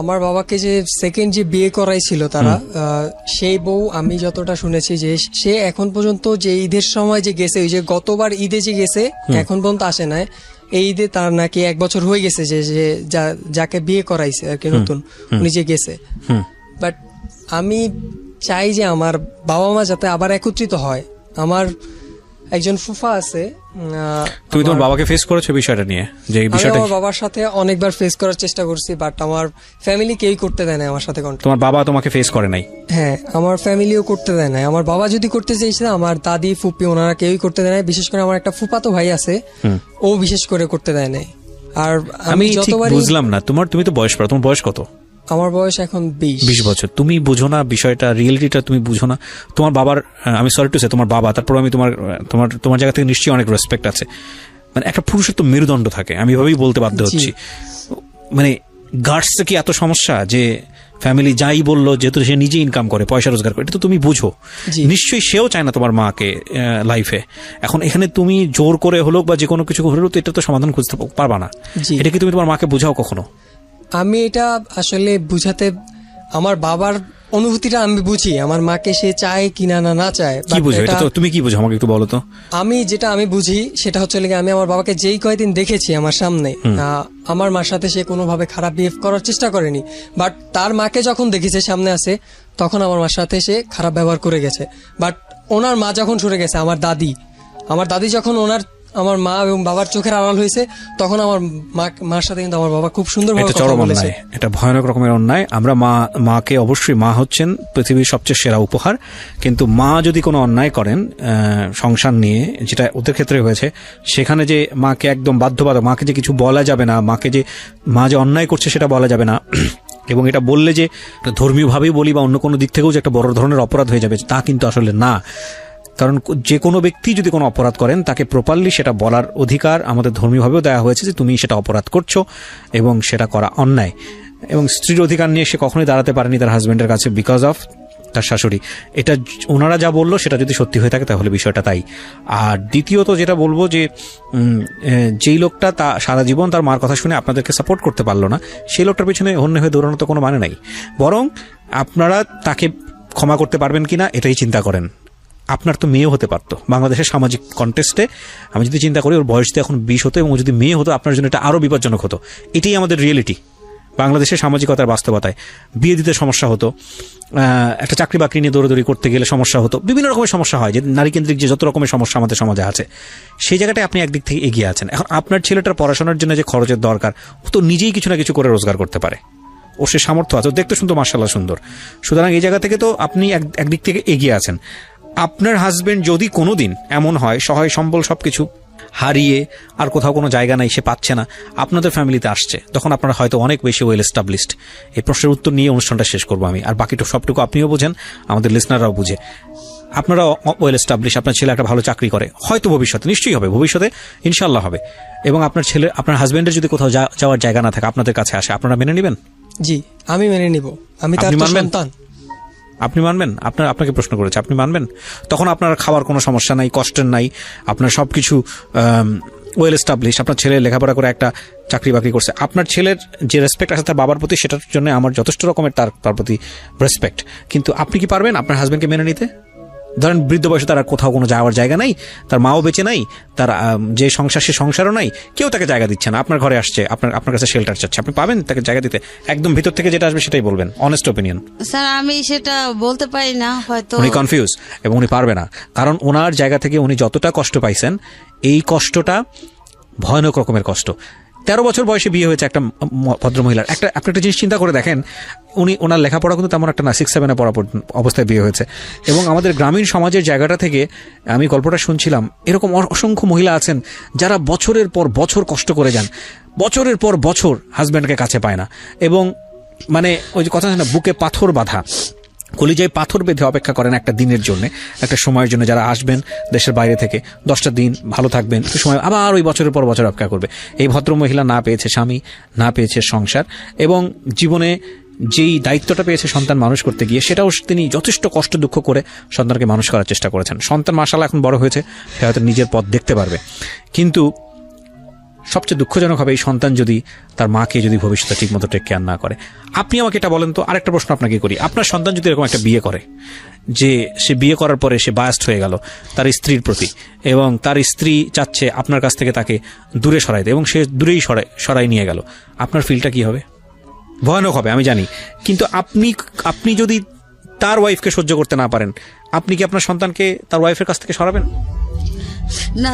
আমার বাবাকে যে সেকেন্ড যে বিয়ে করাইছিল তারা, সেই বউ, আমি যতটা শুনেছি যে সে এখন পর্যন্ত যে ঈদের সময় যে গেছে, ওই যে গতবার ঈদে যে গেছে, এখন পর্যন্ত আসে নাই। এই ঈদে তার নাকি 1 বছর হয়ে গেছে যে যাকে বিয়ে করাইছে আর কি নতুন, উনি যে গেছে। বাট আমি চাই যে আমার বাবা মা যাতে আবার একত্রিত হয়। আমার একজন ফুফা আছে। তুমি তোমার বাবাকে ফেস করেছো বিষয়টা নিয়ে? যে বিষয়টা আমার বাবার সাথে অনেকবার ফেস করার চেষ্টা করছি, বাট আমার ফ্যামিলি কেউই করতে দেয় না আমার সাথে কন্ট্যাক্ট। তোমার বাবা তোমাকে ফেস করে নাই? হ্যাঁ, আমার ফ্যামিলিও করতে দেয় না। আমার বাবা যদি করতে চাইছে, আমার দাদি ফুপি ওনারা কেউই করতে দেয় না। বিশেষ করে আমার একটা ফুফাতো ভাই আছে, ও বিশেষ করে করতে দেয় নাই। আর আমি যতবার বুঝলাম না, তুমি তো বয়স, তোমার বয়স কত? আমার বয়স এখন 20 বছর। তুমি বুঝো না বিষয়টা, রিয়েলিটিটা তুমি বুঝো না। তোমার বাবার, আমি সরি টু সে, তোমার বাবা, তারপর আমি তোমার জায়গা থেকে নিশ্চয়ই অনেক রেসপেক্ট আছে। মানে একটা পুরুষের তো মেরুদণ্ড থাকে, আমি এভাবেই বলতে বাধ্য হচ্ছি। মানে গার্ডস কি এত সমস্যা যে ফ্যামিলি যাই বললো, যেহেতু সে নিজে ইনকাম করে, পয়সা রোজগার করে, এটা তো তুমি বুঝো। নিশ্চয়ই সেও চায় না তোমার মাকে লাইফে। এখন এখানে তুমি জোর করে হলো বা যে কোনো কিছু হলেও তো এটা তো সমাধান খুঁজতে পারবা না। এটা কি তুমি তোমার মাকে বোঝাও কখনো? আমি এটা আসলে বুঝাতে, আমার বাবার অনুভূতিটা আমি বুঝি, আমার মাকে সে চায় কিনা না চায়। কি বুঝো এটা? তো তুমি কি বুঝো আমাকে একটু বলো তো। আমি বুঝি সেটা হচ্ছে আমি আমার বাবাকে যেই কয়েকদিন দেখেছি আমার সামনে, আমার মার সাথে সে কোনোভাবে খারাপ বিহেভ করার চেষ্টা করেনি, বাট তার মাকে যখন দেখেছে সামনে আছে, তখন আমার মার সাথে সে খারাপ ব্যবহার করে গেছে। বাট ওনার মা যখন সরে গেছে, আমার দাদি যখন আমার মা এবং বাবার চোখের আড়াল হয়েছে, তখন আমার মার সাথে কিন্তু আমার বাবা খুব সুন্দরভাবে এটা কথা চরম বলেছে। অন্যায়, এটা ভয়ানক রকমের অন্যায়। আমরা মাকে অবশ্যই, মা হচ্ছেন পৃথিবীর সবচেয়ে সেরা উপহার, কিন্তু মা যদি কোনো অন্যায় করেন সংসার নিয়ে, যেটা ওদের ক্ষেত্রে হয়েছে, সেখানে যে মাকে একদম বাধ্যবাধক, মাকে যে কিছু বলা যাবে না, মা যে অন্যায় করছে সেটা বলা যাবে না, এবং এটা বললে যে ধর্মীয়ভাবেই বলি বা অন্য কোনো দিক থেকেও যে একটা বড় ধরনের অপরাধ হয়ে যাবে, তা কিন্তু আসলে না। কারণ যে কোনো ব্যক্তি যদি কোনো অপরাধ করেন তাকে প্রপারলি সেটা বলার অধিকার আমাদের ধর্মীয়ভাবেও দেওয়া হয়েছে যে তুমি সেটা অপরাধ করছো এবং সেটা করা অন্যায়। এবং স্ত্রীর অধিকার নিয়ে সে কখনোই দাঁড়াতে পারেনি তার হাজব্যান্ডের কাছে বিকজ অফ তার শাশুড়ি। এটা ওনারা যা বললো সেটা যদি সত্যি হয়ে থাকে তাহলে বিষয়টা তাই। আর দ্বিতীয়ত যেটা বলবো যে যেই লোকটা তা সারা জীবন তার মার কথা শুনে আপনাদেরকে সাপোর্ট করতে পারলো না, সেই লোকটার পিছনে হন্যে হয়ে দৌড়ানো তো কোনো মানে নাই। বরং আপনারা তাকে ক্ষমা করতে পারবেন কিনা এটাই চিন্তা করেন। আপনার তো মেয়েও হতে পারতো বাংলাদেশের সামাজিক কন্টেস্টে। আমি যদি চিন্তা করি ওর বয়স তো এখন 20 হতো, এবং যদি মেয়ে হতো আপনার জন্য এটা আরও বিপজ্জনক হতো। এটাই আমাদের রিয়েলিটি, বাংলাদেশের সামাজিকতার বাস্তবতায়। বিয়ে দিতে সমস্যা হতো, একটা চাকরি বাকরি নিয়ে দৌড়াদৌড়ি করতে গেলে সমস্যা হতো, বিভিন্ন রকমের সমস্যা হয়, যে নারীকেন্দ্রিক যে যত রকমের সমস্যা আমাদের সমাজে আছে, সেই জায়গাটায় আপনি একদিক থেকে এগিয়ে আছেন। এখন আপনার ছেলেটার পড়াশোনার জন্য যে খরচের দরকার, ও তো নিজেই কিছু না কিছু করে রোজগার করতে পারে, ও সে সামর্থ্য আছে, দেখতে শুনতো মাশাআল্লাহ সুন্দর। সুতরাং এই জায়গা থেকে তো আপনি একদিক থেকে এগিয়ে আছেন। আপনার হাজবেন্ড যদি কোনোদিন এমন হয় সহায় সম্বল সবকিছু হারিয়ে আর কোথাও কোনো জায়গা নাই, সে পাচ্ছে না, আপনাদের ফ্যামিলিতে আসছে, তখন আপনারা হয়তো অনেক বেশি ওয়েল এস্টাবলিশড। এই প্রশ্নের উত্তর নিয়ে অনুষ্ঠানটা শেষ করবো আমি, আর বাকিটুকু সবটুকু আপনিও বোঝেন, আমাদের লিসনাররাও বুঝে। আপনারা ওয়েল এস্টাবলিশ, আপনার ছেলে একটা ভালো চাকরি করে, হয়তো ভবিষ্যতে নিশ্চয়ই হবে, ভবিষ্যতে ইনশাআল্লাহ হবে, এবং আপনার হাজবেন্ডের যদি কোথাও যাওয়ার জায়গা না থাকে আপনাদের কাছে আসে, আপনারা মেনে নেবেন? জি, আমি মেনে নিব। আমি তার সন্তান। আপনি মানবেন? আপনাকে প্রশ্ন করেছে, আপনি মানবেন? তখন আপনার খাওয়ার কোনো সমস্যা নাই, কষ্টের নাই, আপনার সবকিছু ওয়েল এস্টাবলিশ, আপনার ছেলে লেখাপড়া করে একটা চাকরি বাকরি করছে, আপনার ছেলের যে রেসপেক্ট আছে তার বাবার প্রতি, সেটার জন্য আমার যথেষ্ট রকমের তার প্রতি রেসপেক্ট। কিন্তু আপনি কি পারবেন আপনার হাজবেন্ডকে মেনে নিতে? ধরেন বৃদ্ধ বয়সে তার কোথাও কোনো যাওয়ার জায়গা নাই, তার মাও বেঁচে নাই, তার যে সংসার সে সংসারও নাই, কেউ তাকে জায়গা দিচ্ছে না, আপনার ঘরে আসছে, আপনার কাছে শেল্টার চাচ্ছে, আপনি পাবেন তাকে জায়গা দিতে? একদম ভিতর থেকে যেটা আসবে সেটাই বলবেন, অনেস্ট ওপিনিয়ন। স্যার আমি সেটা বলতে পারি না, হয়তো উনি কনফিউজ এবং উনি পারবে না, কারণ ওনার জায়গা থেকে উনি যতটা কষ্ট পাইছেন, এই কষ্টটা ভয়ানক রকমের কষ্ট। 13 বছর বয়সে বিয়ে হয়েছে একটা ভদ্রমহিলার। আপনি একটা জিনিস চিন্তা করে দেখেন, ওনার লেখাপড়া কিন্তু তেমন একটা না, 6-7 পড়া অবস্থায় বিয়ে হয়েছে। এবং আমাদের গ্রামীণ সমাজের জায়গাটা থেকে আমি গল্পটা শুনছিলাম, এরকম অসংখ্য মহিলা আছেন যারা বছরের পর বছর কষ্ট করে যান, বছরের পর বছর হাজব্যান্ডকে কাছে পায় না, এবং মানে ওই যে কথা আছে না, বুকে পাথর বাঁধা, কলিজায় পাথর বেঁধে অপেক্ষা করেন একটা দিনের জন্য, একটা সময়ের জন্য, যারা আসবেন দেশের বাইরে থেকে, 10টা দিন ভালো থাকবেন, একটু সময়, আবার ওই বছরের পর বছর অপেক্ষা করবে। এই ভদ্রমহিলা না পেয়েছে স্বামী, না পেয়েছে সংসার, এবং জীবনে যেই দায়িত্বটা পেয়েছে সন্তান মানুষ করতে গিয়ে, সেটাও তিনি যথেষ্ট কষ্ট দুঃখ করে সন্তানকে মানুষ করার চেষ্টা করেছেন। সন্তান মাশাআল্লাহ এখন বড় হয়েছে, সে হয়তো নিজের পথ দেখতে পারবে, কিন্তু সবচেয়ে দুঃখজনক হবে এই সন্তান যদি তার মাকে যদি ভবিষ্যতে ঠিক মতো টেক কেয়ার না করে। আপনি আমাকে এটা বলেন তো, আরেকটা প্রশ্ন আপনাকে করি, আপনার সন্তান যদি এরকম একটা বিয়ে করে, যে সে বিয়ে করার পরে সে বায়াস্ট হয়ে গেল তার স্ত্রীর প্রতি, এবং তার স্ত্রী চাচ্ছে আপনার কাছ থেকে তাকে দূরে সরাইতে, এবং সে দূরেই সরাই নিয়ে গেল, আপনার ফিলটা কি হবে? ভয়ানক হবে, আমি জানি। কিন্তু আপনি যদি তার ওয়াইফকে সহ্য করতে না পারেন, আপনি কি আপনার সন্তানকে তার ওয়াইফের কাছ থেকে সরাবেন? না